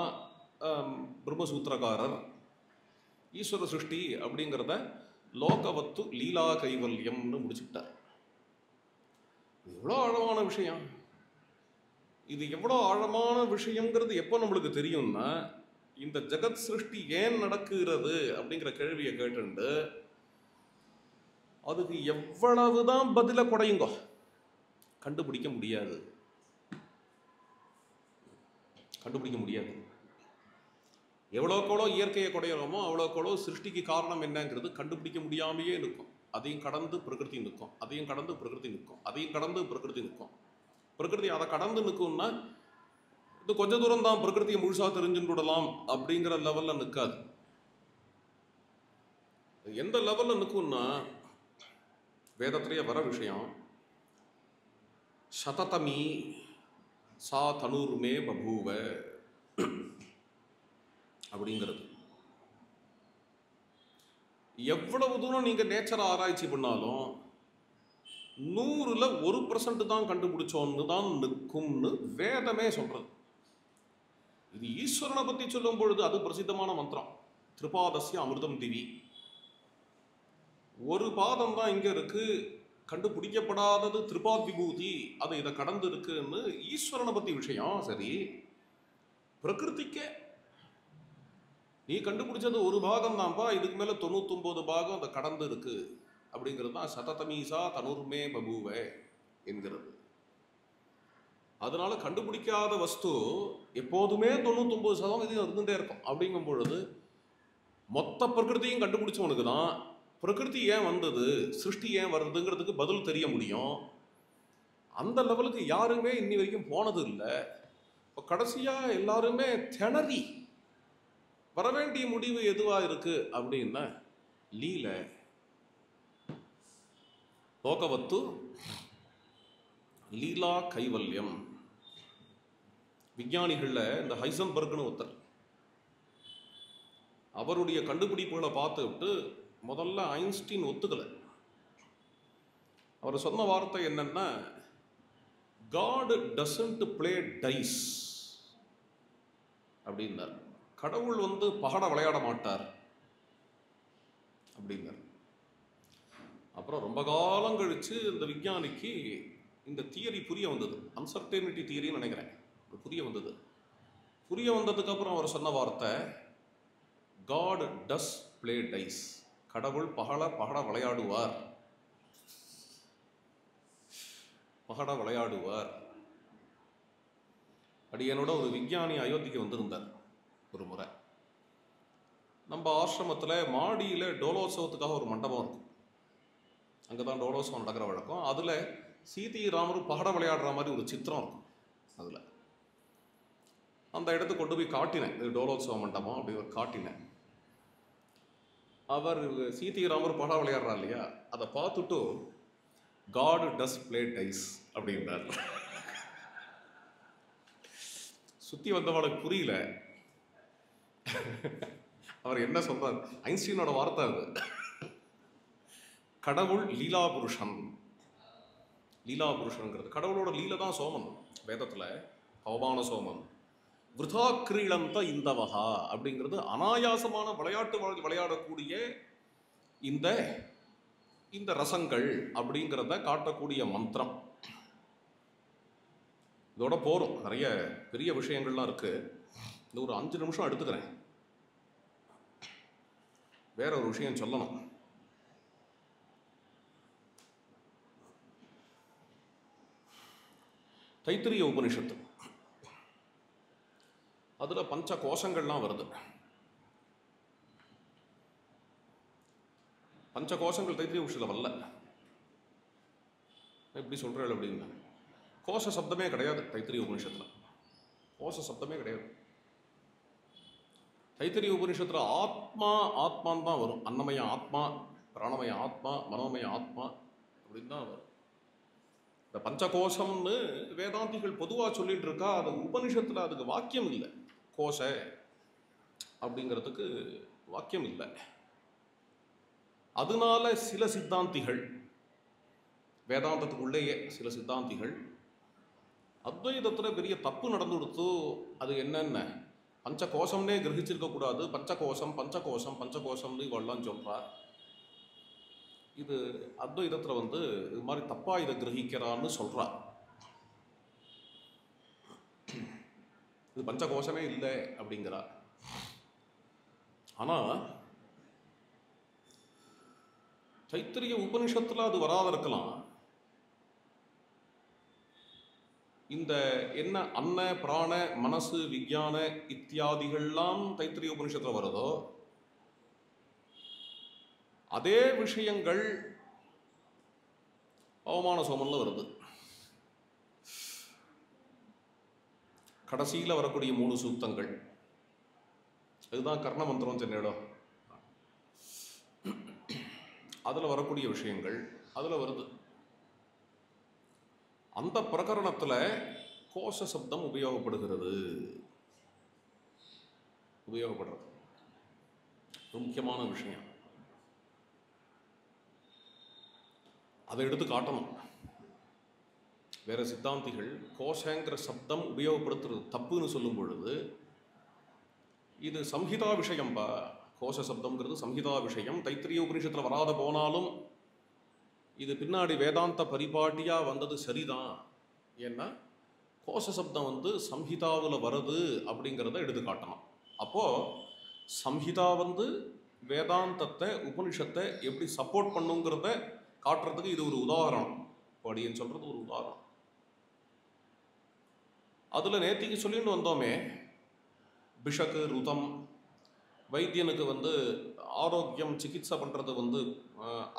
பிரம்மசூத்திரக்காரர் ஈஸ்வர சிருஷ்டி அப்படிங்கிறத லோகவத்து லீலா கைவல்யம்னு முடிச்சுட்டார். எவ்வளோ ஆழமான விஷயம் இது. எவ்வளோ ஆழமான விஷயங்கிறது எப்போ நம்மளுக்கு தெரியும்னா, இந்த ஜெகத் சிருஷ்டி ஏன் நடக்குகிறது அப்படிங்கிற கேள்வியை கேட்டுண்டு அதுக்கு எவ்வளவுதான் பதில குறையுங்க, கண்டுபிடிக்க முடியாது. எவ்வளோக்கெவ்வளோ இயற்கையை குறையிறோமோ அவ்வளோக்கெவ்வளோ சிருஷ்டிக்கு காரணம் என்னங்கிறது கண்டுபிடிக்க முடியாமையே இருக்கும். அதையும் கடந்து பிரகிருதி நிற்கும், அதையும் கடந்து பிரகிருதி நிற்கும். பிரகிருதி அதை கடந்து நிற்கும்னா இது கொஞ்ச தூரம் தான் பிரகிருதியை முழுசா தெரிஞ்சுன்னு விடலாம் அப்படிங்கிற லெவல்ல நிற்காது. எந்த லெவல்ல நிற்கும்னா, வேதத்திலேயே வர விஷயம், சததமி சா தனுர்மே பபூவ அப்படிங்கிறது. எவ்வளவு தூரம் நீங்க நேச்சரை ஆராய்ச்சி பண்ணாலும் 100ல் 1% தான் கண்டுபிடிச்சோன்னு தான் நிற்கும்னு வேதமே சொல்றது. இது ஈஸ்வரனை பத்தி சொல்லும் பொழுது அது பிரசித்தமான மந்திரம், திரிபாதஸ்ய அமிர்தம் திவி. ஒரு பாதம் தான் இங்க இருக்கு, கண்டுபிடிக்கப்படாதது திரிபாத் விபூதி, அது இதை கடந்து இருக்குன்னு ஈஸ்வரனை பத்தி விஷயம். சரி, பிரகிருதிக்கே நீ கண்டுபிடிச்சது ஒரு பாகம் தான்ப்பா, இதுக்கு மேல 99 பாகம் அதை கடந்து இருக்கு அப்படிங்கிறது தான் சததமீசா தனுர்மே பபூவ என்கிறது. அதனால கண்டுபிடிக்காத வஸ்து எப்போதுமே 99% இருந்துட்டே இருக்கும். அப்படிங்கும் பொழுது மொத்த பிரகிருதியும் கண்டுபிடிச்சவனுக்கு தான் பிரகிருதி ஏன் வந்தது, சிருஷ்டி ஏன் வருதுங்கிறதுக்கு பதில் தெரிய முடியும். அந்த லெவலுக்கு யாருமே இன்னி வரைக்கும் போனது இல்லை. இப்போ கடைசியா எல்லாருமே திணறி வரவேண்டிய முடிவு எதுவா இருக்கு அப்படின்னா லீலை. லோகவத்து லீலா கைவல்யம். விஞ்ஞானிகள்ல இந்த ஹைசன்பர்க்னு ஒருத்தர், அவருடைய கண்டுபிடிப்புகளை பார்த்து விட்டு முதல்ல ஐன்ஸ்டீன் ஒத்துக்கலை. அவர் சொன்ன வார்த்தை என்னன்னா, God doesn't play dice அப்படின்னார். கடவுள் பகட விளையாட மாட்டார் அப்படின்னார். அப்புறம் ரொம்ப காலம் கழிச்சு இந்த விஞ்ஞானிக்கு இந்த தியரி புரிய வந்தது, அன்சர்டனிட்டி தியரின்னு நினைக்கிறேன். புரிய வந்ததுக்கு அப்புறம் அவர் சொன்ன வார்த்தை, God does play dice. கடவுள் பகட விளையாடுவார். அடியனோட ஒரு விஞ்ஞானி அயோத்திக்கு வந்திருந்தார் ஒரு முறை. நம்ம ஆசிரமத்தில் மாடியில் டோலோத்சவத்துக்காக ஒரு மண்டபம் இருக்கும், அங்கே தான் டோலோத்சவம் நடக்கிற வழக்கம். அதில் சீதை ராமரும் பகட விளையாடுற மாதிரி ஒரு சித்திரம் இருக்கும். அதில் அந்த இடத்துக்கு கொண்டு போய் காட்டினேன், இது டோலோத்சவ மண்டபம் அப்படி ஒரு காட்டினேன். அவர் சீதை ராமர் பகட விளையாடுறா இல்லையா, அதை பார்த்துட்டு God does play dice அப்படின்றார். சுற்றி வந்தவனுக்கு புரியல அவர் என்ன சொல்றார். ஐன்ஸ்டீனோட வார்த்தை அது. கடவுள் லீலா புருஷன்ங்கிறது, கடவுளோட லீலை தான் சோமன். வேதத்துல பவமான சோமன். விருதா கிரீடந்த இந்தவகா அப்படிங்கிறது அனாயாசமான விளையாட்டு விளையாடக்கூடிய இந்த ரசங்கள் அப்படிங்கிறத காட்டக்கூடிய மந்திரம். இதோட போறோம், நிறைய பெரிய விஷயங்கள்லாம் இருக்கு. இந்த ஒரு 5 நிமிஷம் எடுத்துக்கிறேன். வேற ஒரு விஷயம் சொல்லணும். தைத்திரிய உபனிஷத்து, அதுல பஞ்ச கோஷங்கள்லாம் வருது. பஞ்ச கோஷங்கள் தைத்திரிய உபனிஷத்துல வரல. எப்படி சொல்றேன் அப்படின்னா, கோஷ சப்தமே கிடையாது தைத்திரிய உபனிஷத்துல. தைத்திரிய உபனிஷத்துல ஆத்மான்னு தான் வரும். அன்னமய ஆத்மா, பிராணமய ஆத்மா, மனோமய ஆத்மா அப்படின்னு தான் வரும். இந்த பஞ்சகோஷம்னு வேதாந்திகள் பொதுவாக சொல்லிட்டு இருக்கா, அது உபனிஷத்தில் அதுக்கு வாக்கியம் இல்லை. கோஷ அப்படிங்கிறதுக்கு வாக்கியம் இல்லை. அதனால சில சித்தாந்திகள், வேதாந்தத்துக்குள்ளேயே சில சித்தாந்திகள் அத்வைதத்தில் பெரிய தப்பு நடந்து கொடுத்து, அது என்னென்ன பஞ்சகோஷம்னே கிரகிச்சிருக்கக்கூடாது, பஞ்சகோஷம் பஞ்சகோஷம் பஞ்சகோஷம்னு இவெல்லாம் சொல்கிறா. இது அத்வைதத்தில் இது மாதிரி தப்பா இதை கிரகிக்கிறான்னு சொல்றா. இது பஞ்சகோஷமே இல்லை அப்படிங்கிறா. ஆனா தைத்திரிய உபனிஷத்துல அது வராத இருக்கலாம். இந்த என்ன அன்ன பிராண மனசு விஞ்ஞான இத்தியாதிகள்லாம் தைத்திரிய உபனிஷத்துல வருதோ, அதே விஷயங்கள் அவமான சோமன்ல வருது. கடைசியில் வரக்கூடிய 3 சூக்தங்கள், அதுதான் கர்ண மந்திரம் சென்னிடம், அதில் வரக்கூடிய விஷயங்கள் அதில் வருது. அந்த பிரகரணத்தில் கோஷ சப்தம் உபயோகப்படுகிறது. உபயோகப்படுறது முக்கியமான விஷயம். அதை எடுத்து காட்டணும். வேற சித்தாந்திகள் கோஷங்கிற சப்தம் உபயோகப்படுத்துறது தப்புன்னு சொல்லும் பொழுது, இது சம்ஹிதா விஷயம்பா, கோஷ சப்தம்ங்கிறது சம்ஹிதா விஷயம், தைத்திரிய உபனிஷத்தில் வராத போனாலும் இது பின்னாடி வேதாந்த பரிபாட்டியாக வந்தது சரிதான். ஏன்னா கோஷ சப்தம் சம்ஹிதாவில் வருது அப்படிங்கிறத எடுத்து காட்டணும். அப்போது சம்ஹிதா வேதாந்தத்தை உபனிஷத்தை எப்படி சப்போர்ட் பண்ணுங்கிறத காட்டுறதுக்கு இது ஒரு உதாரணம். படின்னு சொல்கிறது ஒரு உதாரணம். அதில் நேத்திக்கு சொல்லிட்டு வந்தோமே, பிஷக்கு ருதம், வைத்தியனுக்கு ஆரோக்கியம் சிகிச்சை பண்ணுறது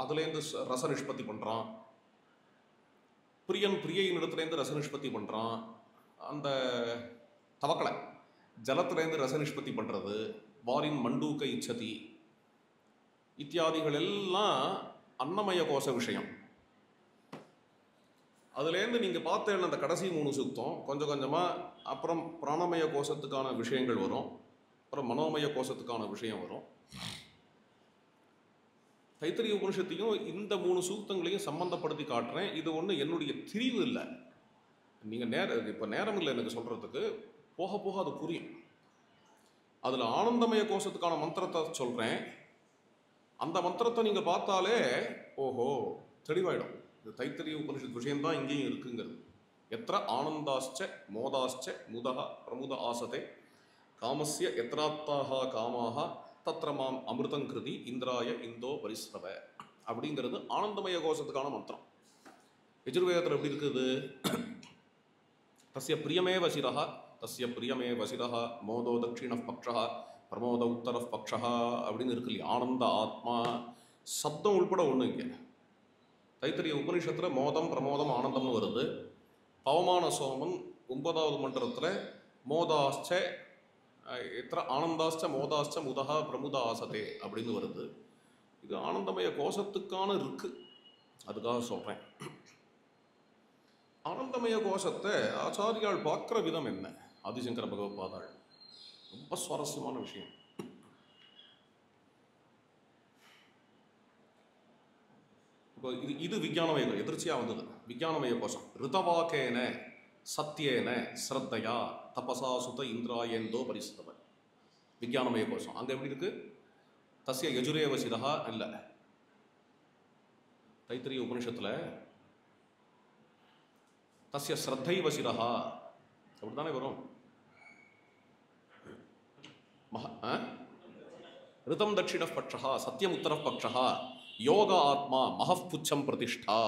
அதுலேருந்து ரச நிஷ்பத்தி பண்ணுறான், பிரியன் பிரியையின் இடத்துலேருந்து ரச நிஷ்பத்தி பண்ணுறான், அந்த தவக்கலை ஜலத்துலேருந்து ரச நிஷ்பத்தி பண்ணுறது, வாரின் மண்டூக்க இச்சதி இத்தியாதிகள் எல்லாம் அன்னமய கோஷ விஷயம். அதுலேருந்து நீங்கள் பார்த்தேன் அந்த கடைசி 3 சுத்தம் கொஞ்சம் கொஞ்சமாக, அப்புறம் பிராணமய கோஷத்துக்கான விஷயங்கள் வரும், அப்புறம் மனோமய கோஷத்துக்கான விஷயம் வரும். தைத்திரிய உபனிஷத்தையும் இந்த 3 சூக்தங்களையும் சம்பந்தப்படுத்தி காட்டுறேன். இது ஒன்று என்னுடைய திரிவு இல்லை. நீங்கள் இப்போ நேரம் இல்லை எனக்கு சொல்கிறதுக்கு, போக போக அது புரியும். அதில் ஆனந்தமய கோஷத்துக்கான மந்திரத்தை சொல்கிறேன். அந்த மந்திரத்தை நீங்கள் பார்த்தாலே ஓஹோ தெளிவாயிடும். இந்த தைத்திரிய உபனிஷத் விஷயம்தான் இங்கேயும் இருக்குங்கிறது. எத்திர ஆனந்தாச்ச மோதாச்ச முதா பிரமுத ஆசதே காமஸ்ய எத்ராத்தாக காமாக தத்ர மாம் அமிர்தம் கிருதி இந்திராய இந்தோ பரிஸ்ரவ அப்படிங்கிறது ஆனந்தமய கோஷத்துக்கான மந்திரம். யஜுர்வேதத்தில் எப்படி இருக்குது? தஸ்ய பிரியமே வசிரஹ தஸ்ய பிரியமே வசிரஹ மோதோ தட்சிண பக்ஷா பிரமோத உத்தர பக்ஷா அப்படின்னு இருக்கு இல்லையா? ஆனந்த ஆத்மா சப்தம் உள்பட ஒன்று. இங்கே தைத்திரிய உபனிஷத்தில் மோதம் பிரமோதம் ஆனந்தம்னு வருது. பவமான சோமன் 9வது மண்டலத்தில் மோதாச்ச எத்திர ஆனந்தாச்ச மோதாச்ச முதா பிரமுத ஆசதே அப்படின்னு வருது. இது ஆனந்தமய கோஷத்துக்கான இருக்கு, அதுக்காக சொல்கிறேன். ஆனந்தமய கோஷத்தை ஆச்சாரியால் பார்க்குற விதம் என்ன? ஆதிசங்கர பகவத்பாதாள் ரொம்ப சுவாரஸ்யமான விஷயம். இப்போ இது விஞ்ஞானமய எதிர்ச்சியாக வந்தது. விஞ்ஞானமய கோஷம் ரிதவாக்கேன சத்தியேன ஸ்ரத்தையா தபசா சுத இந்திராயேந்தோ பரிசுத்தவ. விஞ்ஞானமய கோஷம் அங்கே எப்படி இருக்கு? தஸ்ய யஜுரேவ சிரஹா இல்லை. தைத்திரிய உபனிஷத்தில் தஸ்ய ஸ்ரத்தைவ சிரஹா அப்படித்தானே வரும். ரிதம் தட்சிண பக்ஷா சத்தியம் உத்தர பக்ஷா யோக ஆத்மா மகப்புச்சம் பிரதிஷ்டா.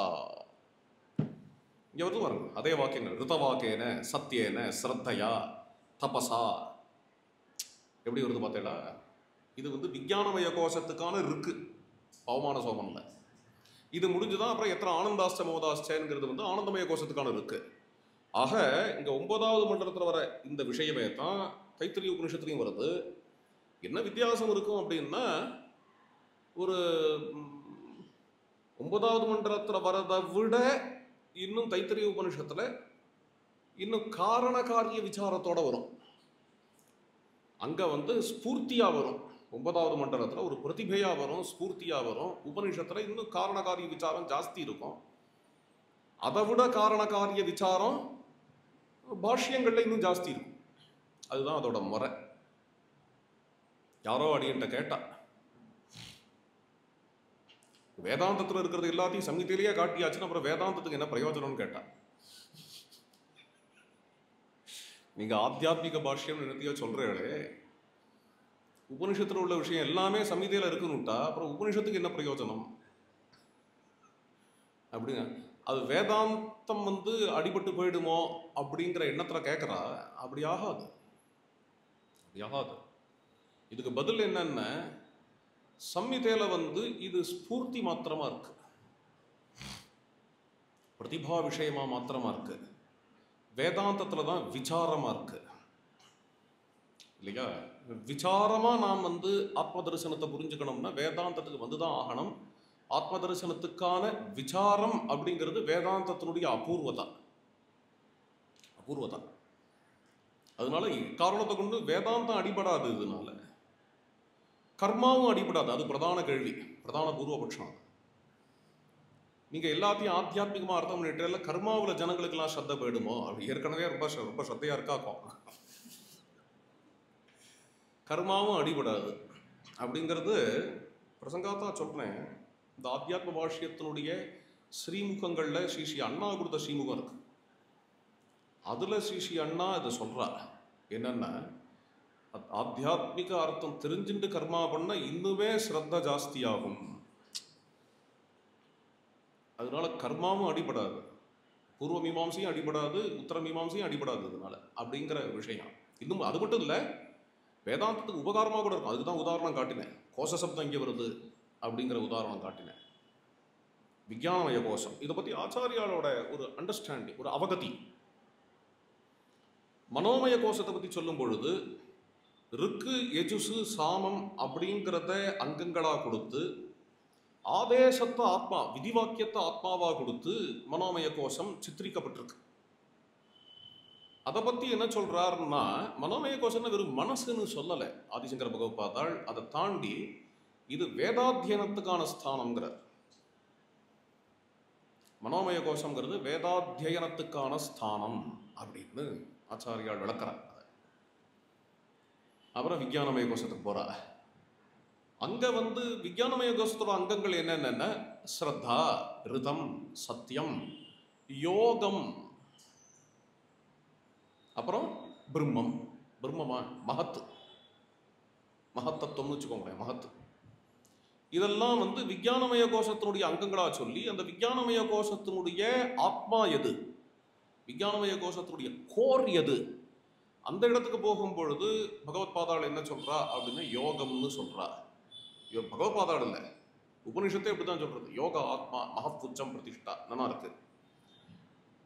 இங்கே வந்து வருங்க அதே வாக்கியங்கள். ரிதவாக்கேன சத்தியேன ஸ்ரத்தையா தபசா எப்படி வருது பார்த்தேடா? இது விஞ்ஞானமய கோஷத்துக்கான இருக்கு பவமான சோமன்ல. இது முடிஞ்சுதான் அப்புறம் எத்தனை ஆனந்தாஸ்ட மோதாஸ்டங்கிறது ஆனந்தமய கோஷத்துக்கான இருக்கு. ஆக இங்க 9வது மண்டலத்தில் வர இந்த விஷயமே தான் தைத்திரிய உபனிஷத்துலையும் வருது. என்ன வித்தியாசம் இருக்கும் அப்படின்னா, ஒரு 9வது மண்டலத்தில் வரதை விட இன்னும் தைத்திரிய உபனிஷத்துல இன்னும் காரண காரிய விசாரத்தோட வரும். அங்க ஸ்பூர்த்தியா வரும். 9வது மண்டலத்துல ஒரு பிரதிபையா வரும், ஸ்பூர்த்தியா வரும். உபனிஷத்துல இன்னும் காரண காரிய விசாரம் ஜாஸ்தி இருக்கும். அதை விட காரண காரிய விசாரம் பாஷ்யங்கள்ல இன்னும் ஜாஸ்தி இருக்கும். அதுதான் அதோட முறை. யாரோ அடியன்ட்ட கேட்டா, வேதாந்தத்தில் இருக்கிறது எல்லாத்தையும் சங்கீதையிலேயே காட்டியாச்சுன்னா அப்புறம் வேதாந்தத்துக்கு என்ன பிரயோஜனம்னு கேட்டா. நீங்க ஆத்தியாத்மிக பாஷ்யம் நிறுத்தியா சொல்றீங்களே, உபனிஷத்துல உள்ள விஷயம் எல்லாமே சமீதையில இருக்குன்னுட்டா அப்புறம் உபனிஷத்துக்கு என்ன பிரயோஜனம் அப்படிங்க. அது வேதாந்தம் அடிபட்டு போயிடுமோ அப்படிங்கிற எண்ணத்துல கேட்கறா. அப்படி ஆகாது. இதுக்கு பதில் என்னன்னா, சம்மிதேல இது ஸ்பூர்த்தி மாத்திரமா இருக்கு, பிரதிபா விஷயமா மாத்திரமா இருக்கு. வேதாந்தத்துல தான் விசாரமா இருக்கு இல்லையா? விசாரமா நாம் ஆத்ம தரிசனத்தை புரிஞ்சுக்கணும்னா வேதாந்தத்துக்கு வந்துதான் ஆகணும். ஆத்ம தரிசனத்துக்கான விசாரம் அப்படிங்கிறது வேதாந்தத்தினுடைய அபூர்வதா. அதனால காரணத்தை கொண்டு வேதாந்தம் அடிபடாது. இதனால கர்மாவும் அடிபடாது. அது பிரதான கேள்வி, பிரதான பூர்வபட்சம். நீங்க எல்லாத்தையும் ஆத்தியாத்மிகமா அர்த்தம் பண்ணிட்டு கர்மாவில் ஜனங்களுக்கு எல்லாம் ஸ்ரத்த போயிடுமோ? அப்படி ஏற்கனவே ரொம்ப ஸ்ரத்தையா இருக்காக்கும். கர்மாவும் அடிபடாது அப்படிங்கிறது பிரசங்காத்தா சொல்றேன். இந்த ஆத்தியாத்ம பாஷ்யத்தினுடைய ஸ்ரீமுகங்கள்ல ஸ்ரீ அண்ணா கொடுத்த ஸ்ரீமுகம் இருக்கு. அதுல ஸ்ரீ அண்ணா இதை சொல்றார். என்னன்னா, ஆத்தியாத்மிக அர்த்தம் தெரிஞ்சுட்டு கர்மா பண்ண இன்னுமே ஸ்ரத்த ஜாஸ்தி ஆகும். அதனால கர்மாவும் அடிபடாது, பூர்வ மீமாம்சையும் அடிபடாது, உத்தர மீமாம்சையும் அடிபடாது. அதனால அப்படிங்கிற விஷயம். இன்னும் அது மட்டும் இல்லை, வேதாந்தத்துக்கு உபகாரமாக கூட இருக்கும். அதுக்கு தான் உதாரணம் காட்டினேன். கோஷ சப்தம் இங்கே வருது அப்படிங்கிற உதாரணம் காட்டினேன். விஞ்ஞானமய கோஷம், இதை பற்றி ஆச்சாரியாலோட ஒரு அண்டர்ஸ்டாண்டிங், ஒரு அவகதி. மனோமய கோஷத்தை பற்றி சொல்லும் பொழுது ருக்கு யஜுசு சாமம் அப்படிங்கிறத அங்கங்களாக கொடுத்து, ஆதேசத்தை ஆத்மா, விதிவாக்கியத்தை ஆத்மாவாக கொடுத்து மனோமய கோஷம் சித்தரிக்கப்பட்டிருக்கு. அதை பற்றி என்ன சொல்றாருன்னா, மனோமய கோஷம்னு வெறும் மனசுன்னு சொல்லலை ஆதிசங்கர பகவத்பாதாள். அதை தாண்டி இது வேதாத்தியனத்துக்கான ஸ்தானம்ங்கிறார். மனோமய கோஷம்ங்கிறது வேதாத்தியனத்துக்கான ஸ்தானம் அப்படின்னு ஆச்சாரியால் விளக்கிறார். அப்புறம் விஞ்ஞானமய கோஷத்துக்கு போறா. அங்க விஞ்ஞானமய கோஷத்தோட அங்கங்கள் என்னென்ன? ஸ்ரத்தா, ரிதம், சத்தியம், யோகம், அப்புறம் பிரம்மம். பிரம்மமா? மகத்து, மகத்தத்துவம்னு வச்சுக்கோங்களேன். மகத்து. இதெல்லாம் விஞ்ஞானமய கோஷத்தினுடைய அங்கங்களா சொல்லி, அந்த விஞ்ஞானமய கோஷத்தினுடைய ஆத்மா எது, விஞ்ஞானமய கோஷத்தினுடைய கோர் எது, அந்த இடத்துக்கு போகும் பொழுது பகவத்பாதாள் என்ன சொல்றா அப்படின்னா யோகம்னு சொல்றா. பகவத்பாதாள் இல்லை, உபனிஷத்தை எப்படிதான் சொல்றது. யோகா ஆத்மா மகப்புச்சம் பிரதிஷ்டா. நல்லா இருக்கு.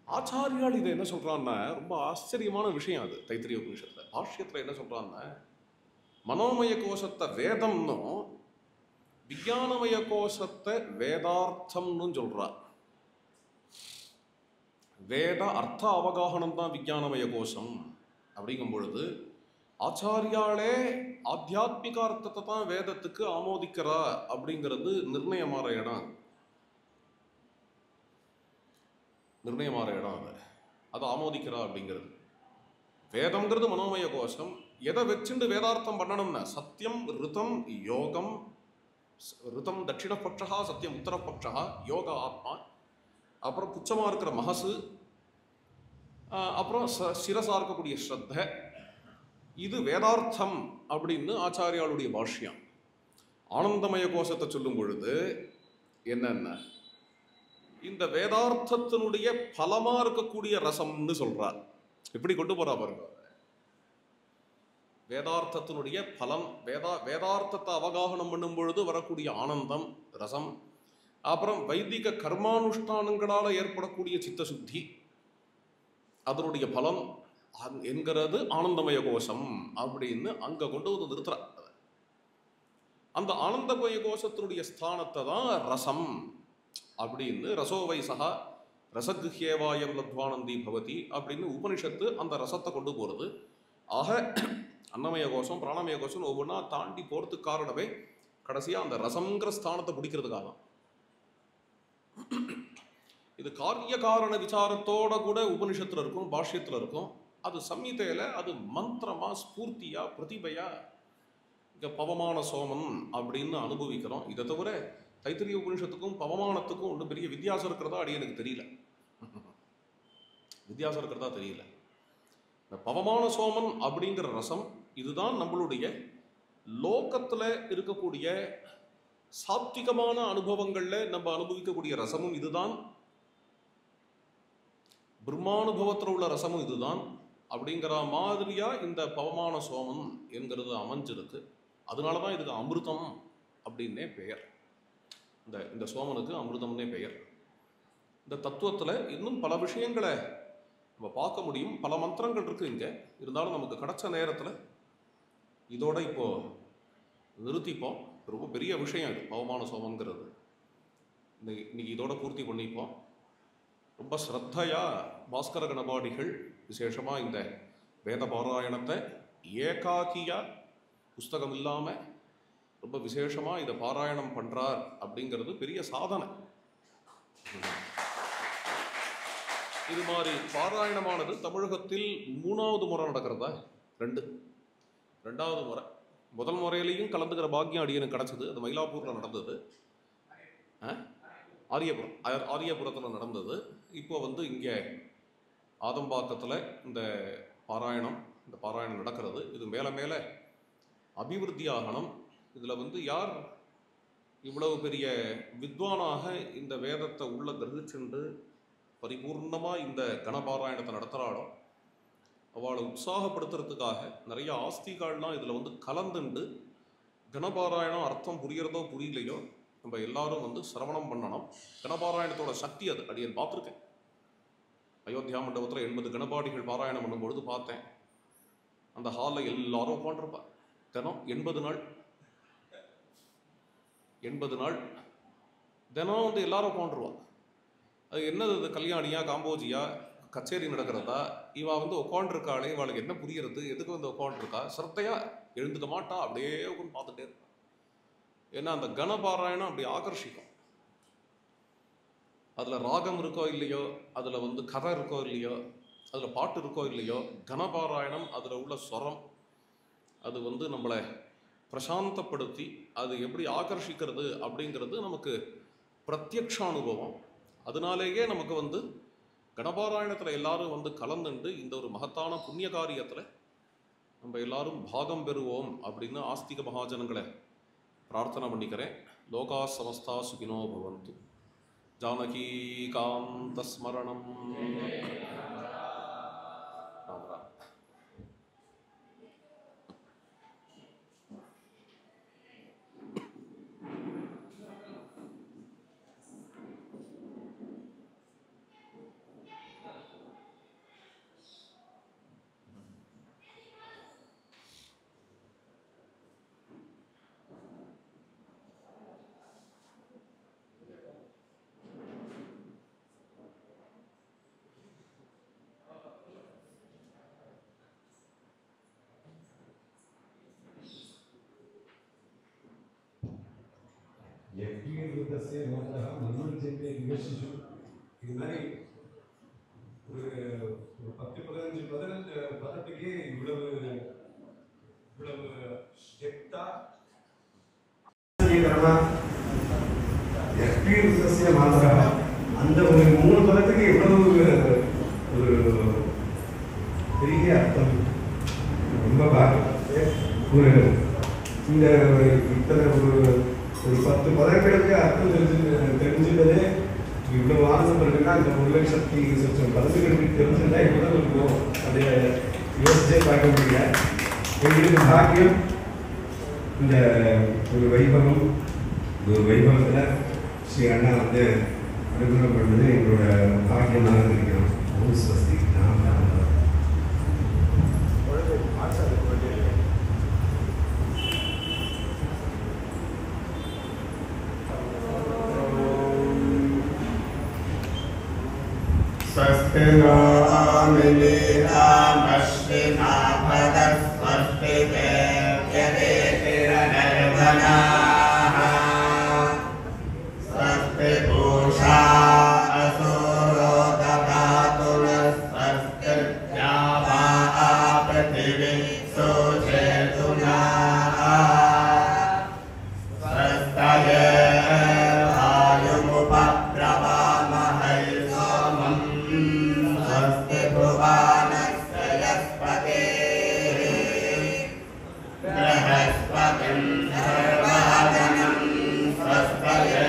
ஆச்சாரியால் இதை என்ன சொல்றான்னா, ரொம்ப ஆச்சரியமான விஷயம் அது. தைத்திரிய உபனிஷத்துல பாஷ்யத்துல என்ன சொல்றான்னா, மனோமய கோஷத்தை வேதம்னும் விஞ்ஞானமய கோஷத்தை வேதார்த்தம்னு சொல்றா. வேத அர்த்த அவகாகனம் தான் விஞ்ஞானமய கோஷம். அப்படிங்கும் பொழுது ஆச்சாரியாலே ஆத்தியாத்மிக அர்த்தத்தை தான் வேதத்துக்கு ஆமோதிக்கிறா அப்படிங்கிறது நிர்ணயமாற இடம். அதை ஆமோதிக்கிறா அப்படிங்கிறது. வேதம்ங்கிறது மனோமய கோஷம். எதை வச்சுட்டு வேதார்த்தம் பண்ணணும்னா சத்தியம், ரிதம், யோகம். ரிதம் தட்சிணபட்சா, சத்தியம் உத்தரபட்சா, யோக ஆத்மா, அப்புறம் புச்சமா இருக்கிற மகசு, அப்புறம் சிரசா இருக்கக்கூடிய ஸ்ரத்த. இது வேதார்த்தம் அப்படின்னு ஆச்சாரியாளுடைய பாஷ்யம். ஆனந்தமய கோஷத்தை சொல்லும் பொழுது என்னென்ன, இந்த வேதார்த்தத்தினுடைய பலமா இருக்கக்கூடிய ரசம்னு சொல்றார். எப்படி கொண்டு போறா பாருங்க. வேதார்த்தத்தினுடைய பலம், வேதார்த்தத்தை அவகாகனம் பண்ணும் பொழுது வரக்கூடிய ஆனந்தம், ரசம். அப்புறம் வைதிக கர்மானுஷ்டானங்களால் ஏற்படக்கூடிய சித்தசுத்தி, அதனுடைய பலம் என்கிறது ஆனந்தமய கோஷம் அப்படின்னு அங்க கொண்டு வந்து நிறுத்துற. அந்த ஆனந்தமய கோஷத்தினுடைய ஸ்தானத்தை தான் ரசம் அப்படின்னு ரசோவைசகா ரசகுஹ்யேவாயம் லத்வானந்தி பவதி அப்படின்னு உபனிஷத்து அந்த ரசத்தை கொண்டு போகிறது. ஆக அன்னமய கோஷம் பிராணமய கோஷம் ஒவ்வொன்றா தாண்டி போகிறதுக்கு காரணமே கடைசியாக அந்த ரசங்கிற ஸ்தானத்தை பிடிக்கிறதுக்காக தான். இது காரிய காரண விசாரத்தோட கூட உபனிஷத்தில் இருக்கும், பாஷ்யத்தில் இருக்கும். அது சம்ஹிதையில் அது மந்திரமா ஸ்பூர்த்தியா பிரதிபையா இங்கே பவமான சோமன் அப்படின்னு அனுபவிக்கிறோம். இதை தவிர தைத்திரிய உபனிஷத்துக்கும் பவமானத்துக்கும் ஒன்றும் பெரிய வித்தியாசம் இருக்கிறதா அடி எனக்கு தெரியல. வித்தியாசம் இருக்கிறதா தெரியல. இந்த பவமான சோமன் அப்படிங்கிற ரசம் இதுதான் நம்மளுடைய லோகத்தில் இருக்கக்கூடிய சாத்விகமான அனுபவங்களில் நம்ம அனுபவிக்கக்கூடிய ரசமும் இதுதான், பிரம்மானுபவத்தில் உள்ள ரசமும் இதுதான் அப்படிங்கிற மாதிரியா இந்த பவமான சோமன் என்கிறது அமைஞ்சிருக்கு. அதனால தான் இதுக்கு அமிர்தம் அப்படின்னே பெயர். இந்த சோமனுக்கு அமிர்தம்னே பெயர். இந்த தத்துவத்தில் இன்னும் பல விஷயங்களை நம்ம பார்க்க முடியும். பல மந்திரங்கள் இருக்குது இங்கே. இருந்தாலும் நமக்கு கிடைச்ச நேரத்தில் இதோட இப்போ நிறுத்திப்போம். ரொம்ப பெரிய விஷயம் இது பவமான சோமங்கிறது. இன்னைக்கு இதோட பூர்த்தி பண்ணிப்போம். ரொம்ப ஸ்ரத்தையாக பாஸ்கர கணபாடிகள் விசேஷமாக இந்த வேத பாராயணத்தை ஏகாக்கியாக புஸ்தகம் இல்லாமல் ரொம்ப விசேஷமாக இதை பாராயணம் பண்ணுறார் அப்படிங்கிறது பெரிய சாதனை. இது மாதிரி பாராயணமானது தமிழகத்தில் 3வது முறை நடக்கிறதா? ரெண்டாவது முறை. முதல் முறையிலையும் கலந்துக்கிற பாக்கியம் அடியனுக்கு கிடச்சிது. அது மயிலாப்பூரில் நடந்தது, ஆரியபுரத்தில் நடந்தது. இப்போ இங்கே ஆதம்பாக்கத்தில் இந்த பாராயணம் நடக்கிறது. இது மேலே மேலே அபிவிருத்தி ஆகணும். இதில் யார் இவ்வளவு பெரிய வித்வானாக இந்த வேதத்தை உள்ள கிரகிச்சுண்டு பரிபூர்ணமாக இந்த கணபாராயணத்தை நடத்துகிறாளோ அவளை உற்சாகப்படுத்துறதுக்காக நிறைய ஆஸ்திகால்லாம் இதில் கலந்துண்டு கணபாராயணம் அர்த்தம் புரியறதோ புரியலையோ நம்ம எல்லாரும் சிரவணம் பண்ணணும். கணபாராயணத்தோட சக்தி அது அடியன் பார்த்துருக்கேன். அயோத்தியா மண்டபத்தில் 80 கணபாடிகள் பாராயணம் பண்ணும்பொழுது பார்த்தேன். அந்த ஹாலில் எல்லாரும் உட்காண்டிருப்பார். தினம் 80 நாள் தினம் எல்லாரும் உட்காந்துருவாங்க. அது என்னது, அது கல்யாணியா காம்போஜியா கச்சேரி நடக்கிறதா? இவா உட்காண்டிருக்காளே, இவளுக்கு என்ன புரியறது, எதுக்கு உட்காண்டிருக்கா? சிரத்தையா எழுந்துக்க மாட்டா, அப்படியே உட்காந்து பார்த்துட்டே இருக்கா. ஏன்னா அந்த கணபாராயணம் அப்படி ஆகர்ஷிக்கும். அதில் ராகம் இருக்கோ இல்லையோ, அதில் கதை இருக்கோ இல்லையோ, அதில் பாட்டு இருக்கோ இல்லையோ, கணபாராயணம் அதில் உள்ள ஸ்வரம் அது நம்மளை பிரசாந்தப்படுத்தி அது எப்படி ஆகர்ஷிக்கிறது அப்படிங்கிறது நமக்கு பிரத்யக்ஷ அனுபவம். அதனாலேயே நமக்கு கணபாராயணத்தில் எல்லாரும் கலந்துண்டு இந்த ஒரு மகத்தான புண்ணிய காரியத்தில் நம்ம எல்லாரும் பாகம் பெறுவோம் அப்படின்னு ஆஸ்திக மகாஜனங்களை பிரார்த்தனை பண்ணிக்கிறேன். லோகா சமஸ்தா சுகினோ பவந்து. ஜானகி காந்த ஸ்மரணம். இது மாதிரி ஒரு 10-15 பதத்துக்கே இவ்வளவு டெப்தா அந்த ஒரு 3 பதத்துக்கு இவ்வளவு ஒரு பெரிய அர்த்தம். ரொம்ப ஒரு இந்த இத்தனை ஒரு 10 பதங்களுக்கு அர்த்தம் தெரிஞ்சுட்டதே இவ்வளவு ஆனந்தம் இருக்குன்னா இந்த 1,00,000 பதங்களுக்கு தெரிஞ்சுட்டா இவ்வளவு இருக்கும். அதை யோசிச்சே பார்க்க முடியல. எங்களுக்கு பாக்கியம் இந்த ஒரு வைபவத்தில் ஸ்ரீ அண்ணா அனுகிரகம் பண்ணது எங்களோட பாக்கியமாக இருக்கிறோம். ஓம் ஸ்வஸ்தி. गणाः स्वस्ति पूषा असुरो दधातु स्वस्ति द्यावा पृथिवी सुचेतु नः स्वस्तये वायुमुपप्लवामहे सोमं स्वस्ति भुवनस्य यस्पतिः बृहस्पतिं सर्वजनं स्वस्तये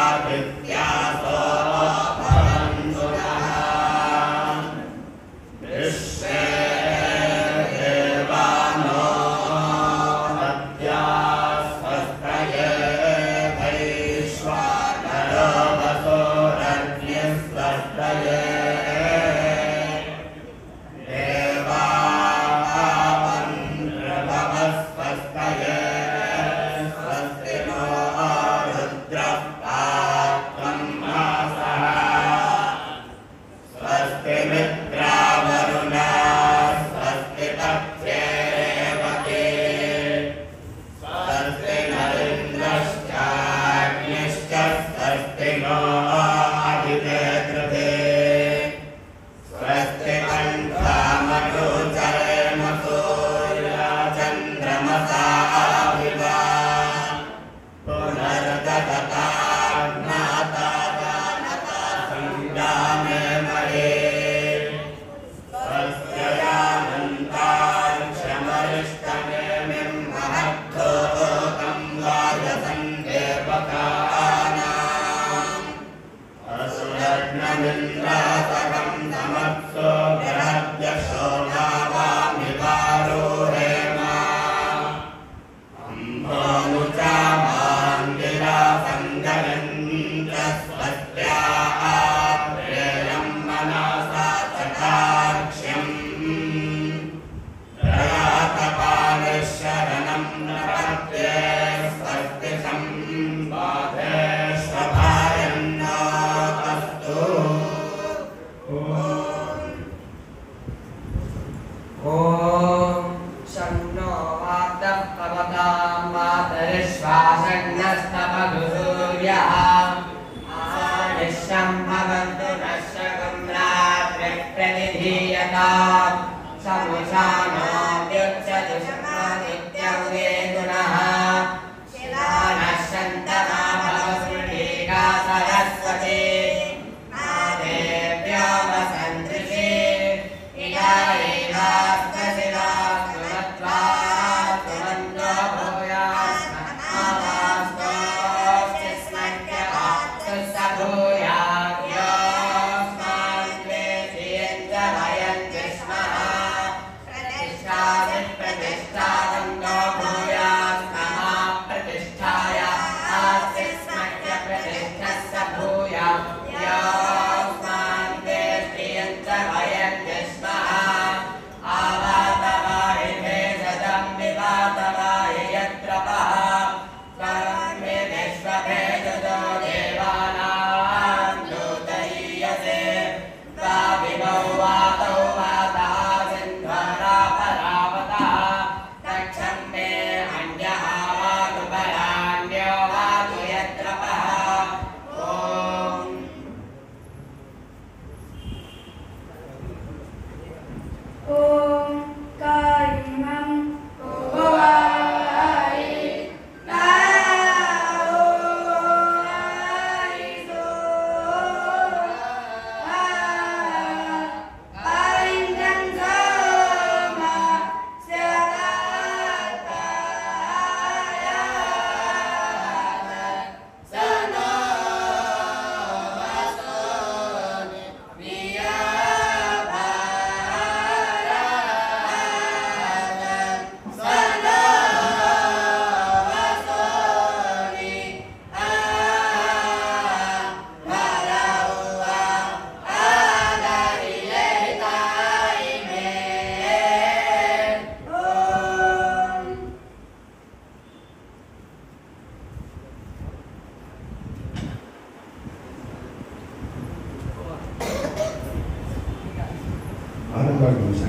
स्वस्तयामादित्यासो भवन्तु नः विश्वे देवानो अद्या स्वस्तये वैश्वानरो वसुरग्निः स्वस्तये स्वस्तये स्वस्ति नो रुद्रः पात्रं मासः स्वस्ति मित्रावरुणा स्वस्ति पत्ये रेवती स्वस्ति नरिन्द्रश्चाग्निश्च स्वस्ति नो अदिते कृते स्वस्ति पन्थामगोचरेण सूर्यचन्द्रमसा विवा पुनर्दत्ता ज्ञाता जानता संग्रामे महे स्वस्त्ययानन्ताक्षमरिष्टनेमिं महद्धोतं वायसं देवकानाम् असुरग्नमिन्द्रासकं समत्सो ग्रहद्यशो नावामि वारोहेमा अम्भोमुचामाङ्गिरासङ्गरञ्च स्वस्त्याः प्रेयं मनसा चताक्ष्यम् प्रयातपालशरणं प्रपद्ये स्वस्ति संवादेष्वभायन्नो अस्तु ॐ शन्नो वातः पवतां मातरिश्वासन्नस्तपतु सूर्यः आदिश्यं भवन्तु नश्यकं रात्रिः प्रतिधीयताम् समुषानोऽप्युच्यतु शमादित्यमुदे गुणः शिला नश्यन्तमा भवसृढीका सरस्वती देव्यो वसन्तृषे इया एवास्तशिला सुमत्वा सुमन्तो भूयास्मनावास्तोऽस्ति स्मर्यवास्तु स भूयाद्योऽस्मान् द्वेषयञ्च भयञ्च स्मः प्रतिष्ठादिप्रतिष्ठावन्तो भूयास्मः प्रतिष्ठाय आस्य स्मर्य प्रतिष्ठः स भूयाद्योऽस्मान् द्वेषयञ्च भयञ्च स्मः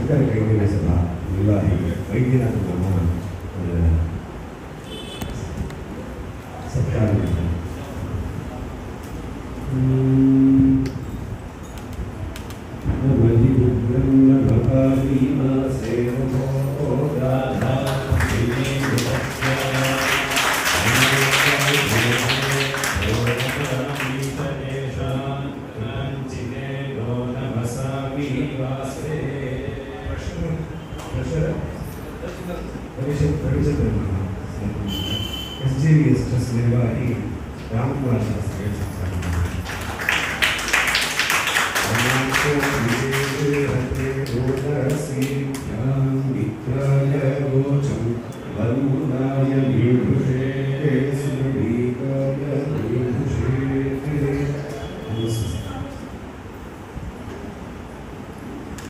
ಸರ್ಕಾರಿ ಕೈಗೊಂಡಿದೆ ಸಲ ಎಲ್ಲ ವೈದ್ಯನಾಥ ನಮ್ಮ ಸರ್ಕಾರಿ SJVS ಟ್ರಸ್ಟ್ ನಿರ್ವಾಹಿ ರಾಮಕುಮಾರ್ ಶಾಸ್ತ್ರಿ